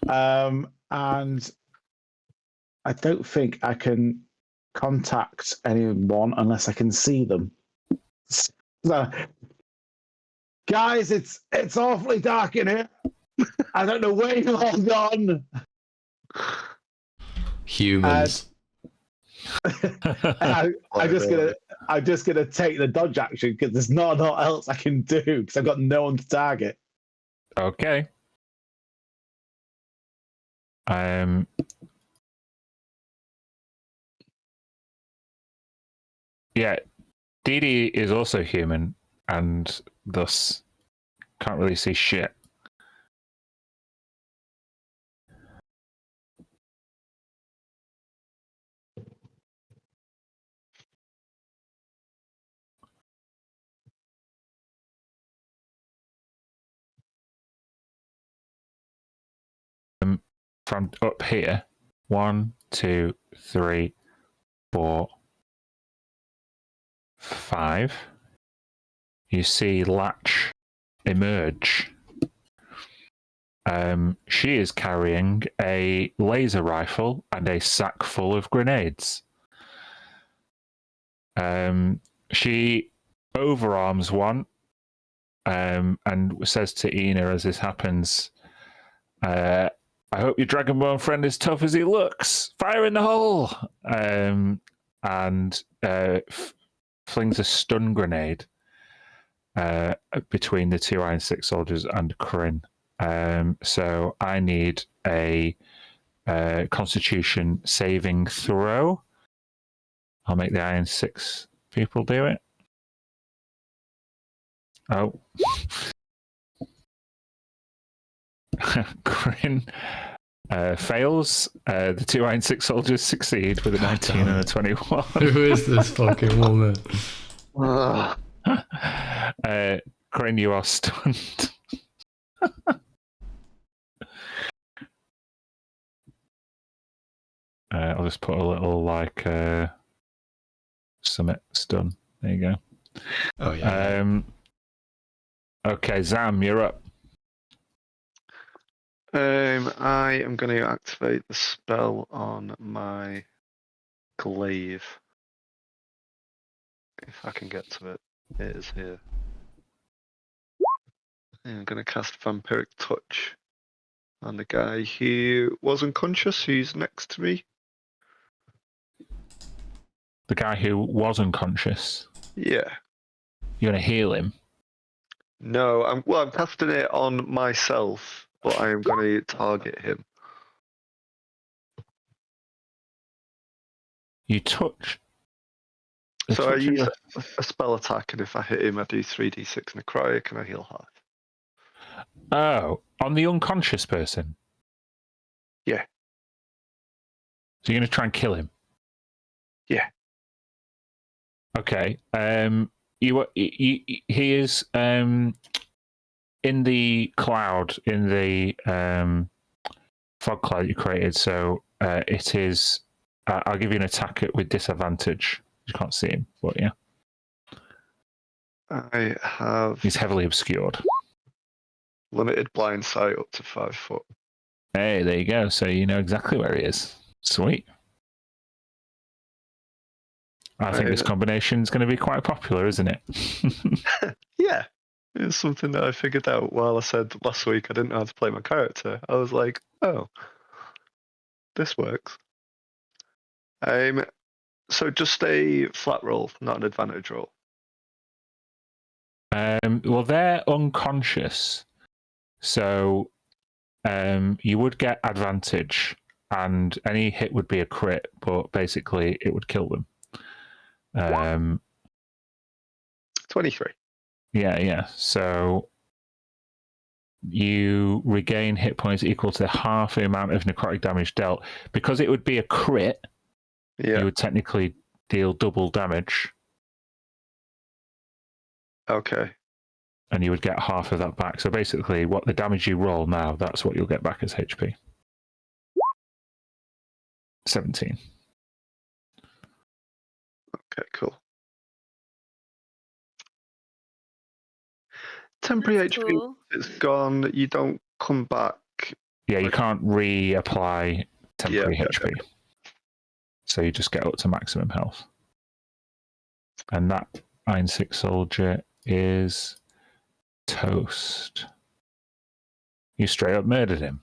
And I don't think I can contact anyone unless I can see them. So, guys, it's awfully dark in here. I don't know where you've all gone. Humans. I'm just gonna take the dodge action because there's not a lot else I can do because I've got no one to target. Okay. Yeah, Dee Dee is also human and thus can't really see shit. From up here, 1, 2, 3, 4, 5. You see Latch emerge. She is carrying a laser rifle and a sack full of grenades. She overarms one and says to Ina as this happens, I hope your Dragonborn friend is tough as he looks. Fire in the hole! And flings a stun grenade between the two Iron 6 soldiers and Corinne. So I need a Constitution saving throw. I'll make the Iron 6 people do it. Oh. Corinne fails. The two Iron 6 soldiers succeed with a 19 and a 21. Who is this fucking woman? Corinne, you are stunned. I'll just put a little like summit stun. There you go. Oh yeah. Okay, Zam, you're up. I am going to activate the spell on my glaive. If I can get to it, it is here. I'm going to cast Vampiric Touch on the guy who was unconscious, who's next to me. The guy who was unconscious? Yeah. You want to heal him? No, I'm casting it on myself, but I am going to target him. You touch? So I use a spell attack, and if I hit him, I do 3d6 necrotic, and I heal half. Oh, on the unconscious person? Yeah. So you're going to try and kill him? Yeah. Okay. He is in the cloud, in the fog cloud you created. So it is. I'll give you an attack with disadvantage. You can't see him, but yeah. I have. He's heavily obscured. Limited blind sight up to 5 foot. Hey, there you go. So you know exactly where he is. Sweet. I think this combination is going to be quite popular, isn't it? Yeah. It's something that I figured out while I said last week I didn't know how to play my character. I was like, oh, this works. So just a flat roll, not an advantage roll. Well, they're unconscious, so you would get advantage, and any hit would be a crit, but basically it would kill them. 23. Yeah. So you regain hit points equal to half the amount of necrotic damage dealt. Because it would be a crit, you would technically deal double damage. Okay. And you would get half of that back. So basically, what the damage you roll now, that's what you'll get back as HP. 17. Okay, cool. Temporary That's HP, cool. it's gone. You don't come back. Yeah, you can't reapply temporary HP. Okay. So you just get up to maximum health. And that Iron 6 soldier is toast. You straight up murdered him.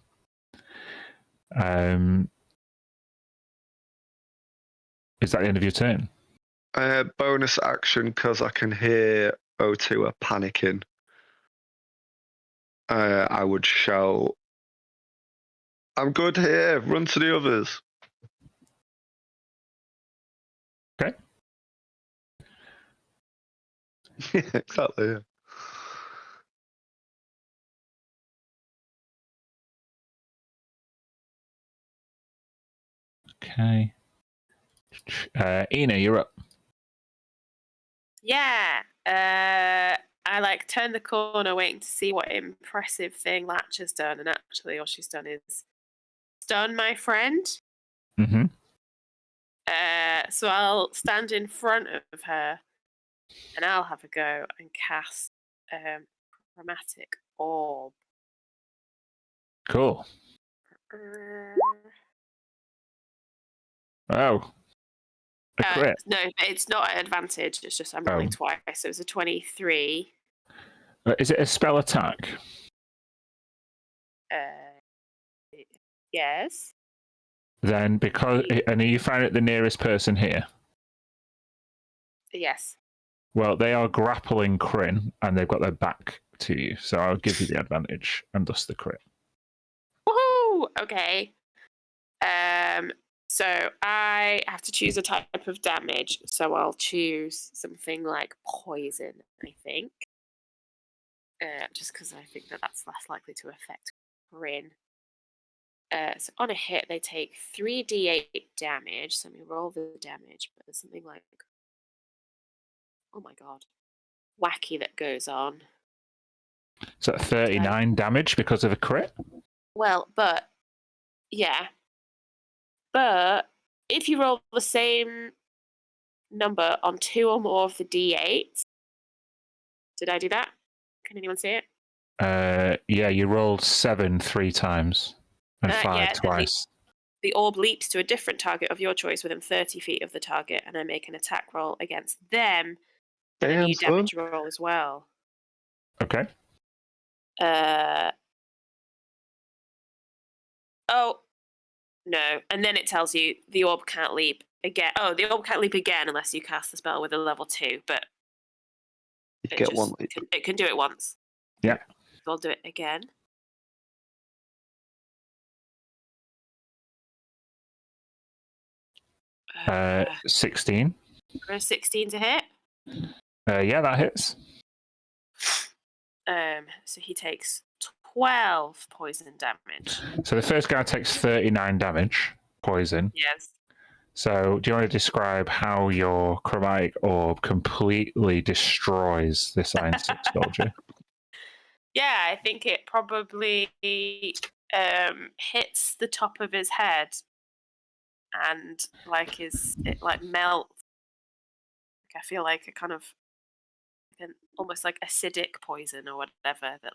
Is that the end of your turn? Bonus action, because I can hear O2 are panicking. I would shout, I'm good here, run to the others. Okay. Yeah, exactly, yeah. Okay. Ina, you're up. Yeah. I turn the corner waiting to see what impressive thing Latch has done, and actually all she's done is stun my friend. Mm-hmm. So I'll stand in front of her and I'll have a go and cast Chromatic Orb. Cool. Oh. A crit. No, it's not an advantage. It's just I'm rolling twice. So it's a 23. Is it a spell attack? Yes. Then and you find it the nearest person here. Yes. Well, they are grappling Kryn, and they've got their back to you, so I'll give you the advantage and thus the crit. Woohoo! Okay. So I have to choose a type of damage. So I'll choose something like poison, I think. Just because I think that's less likely to affect Kryn. So on a hit, they take 3d8 damage. So let me roll the damage, but there's something like, oh my god, wacky that goes on. So 39 damage because of a crit? Well, but yeah. But if you roll the same number on 2 or more of the d8s, did I do that? Can anyone see it? Yeah, you rolled 7 3 times and 5 twice. The orb leaps to a different target of your choice within 30 feet of the target, and I make an attack roll against them. And a new damage roll as well. Okay. Oh, no. And then it tells you the orb can't leap again. Oh, the orb can't leap again unless you cast the spell with a level 2, but it can do it once. Yeah. So I'll do it again. 16. 16 to hit. Yeah, that hits. So he takes 12 poison damage. So the first guy takes 39 damage, poison. Yes. So do you want to describe how your chromatic orb completely destroys this Iron 6 soldier? Yeah, I think it probably hits the top of his head and it melts. I feel like a kind of almost like acidic poison or whatever that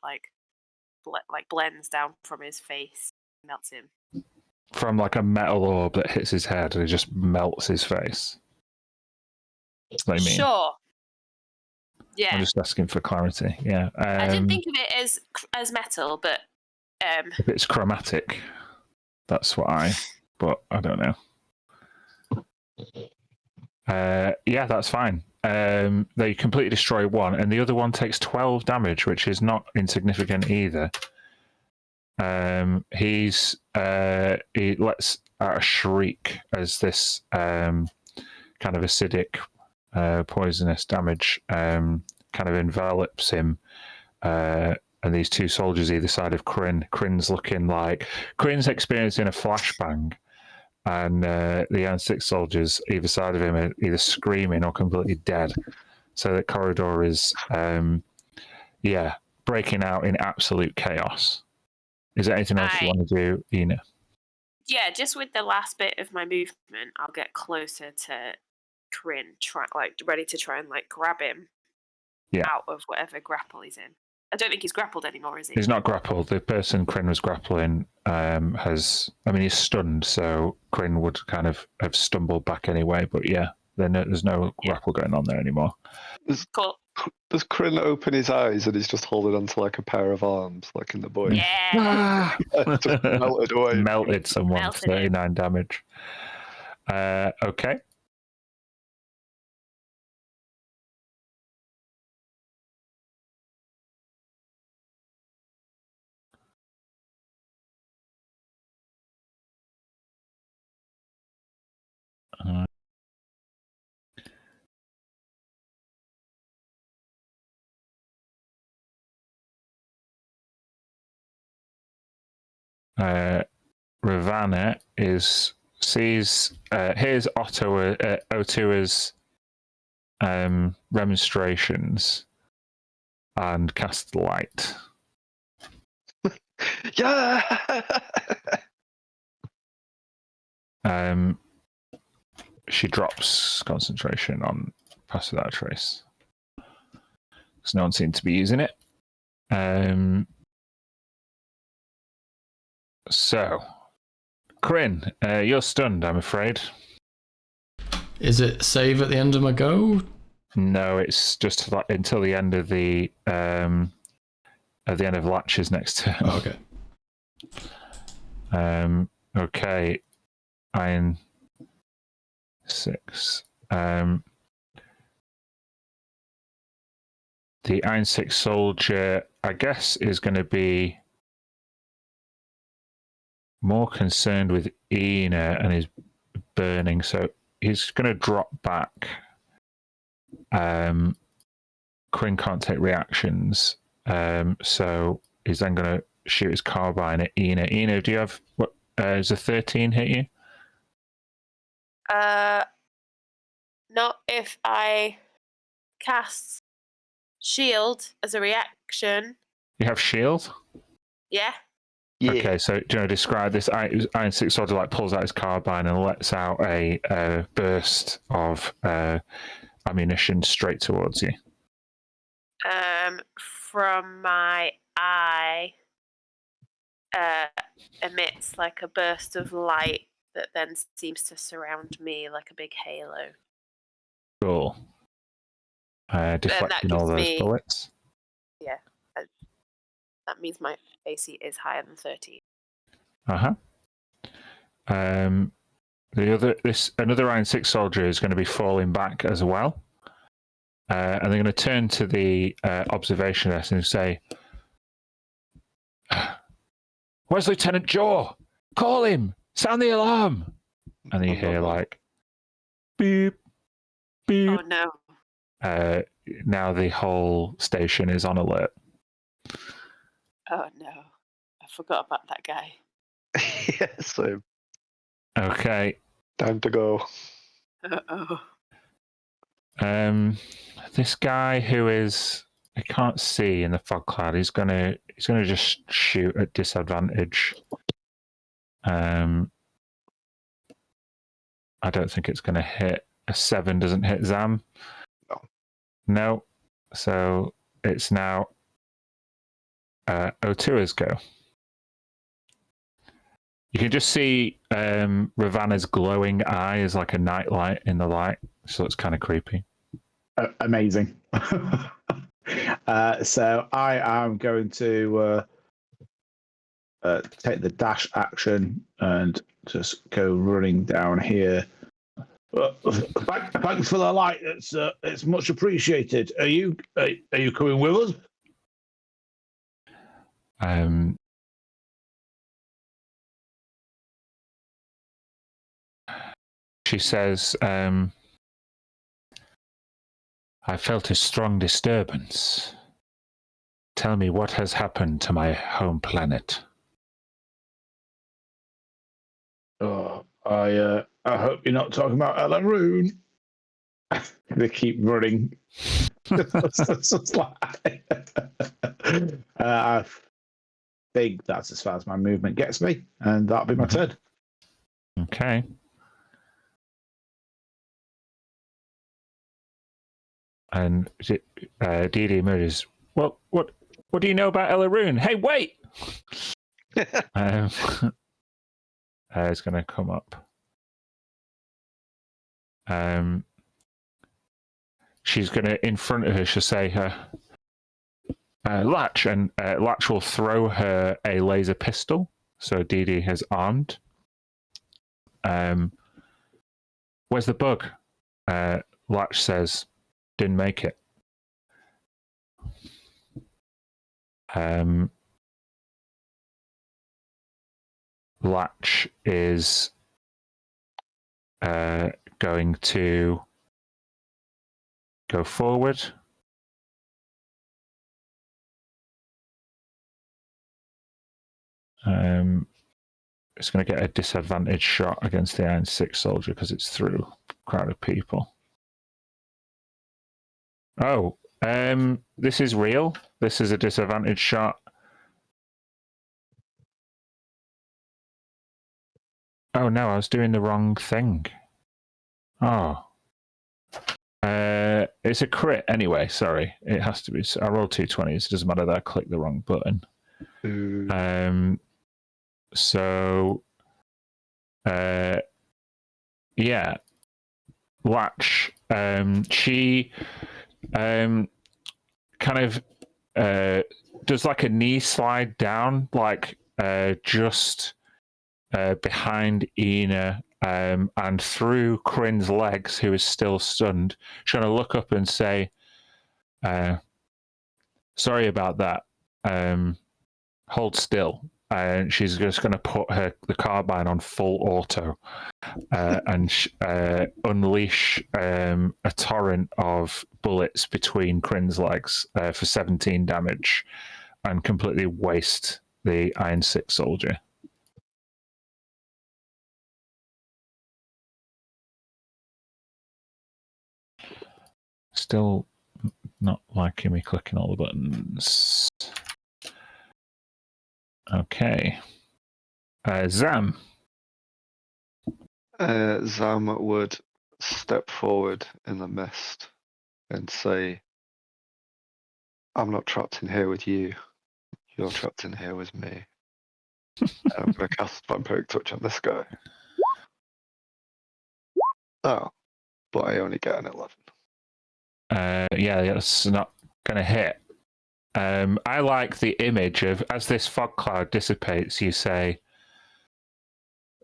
blends down from his face, melts him. From like a metal orb that hits his head and it just melts his face. That's what I mean. Sure. Yeah. I'm just asking for clarity. Yeah. I didn't think of it as metal, but if it's chromatic, that's but I don't know. Yeah, that's fine. They completely destroy one, and the other one takes 12 damage, which is not insignificant either. He lets out a shriek as this kind of acidic, poisonous damage kind of envelops him. And these two soldiers either side of Kryn. Kryn's experiencing a flashbang. And the N6 soldiers either side of him are either screaming or completely dead. So the corridor is, breaking out in absolute chaos. Is there anything else you want to do, Ina? Yeah, just with the last bit of my movement, I'll get closer to Kryn, ready to try and grab him out of whatever grapple he's in. I don't think he's grappled anymore, is he? He's not grappled. The person Kryn was grappling he's stunned, so Kryn would kind of have stumbled back anyway, but there's no grapple going on there anymore. Cool. Does Kryn open his eyes and he's just holding onto like a pair of arms, like in the boy? Yeah. Just melted away. Melted someone, 39 damage. Okay. Ravana hears Otua's remonstrations and casts light. Yeah. She drops concentration on Pass Without a Trace because no one seemed to be using it. So, Kryn, you're stunned, I'm afraid. Is it save at the end of my go? No, it's just until the end of the end of Latch's next turn. Oh, okay. Okay. Iron 6. The Iron 6 soldier, I guess, is going to be more concerned with Ina and his burning, so he's going to drop back. Quinn can't take reactions, so he's then going to shoot his carbine at Ina. Ina, do you have what? Does a 13 hit you? Not if I cast shield as a reaction. You have shield? Yeah. Okay, so do you want to describe this? Iron 6 soldier like pulls out his carbine and lets out a burst of ammunition straight towards you. From my eye, emits like a burst of light that then seems to surround me like a big halo. Cool. Deflecting all those bullets. Yeah, that means my AC is higher than 13. Another Iron 6 soldier is going to be falling back as well, and they're going to turn to the observation desk and say, "Where's Lieutenant Jaw? Call him! Sound the alarm!" And you hear like, beep, beep. Oh no! Now the whole station is on alert. Oh no! I forgot about that guy. Yeah, so. Okay. Time to go. Uh-oh. This guy who is, I can't see in the fog cloud. He's gonna just shoot at disadvantage. I don't think it's gonna hit. A 7 doesn't hit Zam. No. So it's now O2's go. You can just see Ravana's glowing eye is like a nightlight in the light, so it's kind of creepy. Amazing. So I am going to take the dash action and just go running down here. Thanks for the light. It's much appreciated. Are you coming with us? She says, I felt a strong disturbance. Tell me what has happened to my home planet. Oh, I hope you're not talking about Elaroon. They keep running. I think that's as far as my movement gets me, and that'll be my turn. Okay. And Dee emerges. What do you know about Elaroon? Hey, wait! It's going to come up. She's going to, in front of her, she'll say, Latch, and Latch will throw her a laser pistol. So Dee has armed. Where's the bug? Latch says, didn't make it. Latch is going to go forward. It's going to get a disadvantage shot against the Iron 6 soldier because it's through a crowd of people. Oh, this is real. This is a disadvantage shot. Oh no, I was doing the wrong thing. Oh. It's a crit anyway, sorry. It has to be. I rolled 2 20s. It doesn't matter that I clicked the wrong button. So, yeah. Latch. She kind of does like a knee slide down, like just behind Ina and through Kryn's legs, who is still stunned. She's going to look up and say, sorry about that. Hold still. She's just going to put the carbine on full auto and unleash a torrent of bullets between Kryn's legs for 17 damage and completely waste the Iron 6 soldier. Still not liking me clicking all the buttons. Okay. Zam. Zam would step forward in the mist and say, I'm not trapped in here with you. You're trapped in here with me. I'm going to cast Vampiric Touch on this guy. Oh, but I only get an 11. Yeah, that's not going to hit. I like the image of, as this fog cloud dissipates, you say,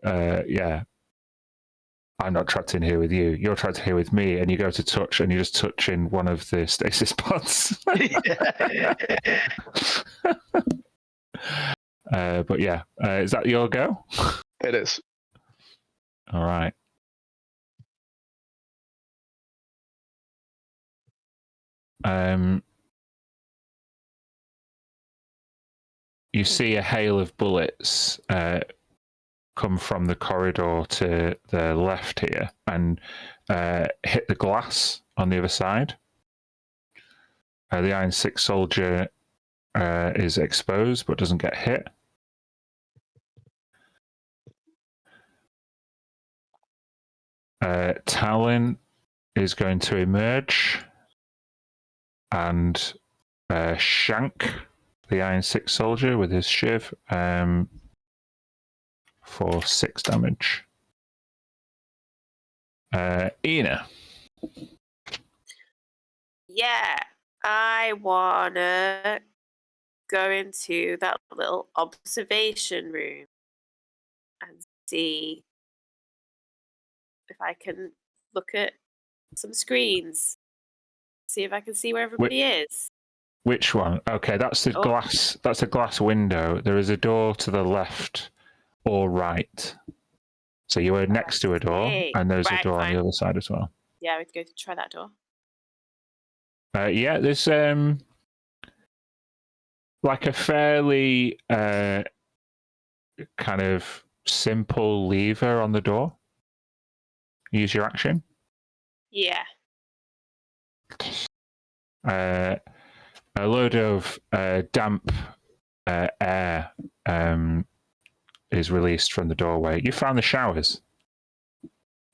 yeah, I'm not trapped in here with you. You're trapped here with me. And you go to touch and you just touch in one of the stasis pods. But yeah, is that your go? It is. All right. You see a hail of bullets come from the corridor to the left here and hit the glass on the other side. The Iron 6 soldier is exposed but doesn't get hit. Talon is going to emerge and shank the Iron 6 soldier with his shiv for 6 damage. Ina. Yeah, I wanna go into that little observation room and see if I can look at some screens. See if I can see where everybody is. Which one? Okay, that's the glass. That's a glass window. There is a door to the left or right. So you were next to a door, and there's a door on the other side as well. Yeah, we'd go to try that door. Yeah, there's like a fairly kind of simple lever on the door. Use your action. Yeah. A load of damp air is released from the doorway. You found the showers.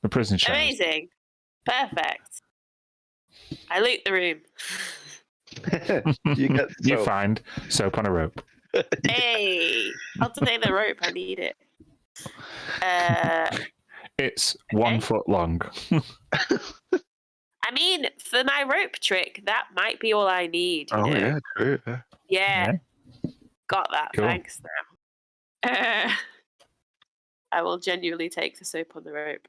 The prison showers. Amazing. Perfect. I loot the room. You find soap on a rope. Hey! I'll take the rope. I need it. It's 1 foot long. I mean, for my rope trick, that might be all I need. You know? Yeah, true. Yeah. Got that. Cool. Thanks now. I will genuinely take the soap on the rope.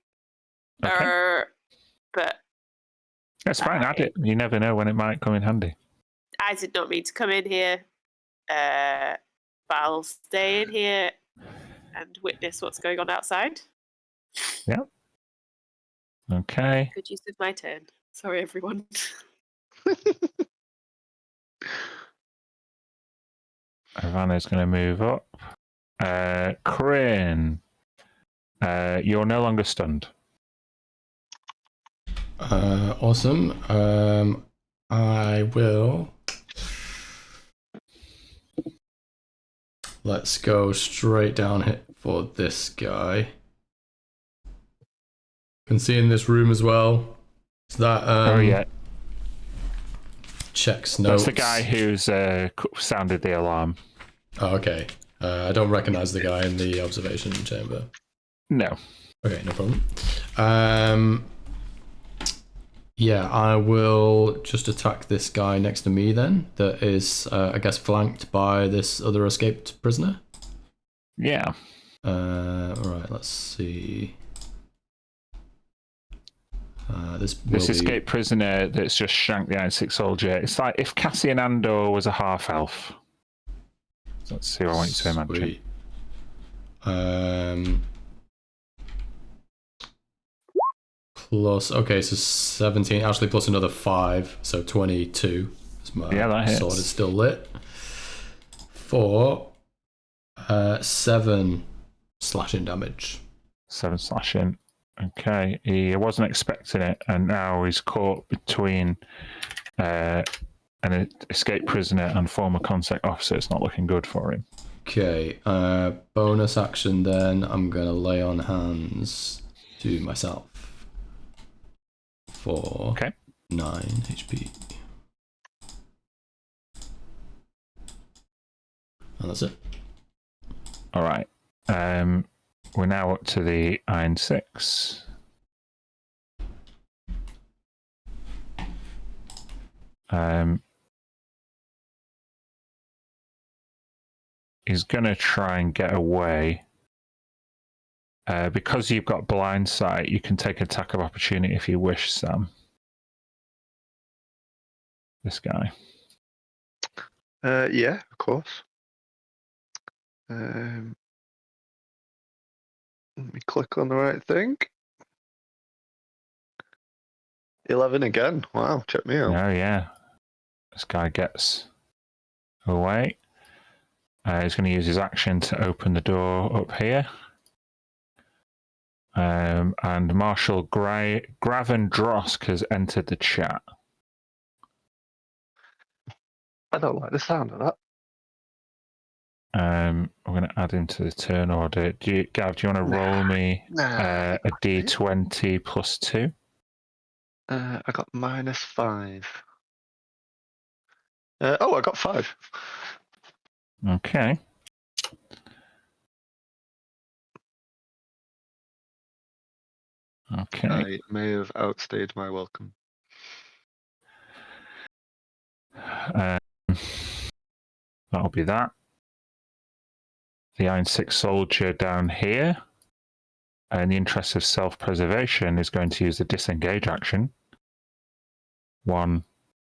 Okay. But that's fine. Add it. You never know when it might come in handy. I did not mean to come in here. But I'll stay in here and witness what's going on outside. Yeah. Okay. Good use of my turn. Sorry, everyone. Ivana's going to move up. Kryn, you're no longer stunned. Awesome. I will. Let's go straight down here for this guy. Can see in this room as well. Is that oh yeah. Checks notes. That's the guy who's sounded the alarm. Oh, okay. I don't recognize the guy in the observation chamber. No. Okay, no problem. Yeah, I will just attack this guy next to me then. That is, I guess, flanked by this other escaped prisoner. Yeah. Alright, let's see. This escaped prisoner that's just shanked the Iron 6 soldier. It's like if Cassian Andor was a half-elf. That's who I want you to imagine. Plus, okay, so 17, actually plus another 5, so 22. My that hits. sword is still lit. For 7 slashing damage. 7 slashing. Okay, he wasn't expecting it, and now he's caught between an escaped prisoner and former contact officer. It's not looking good for him. Okay, bonus action then. I'm going to lay on hands to myself. For 9 HP. And that's it. All right. We're now up to the Iron 6. He's going to try and get away. Because you've got blind sight, you can take attack of opportunity if you wish, Sam. This guy. Yeah, of course. Let me click on the right thing. 11 again. Wow, check me out. Oh, yeah. This guy gets away. He's going to use his action to open the door up here. And Marshal Graven Drosk has entered the chat. I don't like the sound of that. I'm going to add him to the turn order. Gav, do you want to roll me a d20 plus 2? I got -5. I got 5. Okay. Okay. I may have outstayed my welcome. That'll be that. The Iron 6 soldier down here, in the interest of self-preservation, is going to use the disengage action. 1,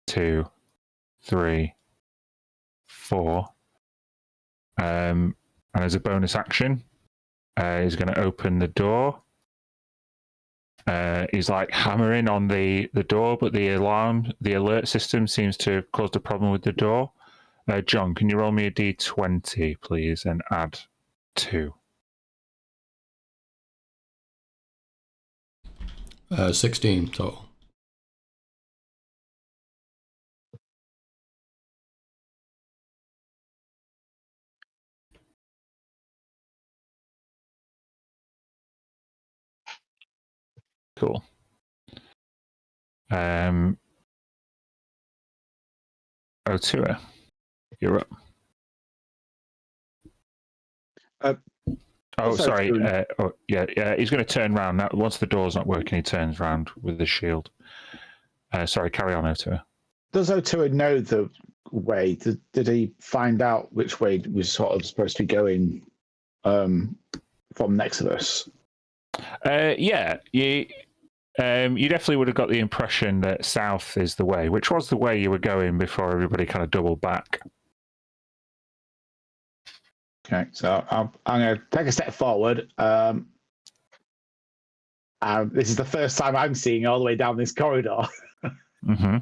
2, 3, 4. And as a bonus action, he's going to open the door. He's like hammering on the door, but the alert system seems to have caused a problem with the door. John, can you roll me a d20, please, and add 2? 16 total. Cool. Otua, you're up. Sorry. He's going to turn around. Now, once the door's not working, he turns around with the shield. Sorry, carry on, Otua. Does Otua know the way? Did he find out which way he was sort of supposed to be going from next to us? Yeah, you definitely would have got the impression that south is the way, which was the way you were going before everybody kind of doubled back. Okay, so I'm going to take a step forward. This is the first time I'm seeing all the way down this corridor. Mm-hmm.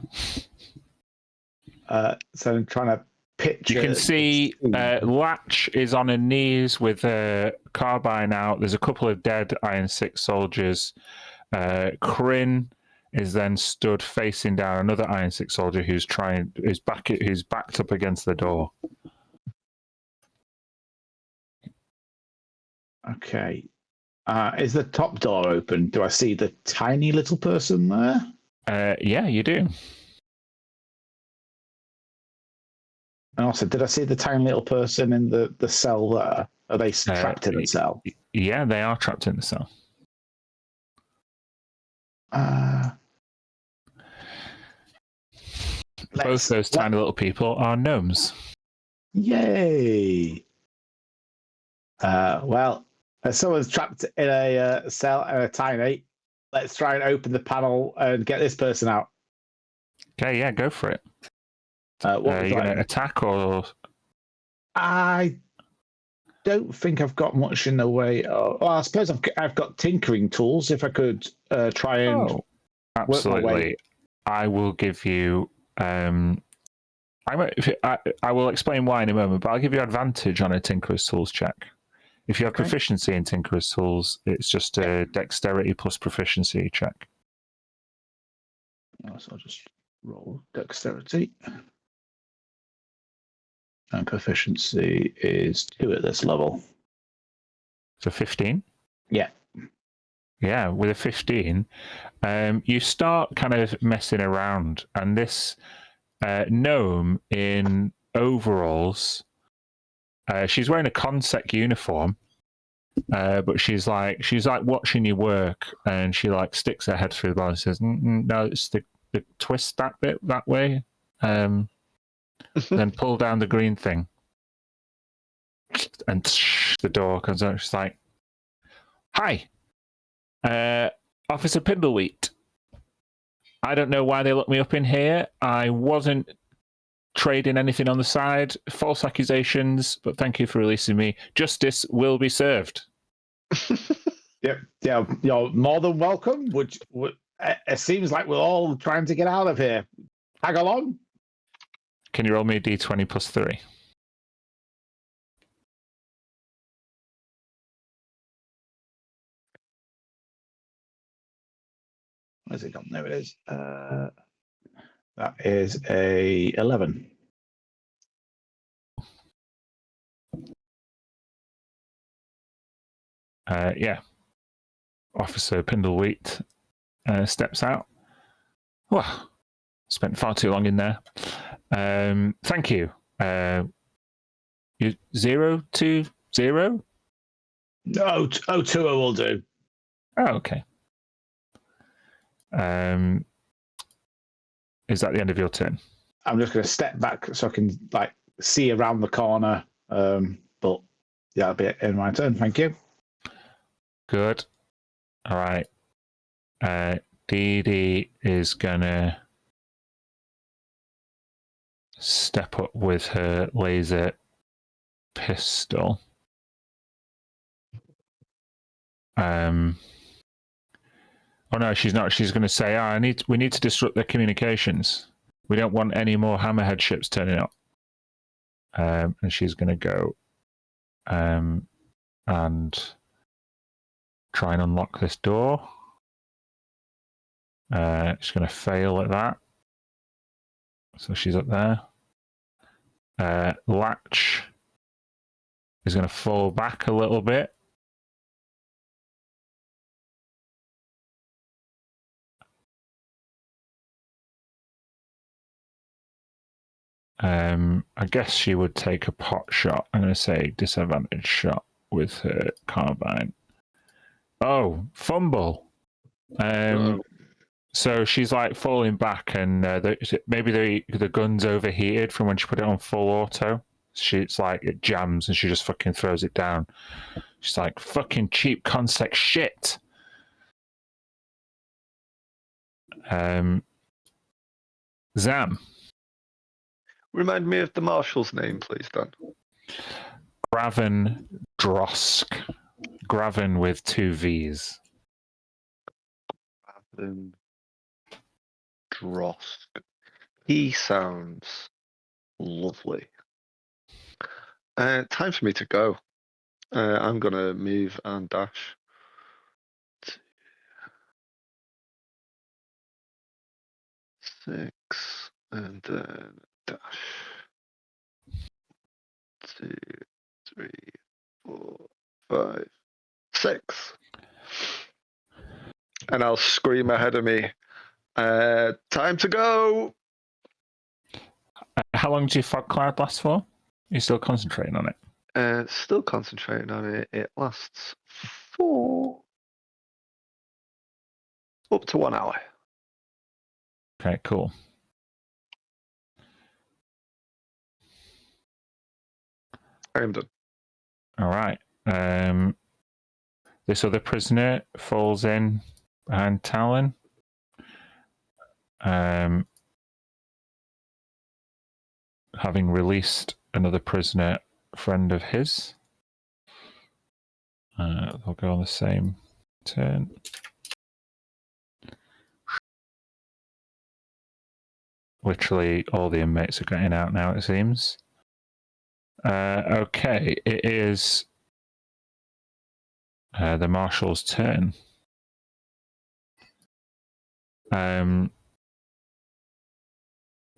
So I'm trying to picture. You can see Latch is on her knees with a carbine out. There's a couple of dead Iron 6 soldiers. Kryn is then stood facing down another Iron 6 soldier who's backed up against the door. Okay. Is the top door open? Do I see the tiny little person there? Yeah, you do. And also, did I see the tiny little person in the cell there? Are they trapped in the cell? Yeah, they are trapped in the cell. Both those tiny little people are gnomes. Yay! Well, Someone's trapped in a cell and a tiny. Let's try and open the panel and get this person out. Okay, yeah, go for it. What are you going to attack or? I don't think I've got much in the way. Well, I suppose I've got tinkering tools. If I could try and absolutely, work my way. I will give you. I will explain why in a moment, but I'll give you advantage on a Tinkerer's Tools check. If you have proficiency in Tinkerer's Tools, it's just a dexterity plus proficiency check. So I'll just roll dexterity. And proficiency is 2 at this level. So 15? Yeah. Yeah, with a 15, you start kind of messing around, and this gnome in overalls, she's wearing a consec uniform, but she's like watching you work, and she like sticks her head through the bar and says, "No, it's the twist that bit that way, then pull down the green thing," and the door comes out. She's like, "Hi, Officer Pindleweed. I don't know why they looked me up in here. I wasn't trading anything on the side. False accusations, but thank you for releasing me. Justice will be served." Yep. Yeah, you're more than welcome. It seems like we're all trying to get out of here. Tag along. Can you roll me a d20 plus 3? Where's it gone? There it is. That is a 11. Yeah. Officer Pindleweed steps out. Well, spent far too long in there. Thank you. You 020? No, 02 will do. Oh, okay. Is that the end of your turn? I'm just going to step back so I can see around the corner. But yeah, that'll be it in my turn. Thank you. Good. All right. Dee Dee is gonna step up with her laser pistol. Oh no, she's not. She's going to say, we need to disrupt their communications. We don't want any more hammerhead ships turning up." And she's going to go and try and unlock this door. She's going to fail at that. So she's up there. Latch is going to fall back a little bit. I guess she would take a pot shot. I'm going to say disadvantage shot with her carbine. Oh, fumble. So she's like falling back, and maybe the gun's overheated from when she put it on full auto. It's like it jams, and she just fucking throws it down. She's like, "Fucking cheap consec shit." Zam. Remind me of the marshal's name, please, Dan. Graven Drosk. Graven with 2 V's. Graven Drosk. He sounds lovely. Time for me to go. I'm going to move and dash. 6 and then dash. 2, 3, 4, 5, 6. And I'll scream ahead of me. Time to go. How long do your fog cloud last for? You're still concentrating on it? Still concentrating on it. It lasts up to 1 hour. Okay, cool. I am done. All right. this other prisoner falls in behind Talon. Having released another prisoner friend of his. They'll go on the same turn. Literally all the inmates are getting out now, it seems. Okay, it is the Marshal's turn.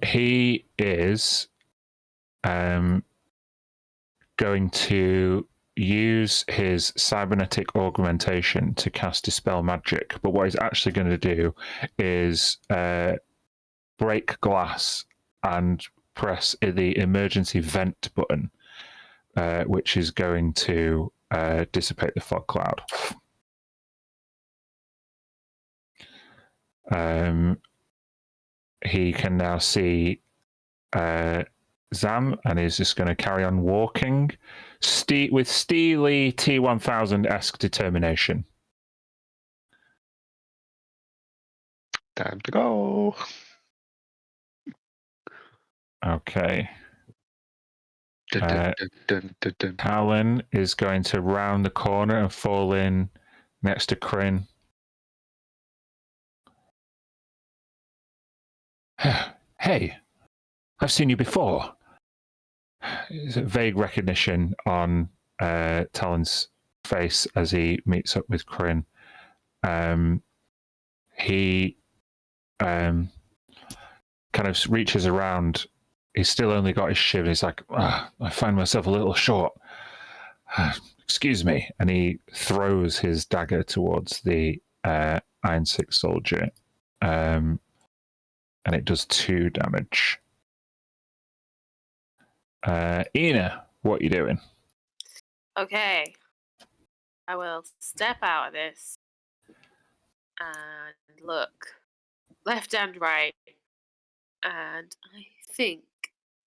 He is going to use his cybernetic augmentation to cast Dispel Magic, but what he's actually going to do is break glass and press the emergency vent button, which is going to dissipate the fog cloud. He can now see Zam, and is just going to carry on walking with steely T-1000-esque determination. Time to go. Okay. Dun, dun, dun, dun. Talon is going to round the corner and fall in next to Kryn. Hey, I've seen you before. There's a vague recognition on Talon's face as he meets up with Kryn. He kind of reaches around. He's still only got his shiv. He's like, I find myself a little short. Excuse me. And he throws his dagger towards the Iron Six soldier. And it does 2 damage. Ina, what are you doing? Okay. I will step out of this and look left and right. And I think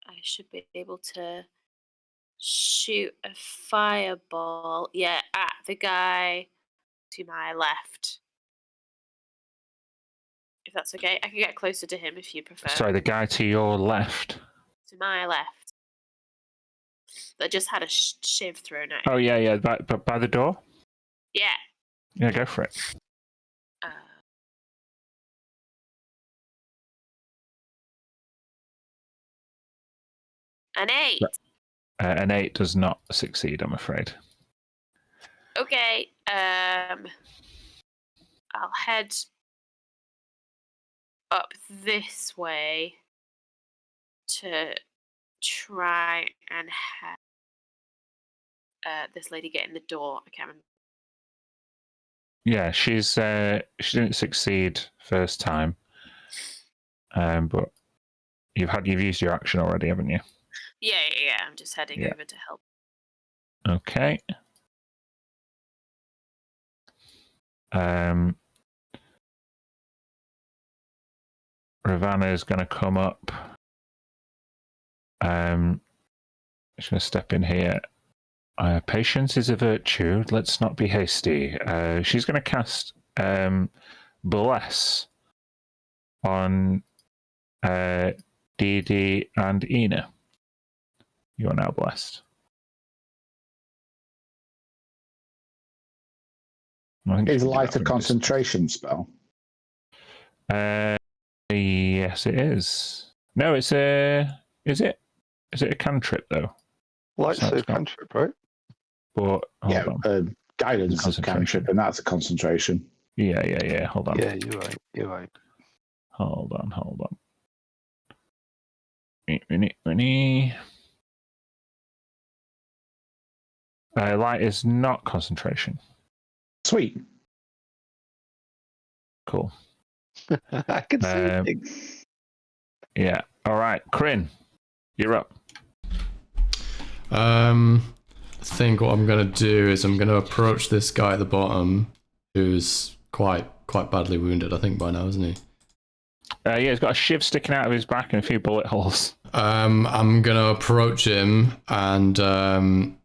I should be able to shoot a fireball, at the guy to my left. If that's okay. I can get closer to him if you prefer. Sorry, the guy to your left. To my left. That just had a shiv thrown at him. Oh, yeah. By the door? Yeah. Yeah, go for it. An 8. An 8 does not succeed, I'm afraid. Okay. I'll head up this way to try and have this lady get in the door. I can't remember. Yeah, she didn't succeed first time, but you've used your action already, haven't you? Yeah. I'm just heading over to help. Okay. Ravana is going to come up. She's going to step in here. Patience is a virtue. Let's not be hasty. She's going to cast Bless on Dee and Ina. You are now blessed. Is light a concentration spell? Yes, it is. No, it's a. Is it a cantrip though? Light's a cantrip, right? But guidance is a cantrip, and that's a concentration. Yeah. Hold on. Yeah, you're right. Hold on. Minute. Light is not concentration. Sweet. Cool. I can see things. Yeah. All right, Kryn, you're up. I think what I'm going to do is I'm going to approach this guy at the bottom, who's quite badly wounded, I think, by now, isn't he? He's got a shiv sticking out of his back and a few bullet holes. I'm going to approach him and I'm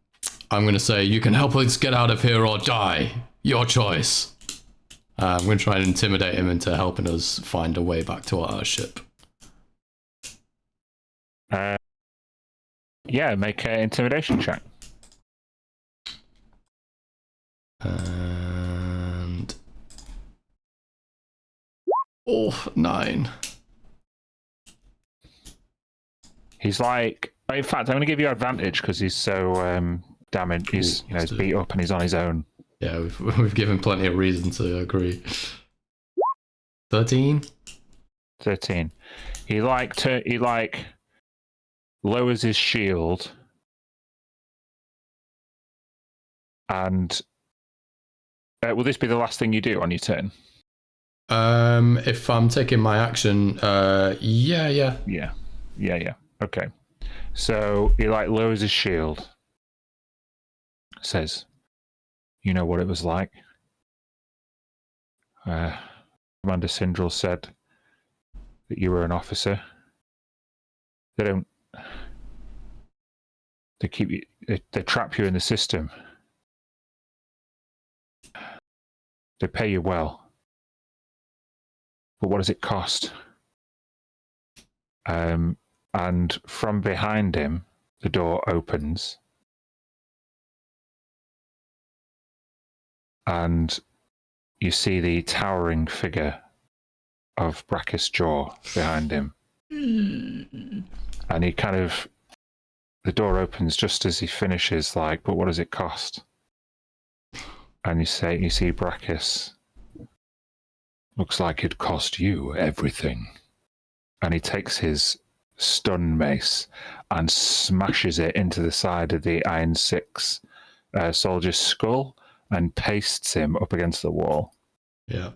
going to say, "You can help us get out of here or die." Your choice. I'm going to try and intimidate him into helping us find a way back to our ship. Yeah, make an intimidation check. And... Oh, 9. He's like... In fact, I'm going to give you advantage because he's so damaged. He's, he's beat up and he's on his own. Yeah, we've given plenty of reason to agree. 13? 13. He lowers his shield and will this be the last thing you do on your turn? If I'm taking my action, yeah. Okay. So he lowers his shield, says, "You know what it was like." Commander Sindrel said that you were an officer. They keep you. They trap you in the system. They pay you well. But what does it cost? And from behind him, the door opens. And you see the towering figure of Brachus Jaw behind him. And he the door opens just as he finishes, but what does it cost? And you see Brachus, looks like it cost you everything. And he takes his stun mace and smashes it into the side of the Iron 6 soldier's skull and pastes him up against the wall. Yeah.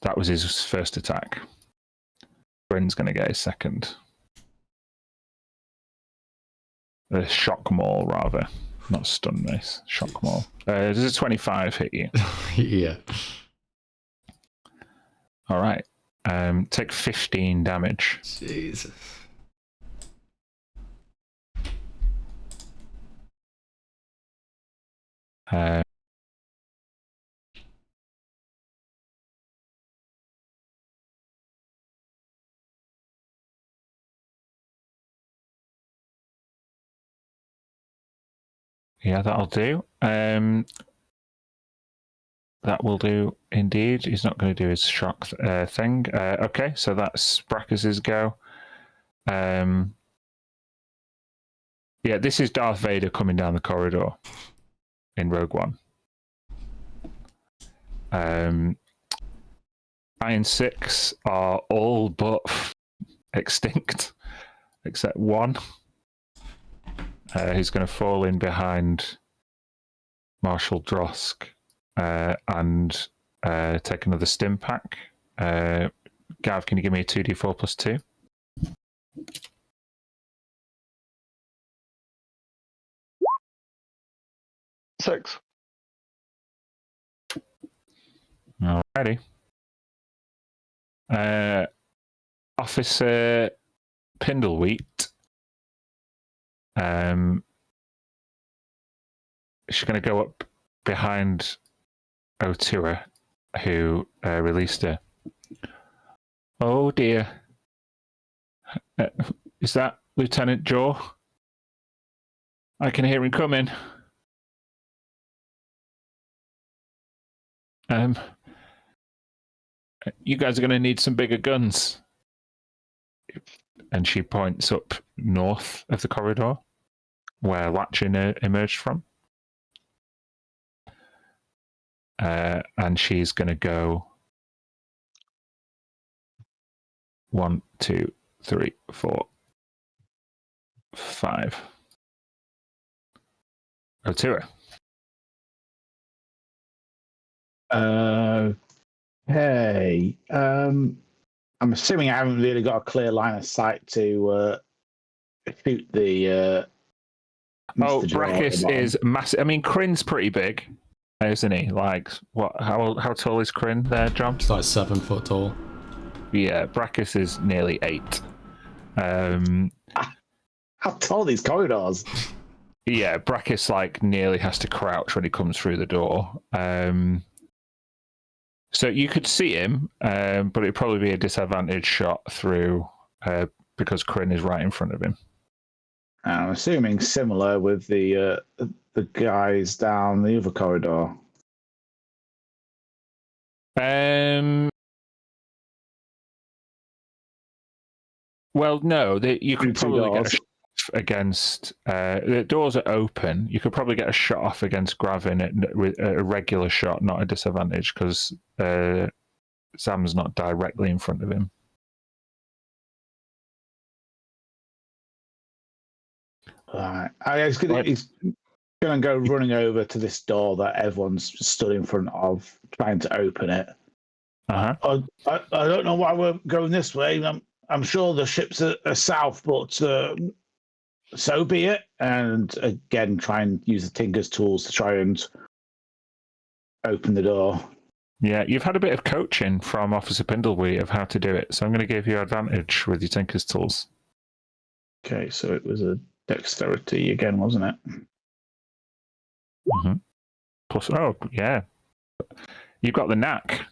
That was his first attack. Bryn's going to get his second. Shock maul, rather. Not stun mace. Shock maul. Does a 25 hit you? Yeah. All right. Take 15 damage. Jesus. Yeah, that'll do. That will do indeed. He's not going to do his shock thing. Okay, so that's Brachus's go. Yeah, this is Darth Vader coming down the corridor in Rogue One. Iron 6 are all but extinct, except one. Who's going to fall in behind Marshal Drosk and take another stim pack. Gav, can you give me a 2d4 plus 2? Six. Alrighty. Officer Pindleweet. She's going to go up behind Otua, who released her. Oh dear. Is that Lieutenant Jaw? I can hear him coming. You guys are going to need some bigger guns. And she points up north of the corridor, where Lachin emerged from. And she's going to go 1, 2, 3, 4, 5. Otua. Hey. I'm assuming I haven't really got a clear line of sight to shoot the. Brachus is massive. I mean, Kryn's pretty big, isn't he? What? How tall is Kryn there, John? It's 7 foot tall. Yeah, Brachus is nearly 8. how tall are these corridors? Yeah, Brachus like nearly has to crouch when he comes through the door. So you could see him, but it'd probably be a disadvantage shot through because Kryn is right in front of him. I'm assuming similar with the guys down the other corridor. Well, no, you could probably get a shot against. The doors are open. You could probably get a shot off against Gravin with a regular shot, not a disadvantage, because Sam's not directly in front of him. Right. He's going to go running over to this door that everyone's stood in front of, trying to open it. Uh-huh. I don't know why we're going this way. I'm sure the ships are south, but so be it. And again, try and use the Tinker's tools to try and open the door. Yeah, you've had a bit of coaching from Officer Pindlebury of how to do it, so I'm going to give you advantage with your Tinker's tools. Okay, so it was a dexterity again, wasn't it? Mm-hmm. Plus, yeah. You've got the knack.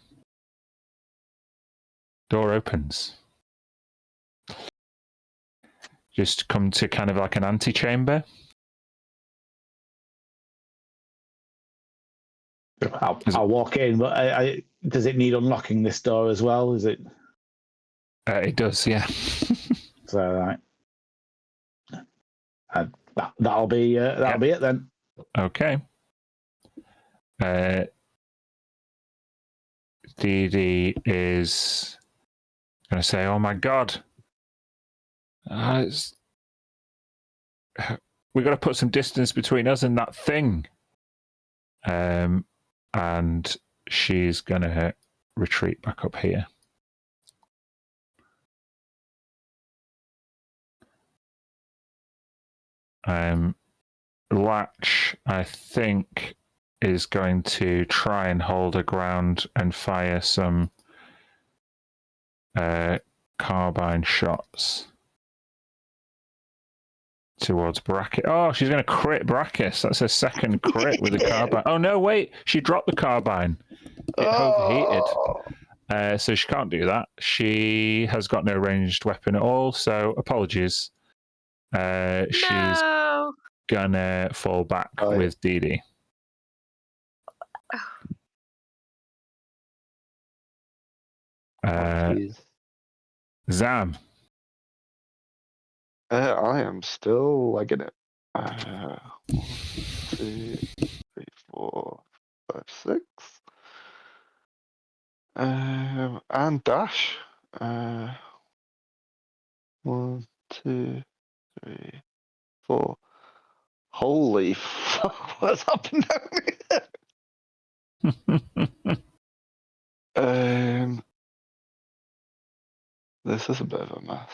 Door opens. Just come to kind of like an antechamber. I'll walk in, but does it need unlocking this door as well? Is it? It does, yeah. So, right. That'll be it then. Okay. Dee Dee is going to say, "Oh my God, we got to put some distance between us and that thing." And she's going to retreat back up here. Latch, I think, is going to try and hold her ground and fire some carbine shots towards Brachus. Oh, she's going to crit Brachus. That's her second crit with the carbine. Oh, no, wait. She dropped the carbine. It overheated. So she can't do that. She has got no ranged weapon at all, so apologies. She's gonna fall back with Dee Dee. Zam. I am still legging it. 1, 2, 3, 4, 5, 6. And dash. 1, 2, 3, 4. Holy fuck, what's happened now? This is a bit of a mess.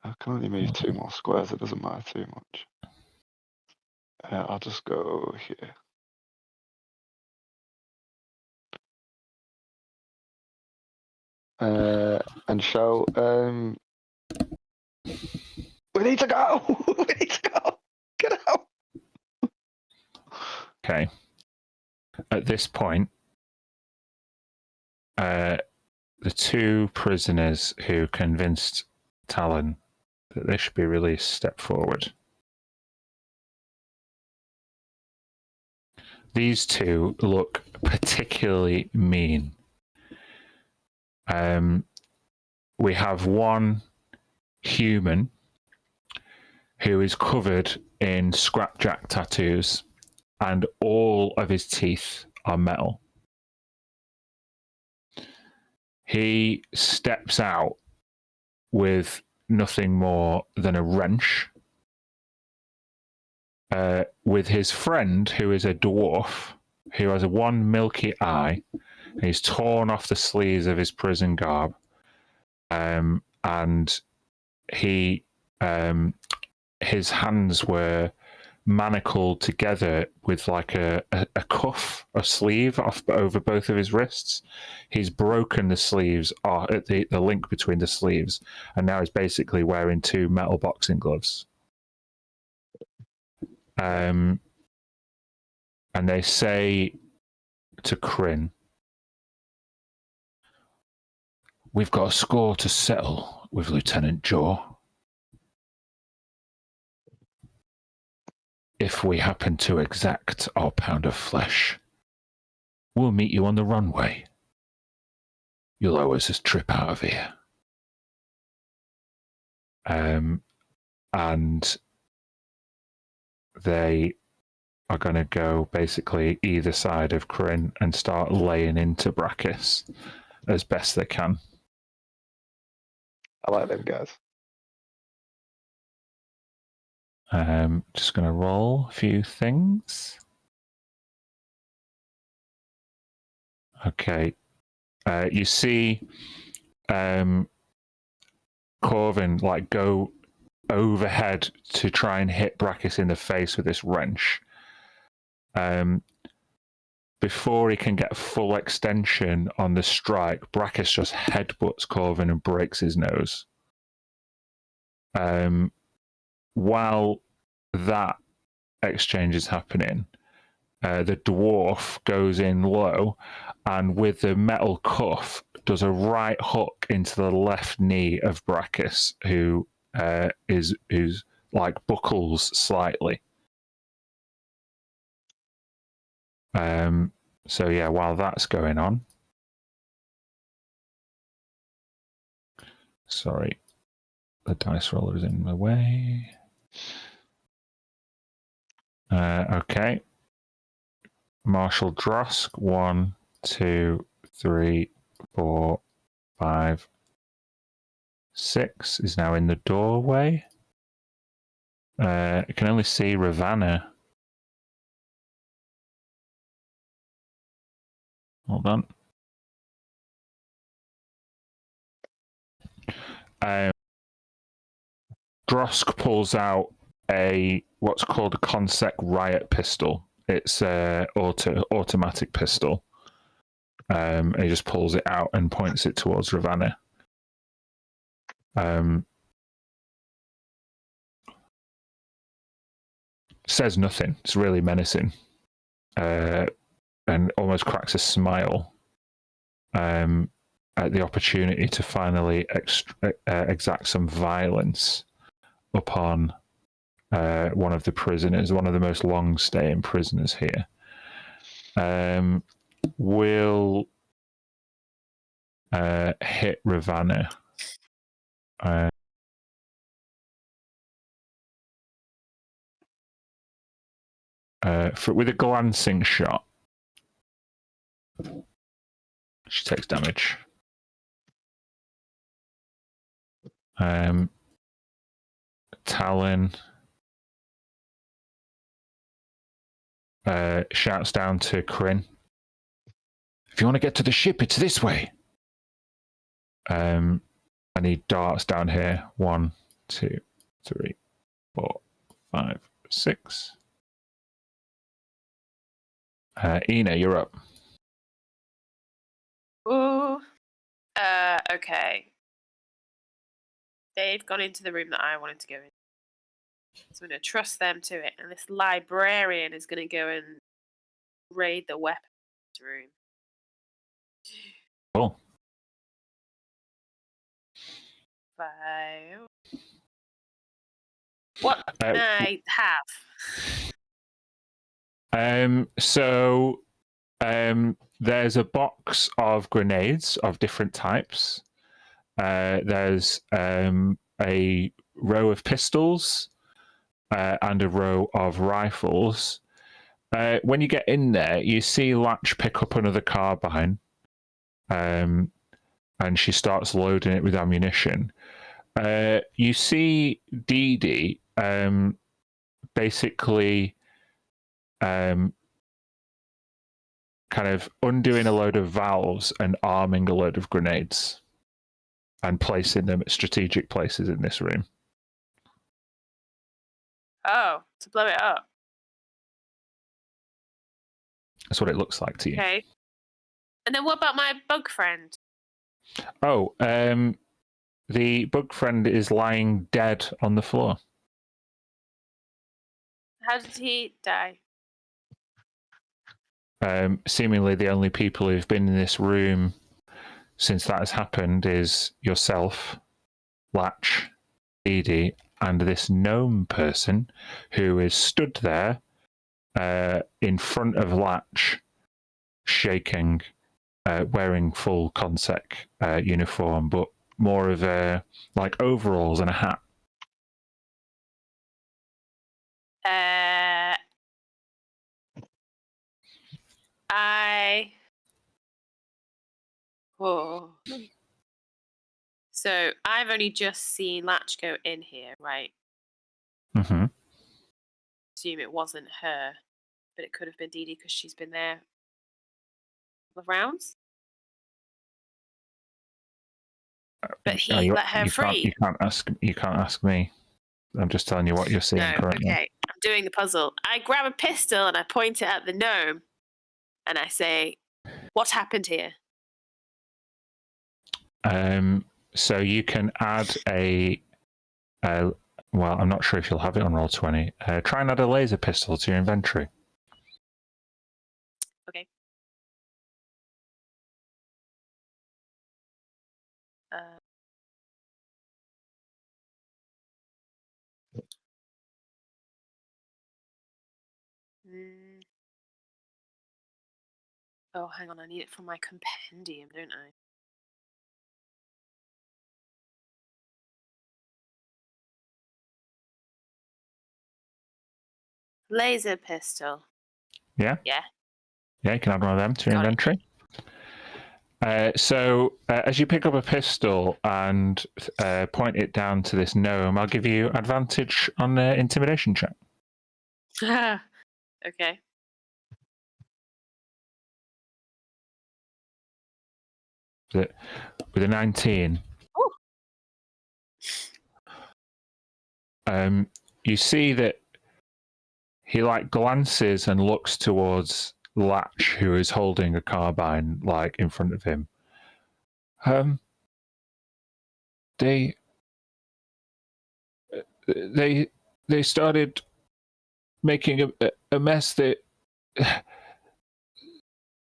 I can only move 2 more squares, it doesn't matter too much. I'll just go here. And show, we need to go! We need to go! Get out! Okay. At this point, the 2 prisoners who convinced Talon that they should be released step forward. These 2 look particularly mean. We have one human who is covered in scrapjack tattoos and all of his teeth are metal. He steps out with nothing more than a wrench. With his friend, who is a dwarf, who has one milky eye. He's torn off the sleeves of his prison garb. And he, his hands were manacled together with like a cuff, a sleeve off over both of his wrists. He's broken the sleeves, the link between the sleeves, and now he's basically wearing 2 metal boxing gloves. And they say to Kryn, "We've got a score to settle with Lieutenant Jaw. If we happen to exact our pound of flesh, we'll meet you on the runway. You'll owe us a trip out of here." And they are going to go basically either side of Kryn and start laying into Brachis as best they can. I like them guys. Just going to roll a few things. Okay. You see Corvin like go overhead to try and hit Brachis in the face with this wrench. Before he can get full extension on the strike, Brachis just headbutts Corvin and breaks his nose. While that exchange is happening, the dwarf goes in low and with the metal cuff does a right hook into the left knee of Brachis, who's like buckles slightly. So yeah, while that's going on, sorry, the dice roller is in my way. Okay. Marshal Drosk, 1, 2, 3, 4, 5, 6 is now in the doorway. You can only see Ravanna. Hold on. Drosk pulls out what's called a Consec riot pistol. It's a automatic pistol. And he just pulls it out and points it towards Ravanna. Says nothing. It's really menacing. And almost cracks a smile at the opportunity to finally exact some violence upon one of the prisoners, one of the most long-staying prisoners here. Will hit Ravanna. With a glancing shot. She takes damage. Talon shouts down to Kryn, "If you want to get to the ship, it's this way." And he darts down here. 1, 2, 3, 4, 5, 6. Ina, you're up. Ooh. Okay. They've gone into the room that I wanted to go in. So I'm going to trust them to it. And this librarian is going to go and raid the weapons room. Cool. 5. What can I have? There's a box of grenades of different types. There's a row of pistols and a row of rifles. When you get in there, you see Latch pick up another carbine, and she starts loading it with ammunition. You see Dee Dee basically kind of undoing a load of valves and arming a load of grenades and placing them at strategic places in this room. Oh, to blow it up. That's what it looks like to you. Okay. And then what about my bug friend? Oh, the bug friend is lying dead on the floor. How did he die? Seemingly the only people who've been in this room since that has happened is yourself, Latch, Edie, and this gnome person who is stood there in front of Latch, shaking, wearing full consec uniform, but more of a like overalls and a hat. Oh. So I've only just seen Latch go in here, right? Mm-hmm. Assume it wasn't her, but it could have been Dee Dee because she's been there a couple of rounds. But he let her free. You can't ask me. I'm just telling you what you're seeing currently. Okay, I'm doing the puzzle. I grab a pistol and I point it at the gnome, and I say, "What happened here?" So you can add a. Well, I'm not sure if you'll have it on Roll20. Try and add a laser pistol to your inventory. Okay. Oh, hang on. I need it from my compendium, don't I? Laser pistol. Yeah? Yeah. Yeah, you can add one of them to your inventory. So as you pick up a pistol and point it down to this gnome, I'll give you advantage on the intimidation check. Okay. With a 19. You see that he like glances and looks towards Latch, who is holding a carbine like in front of him. They started making a mess. That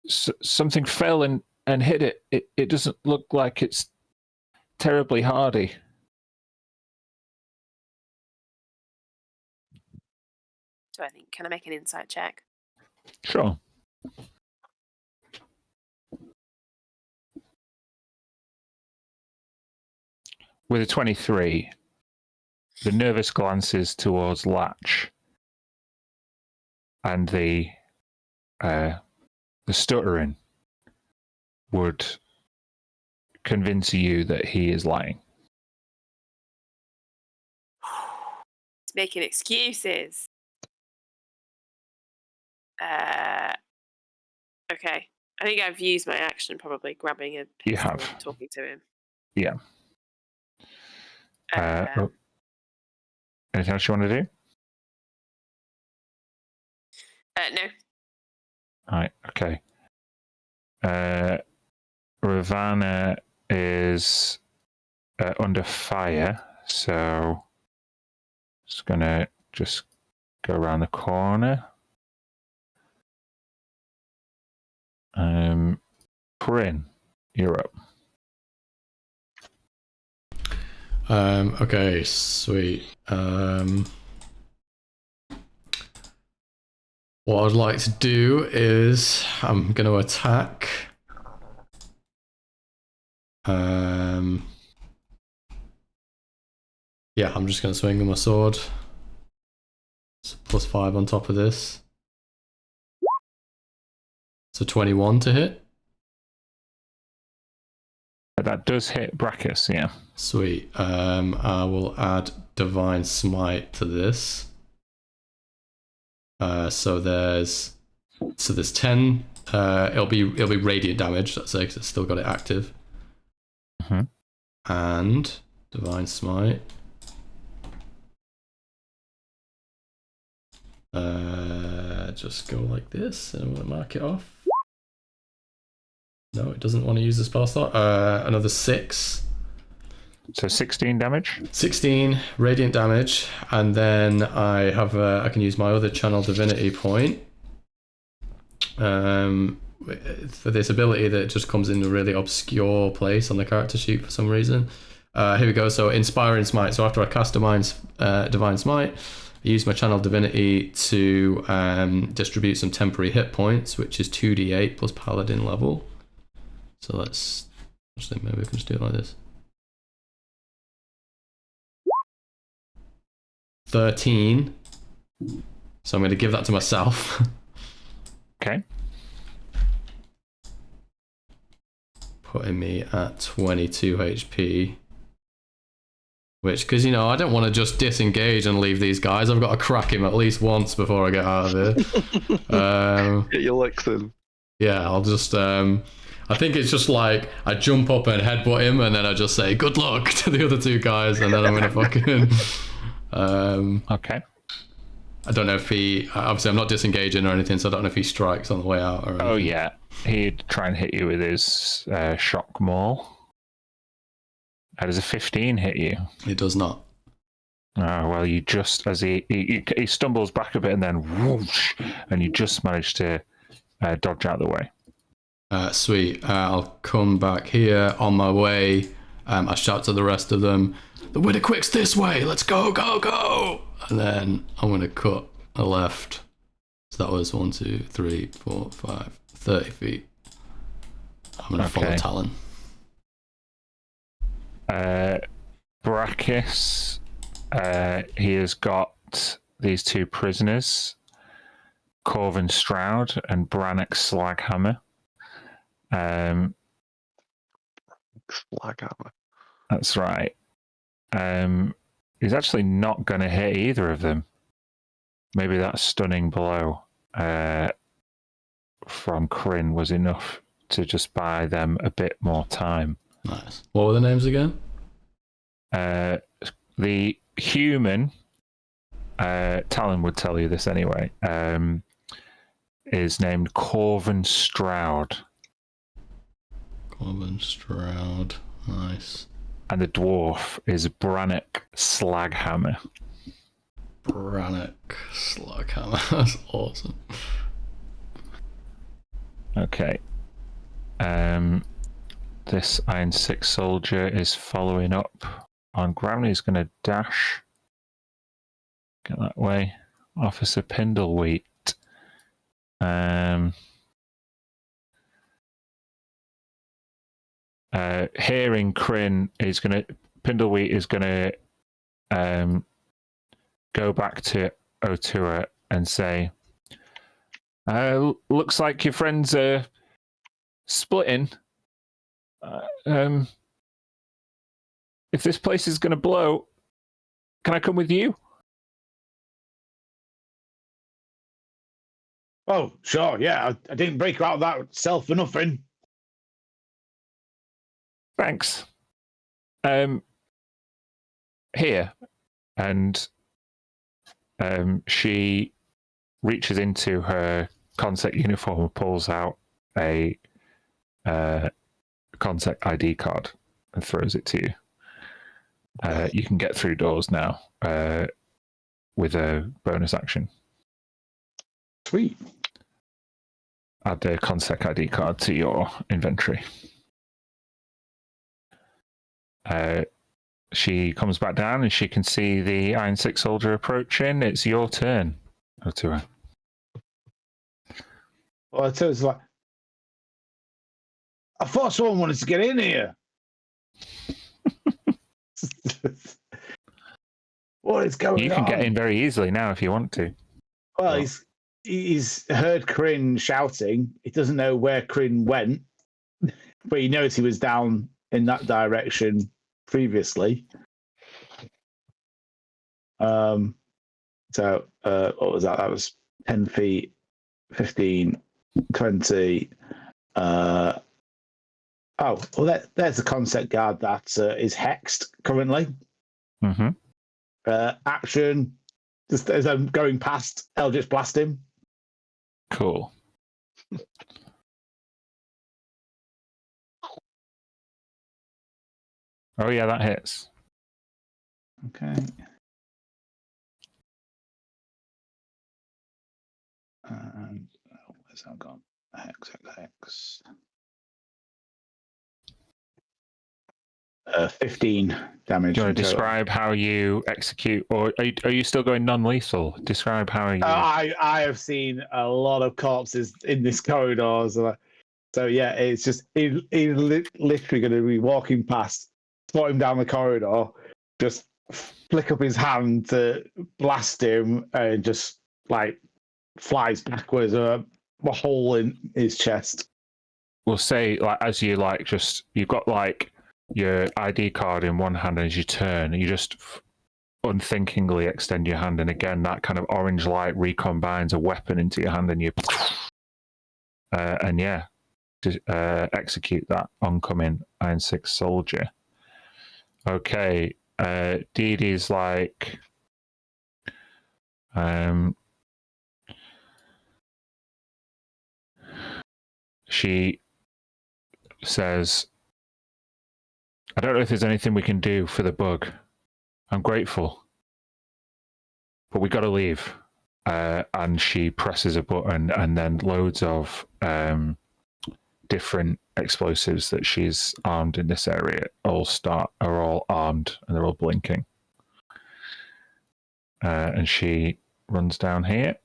something fell and hit it. It doesn't look like it's terribly hardy. So I think, can I make an insight check? Sure. With a 23, the nervous glances towards Latch and the stuttering would convince you that he is lying. He's making excuses. Okay. I think I've used my action, probably grabbing a pistol You have. and talking to him. Yeah. Anything else you want to do? No. All right. Okay. Ravana is under fire, so it's gonna just go around the corner. Corinne, you're up. Okay, sweet. What I'd like to do is I'm going to attack. Yeah, I'm just going to swing with my sword. It's +5 on top of this. So 21 to hit. That does hit Brachus, yeah. Sweet. I will add Divine Smite to this. So there's 10. It'll be radiant damage. That's it, 'cause it's still got it active. Mm-hmm. And Divine Smite. 10 just go like this, and I'm going to mark it off. No, it doesn't want to use the spell slot. Another 6. So 16 damage? 16 radiant damage, and then I have I can use my other channel divinity point for this ability that just comes in a really obscure place on the character sheet for some reason. Here we go. So Inspiring Smite. So after I cast Divine Smite, I use my channel divinity to distribute some temporary hit points, which is 2d8 plus paladin level. So let's actually, maybe we can just do it like this. 13. So I'm going to give that to myself. Okay. Putting me at 22 HP. Which, because, you know, I don't want to just disengage and leave these guys. I've got to crack him at least once before I get out of here. Get your licks in. Yeah, I'll just... I think it's just like, I jump up and headbutt him, and then I just say, good luck to the other 2 guys, and then I'm going to fucking... Okay. I don't know if he... Obviously, I'm not disengaging or anything, so I don't know if he strikes on the way out or anything. Oh, yeah. He'd try and hit you with his shock maul. How does a 15 hit you? It does not. Oh, well, you just... As he stumbles back a bit and then whoosh, and you just manage to dodge out of the way. Sweet. I'll come back here on my way. I shout to the rest of them, the Widowquick's this way, let's go, go, go! And then I'm going to cut a left. So that was 1, 2, 3, 4, 5, 30 feet. I'm going to follow Talon. Brachis, he has got these 2 prisoners, Corvin Stroud and Brannock Slaghammer. Slaghammer. That's right. He's actually not going to hit either of them. Maybe that stunning blow from Kryn was enough to just buy them a bit more time. Nice. What were the names again? The human, Talon would tell you this anyway, is named Corvin Stroud. Corvin Stroud. Nice. And the dwarf is Brannock Slaghammer. Brannock Slaghammer. That's awesome. Okay. This Iron 6 soldier is following up on ground. He's going to dash. Get that way. Officer Pindleweed. Hearing Kryn, Pindleweed is going to go back to Otua and say, looks like your friends are splitting. If this place is going to blow, can I come with you? Oh, sure, yeah. I didn't break her out of that cell for nothing. Thanks. Here. And she reaches into her Consec uniform and pulls out a Consec ID card and throws it to you. You can get through doors now with a bonus action. Sweet. Add the Consec ID card to your inventory. She comes back down and she can see the Iron 6 soldier approaching. It's your turn, Otua. Well, Otua's like, I thought someone wanted to get in here. What is going on? You can get in very easily now if you want to. Well, he's heard Kryn shouting. He doesn't know where Kryn went, but he knows he was down in that direction previously. So what was that? That was 10 feet, 15, 20. There's the concept guard that is hexed currently. Mm-hmm. Action, just as I'm going past, Eldritch Blast him. Cool. Oh yeah, that hits. Okay. And where's that gone? Hex. 15 damage. Do you want to describe how you execute, or are you still going non-lethal? Describe how you. I have seen a lot of corpses in this corridor, so yeah, it's just he's literally going to be walking past, spot him down the corridor, just flick up his hand to blast him, and just like flies backwards, a hole in his chest. We'll say, like, as you you've got like your ID card in one hand, and as you turn, you just unthinkingly extend your hand, and again that kind of orange light recombines a weapon into your hand, and you and yeah, execute that oncoming Iron 6 soldier. Okay, Dee Dee's like, she says, I don't know if there's anything we can do for the bug. I'm grateful, but we got to leave. And she presses a button, and then loads of different explosives that she's armed in this area are all armed, and they're all blinking. And she runs down here.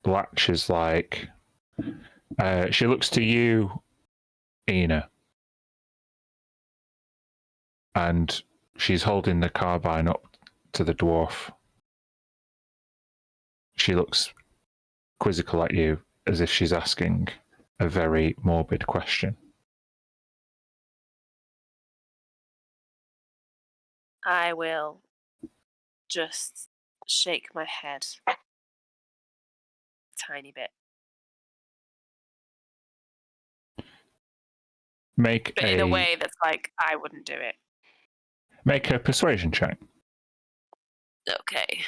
Latch is like, she looks to you, Ina, and she's holding the carbine up to the dwarf. She looks quizzical at you, as if she's asking a very morbid question. I will just shake my head a tiny bit. But in a way that's like, I wouldn't do it. Make a persuasion check. Okay.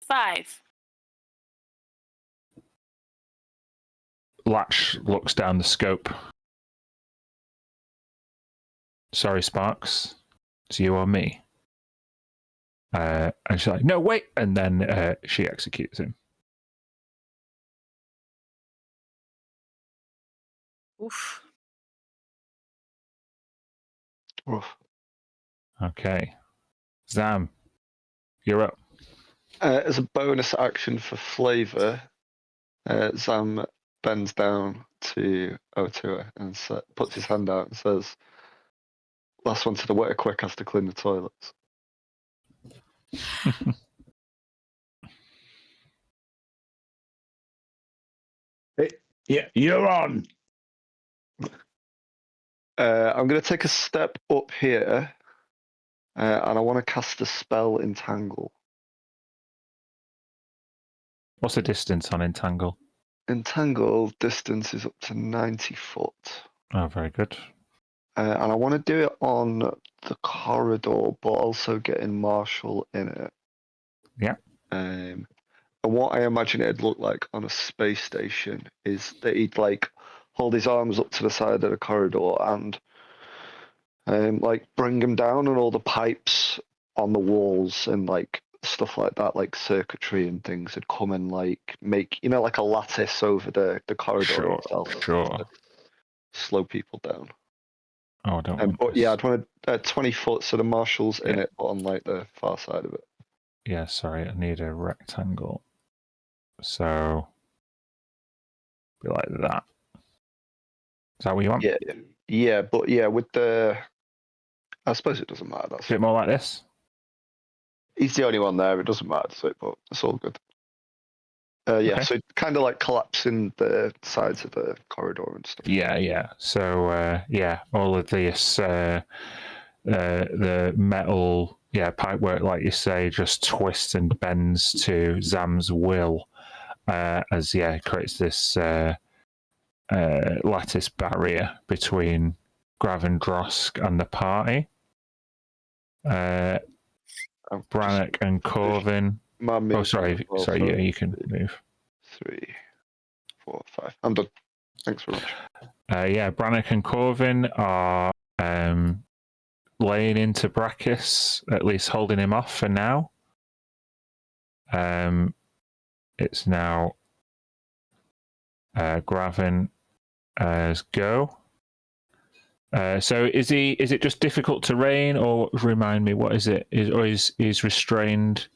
Five. Latch looks down the scope. Sorry, Sparks. It's you or me. And she's like, no, wait. And then she executes him. Oof. Oof. Okay. Zam, you're up. As a bonus action for flavour, Zam bends down to Otua and puts his hand out and says, last one to the water quick has to clean the toilets. Yeah, you're on. I'm going to take a step up here, and I want to cast a spell Entangle. What's the distance on Entangle? Entangle distance is up to 90 foot. Oh, very good. And I want to do it on the corridor, but also getting Marshall in it. Yeah. And what I imagine it'd look like on a space station is that he'd like hold his arms up to the side of the corridor and like bring him down, and all the pipes on the walls and like stuff like that, like circuitry and things, would come and like make, you know, like a lattice over the corridor itself. Sure. To slow people down. Oh, I don't want but this. yeah, I'd want 20 foot, so the Marshall's in it, but on like the far side of it. Yeah, sorry, I need a rectangle. So, be like that. Is that what you want? Yeah, but yeah, with the, I suppose it doesn't matter. That's a bit more like this. He's the only one there. It doesn't matter, so but it's all good. Yeah, okay. So kind of like collapsing the sides of the corridor and stuff. Yeah. So all of this, the metal, pipework, like you say, just twists and bends to Zam's will, as creates this lattice barrier between Gravendrosk and the party. Brannock and Corvin. Oh, sorry. Yeah, you can move. 3, 4, 5. I'm done. Thanks very much. Brannock and Corvin are laying into Brachus, at least holding him off for now. It's now Graven's go. So is it just difficult terrain, or remind me, what is it? Is restrained?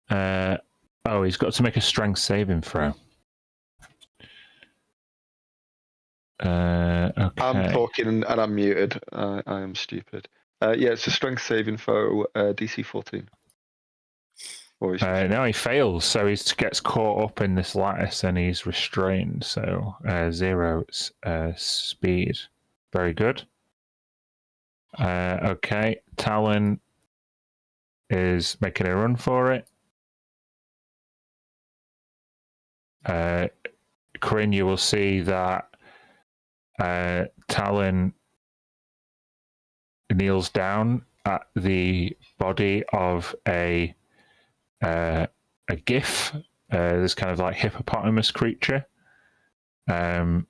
He's got to make a strength saving throw. Okay. I'm talking and I'm muted. I am stupid. It's a strength saving throw, DC 14. No, he fails, so he gets caught up in this lattice and he's restrained. So 0 speed. Very good. Okay, Talon is making a run for it. Corinne, you will see that Talon kneels down at the body of a gif, this kind of like hippopotamus creature, and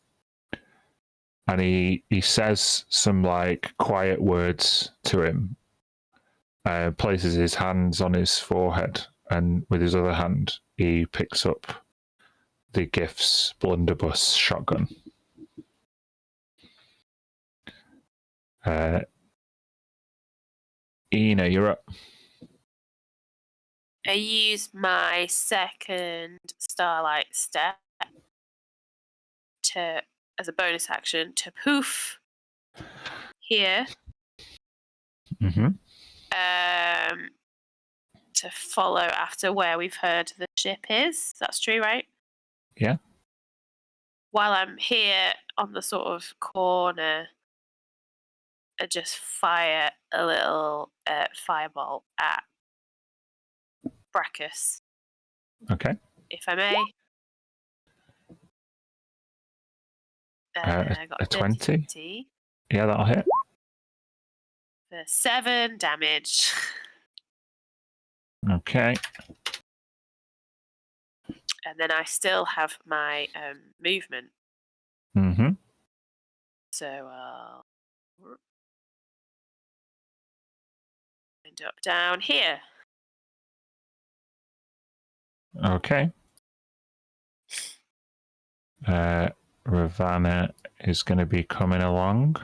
he says some like quiet words to him, places his hands on his forehead, and with his other hand he picks up the gif's blunderbuss shotgun. Ina, you're up. I use my second Starlight step as a bonus action to poof here. Mm-hmm. To follow after where we've heard the ship is. That's true, right? Yeah. While I'm here on the sort of corner, I just fire a little fireball at Brachus. Okay. If I may. I got a 20? 20. Yeah, that'll hit. For 7 damage. Okay. And then I still have my movement. Mm-hmm. So I'll end up down here. Okay. Ravana is going to be coming along.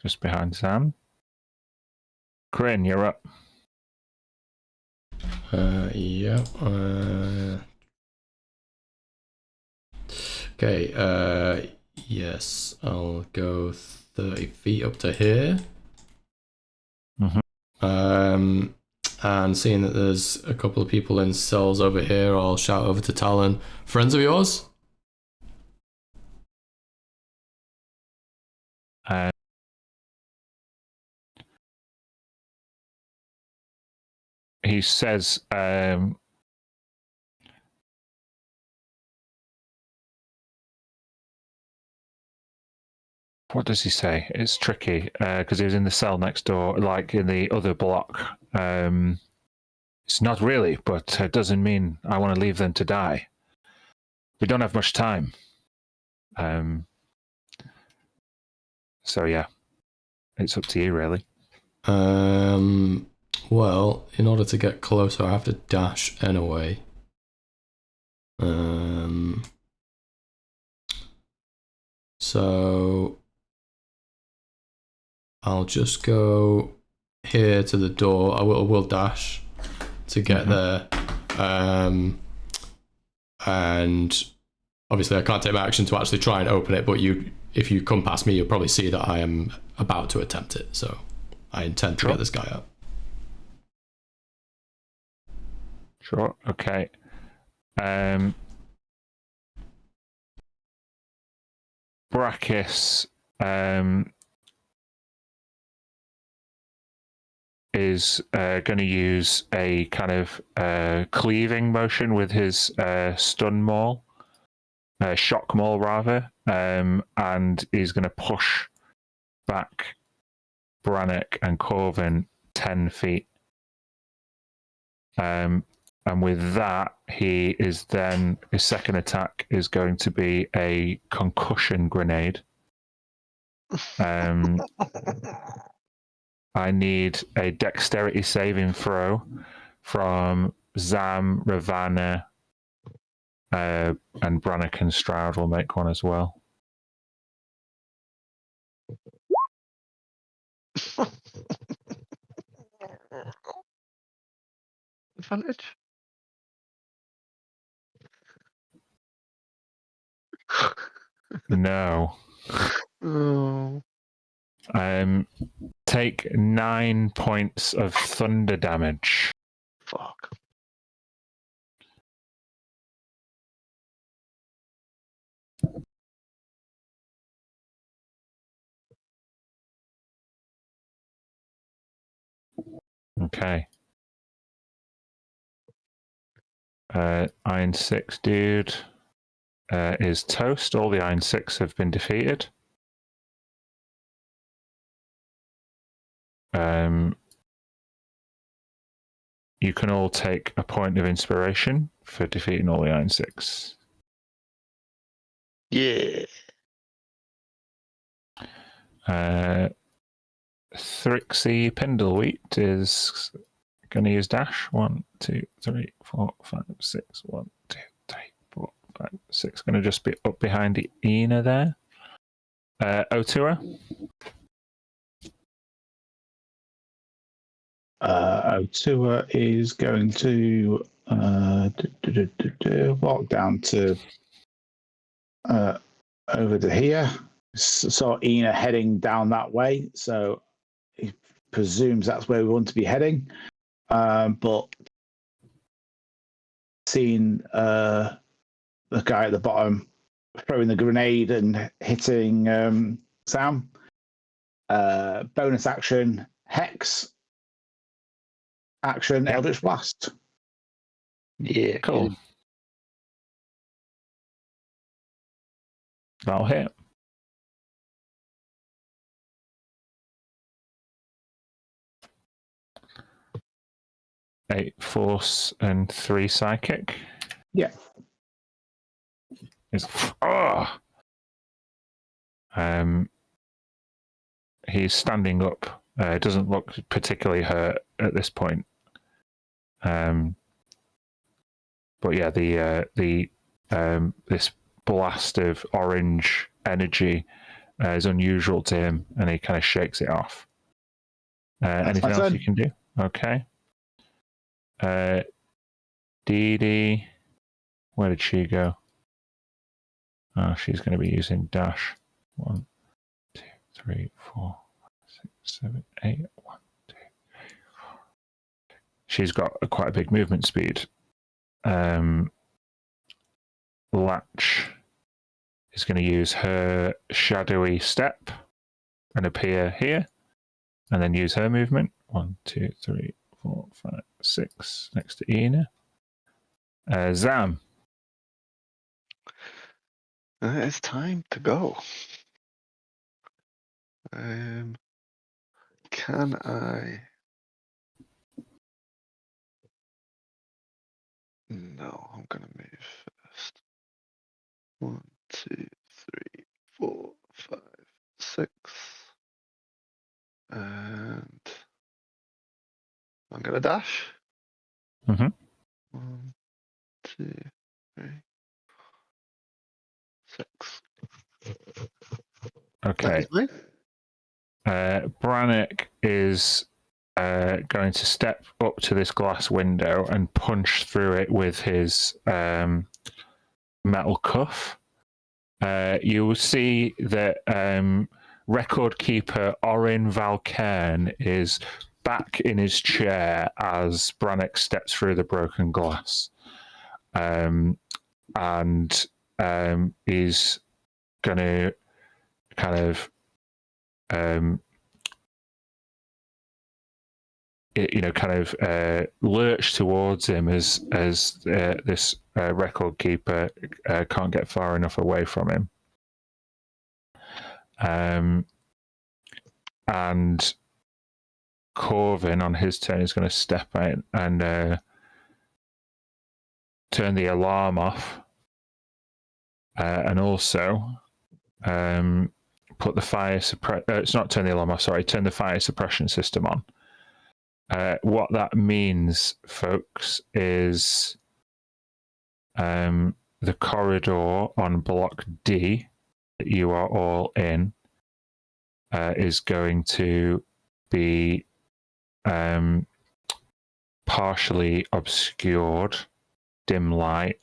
Just behind Sam. Corinne, you're up. Yeah. Okay. Yes, I'll go 30 feet up to here. Mm-hmm. And seeing that there's a couple of people in cells over here, I'll shout over to Talon. Friends of yours? He says, what does he say? It's tricky because he was in the cell next door, like in the other block. It's not really, but it doesn't mean I want to leave them to die. We don't have much time. So yeah, it's up to you, really. Well, in order to get closer, I have to dash anyway. So I'll just go here to the door. I will dash to get there. And obviously I can't take my action to actually try and open it, but if you come past me, you'll probably see that I am about to attempt it. So I intend to get this guy up. Sure. Okay. Brachus is going to use a kind of cleaving motion with his stun maul, shock maul rather, and he's going to push back Brannick and Corvin 10 feet. And with that, his second attack is going to be a concussion grenade. I need a dexterity saving throw from Zam, Ravana, and Brannick and Stroud will make one as well. Advantage? No. Oh. Take 9 points of thunder damage. Fuck. Okay. Iron 6 dude is toast. All the Iron 6 have been defeated. You can all take a point of inspiration for defeating all the Iron 6. Yeah. Thrixie Pindleweed is going to use dash. 1, 2, 3, 4, 5, 6. 1, 2, 3, 4, 5, 6. Going to just be up behind Ina there. Otua. Otua is going to walk down to over to here. Saw Ina heading down that way, so he presumes that's where we want to be heading. But seeing the guy at the bottom throwing the grenade and hitting Sam, bonus action Hex. Action, Eldritch Blast. Yeah. Cool. That'll hit. Eight force and 3 psychic. Yeah. He's standing up. Doesn't look particularly hurt at this point. But yeah, this blast of orange energy is unusual to him, and he kind of shakes it off. Anything else you can do? Okay. Dee Dee, where did she go? Oh, she's going to be using dash. 1, 2, 3, 4, 6, 7, 8. 1, 2. She's got quite a big movement speed. Latch is going to use her shadowy step and appear here, and then use her movement. 1, 2, 3, 4, 5, 6 next to Ina. Zam. It's time to go. Can I? No, I'm gonna move first. 1, 2, 3, 4, 5, 6. And I'm gonna dash. 1, 2, 3, 6. Okay. Brannick is going to step up to this glass window and punch through it with his metal cuff. You will see that record keeper Orin Valcairn is back in his chair as Brannick steps through the broken glass. And he's going to kind of kind of lurch towards him as this record keeper can't get far enough away from him. And Corvin on his turn is going to step in and turn the alarm off, and also put the fire it's not turn the alarm off, sorry, turn the fire suppression system on. What that means, folks, is the corridor on block D that you are all in is going to be partially obscured, dim light.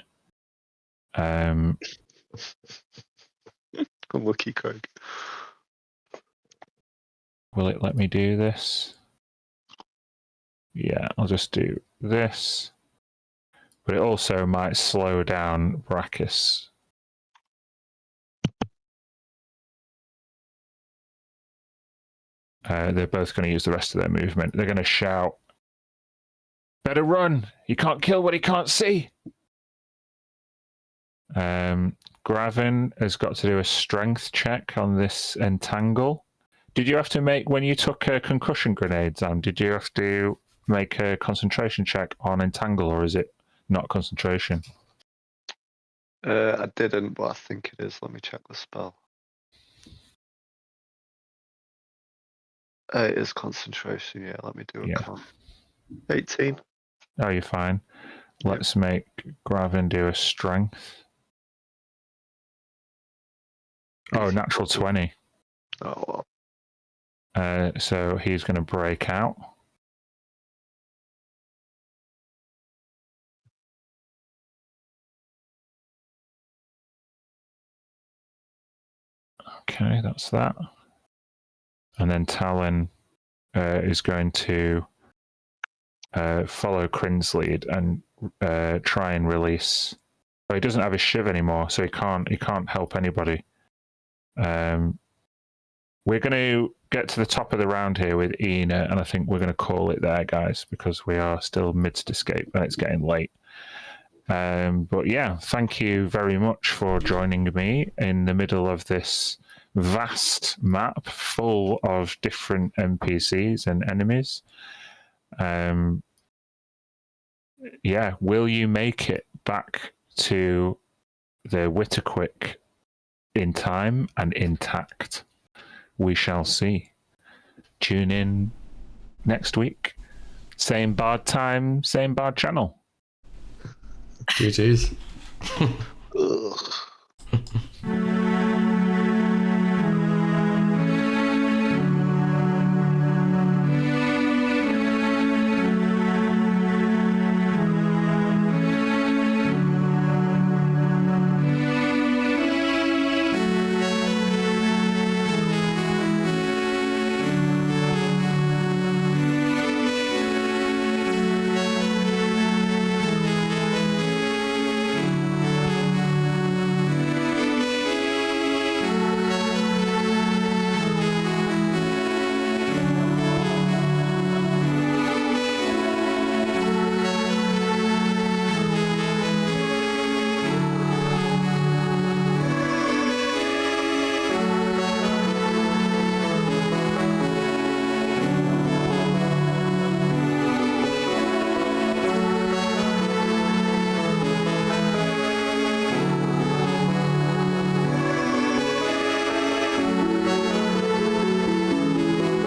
Unlucky Craig. Will it let me do this? Yeah, I'll just do this. But it also might slow down Brachus. They're both going to use the rest of their movement. They're going to shout, "Better run! He can't kill what he can't see!" Gravin has got to do a strength check on this entangle. Did you have to make, when you took concussion grenades on, did you have to make a concentration check on entangle, or is it not concentration? I didn't, but I think it is. Let me check the spell. It is concentration, yeah. Let me do a con. 18. Oh, you're fine. Let's make Gravin do a strength. Oh, natural 20. Oh, so he's going to break out. Okay, that's that. And then Talon is going to follow Crin's lead and try and release. Well, he doesn't have his shiv anymore, so he can't help anybody. We're going to get to the top of the round here with Ina, and I think we're going to call it there, guys, because we are still midst escape and it's getting late. But yeah, thank you very much for joining me in the middle of this vast map full of different NPCs and enemies. Yeah, will you make it back to the Witterquick in time and intact? We shall see. Tune in next week. Same bard time, same bard channel. GG's. ugh.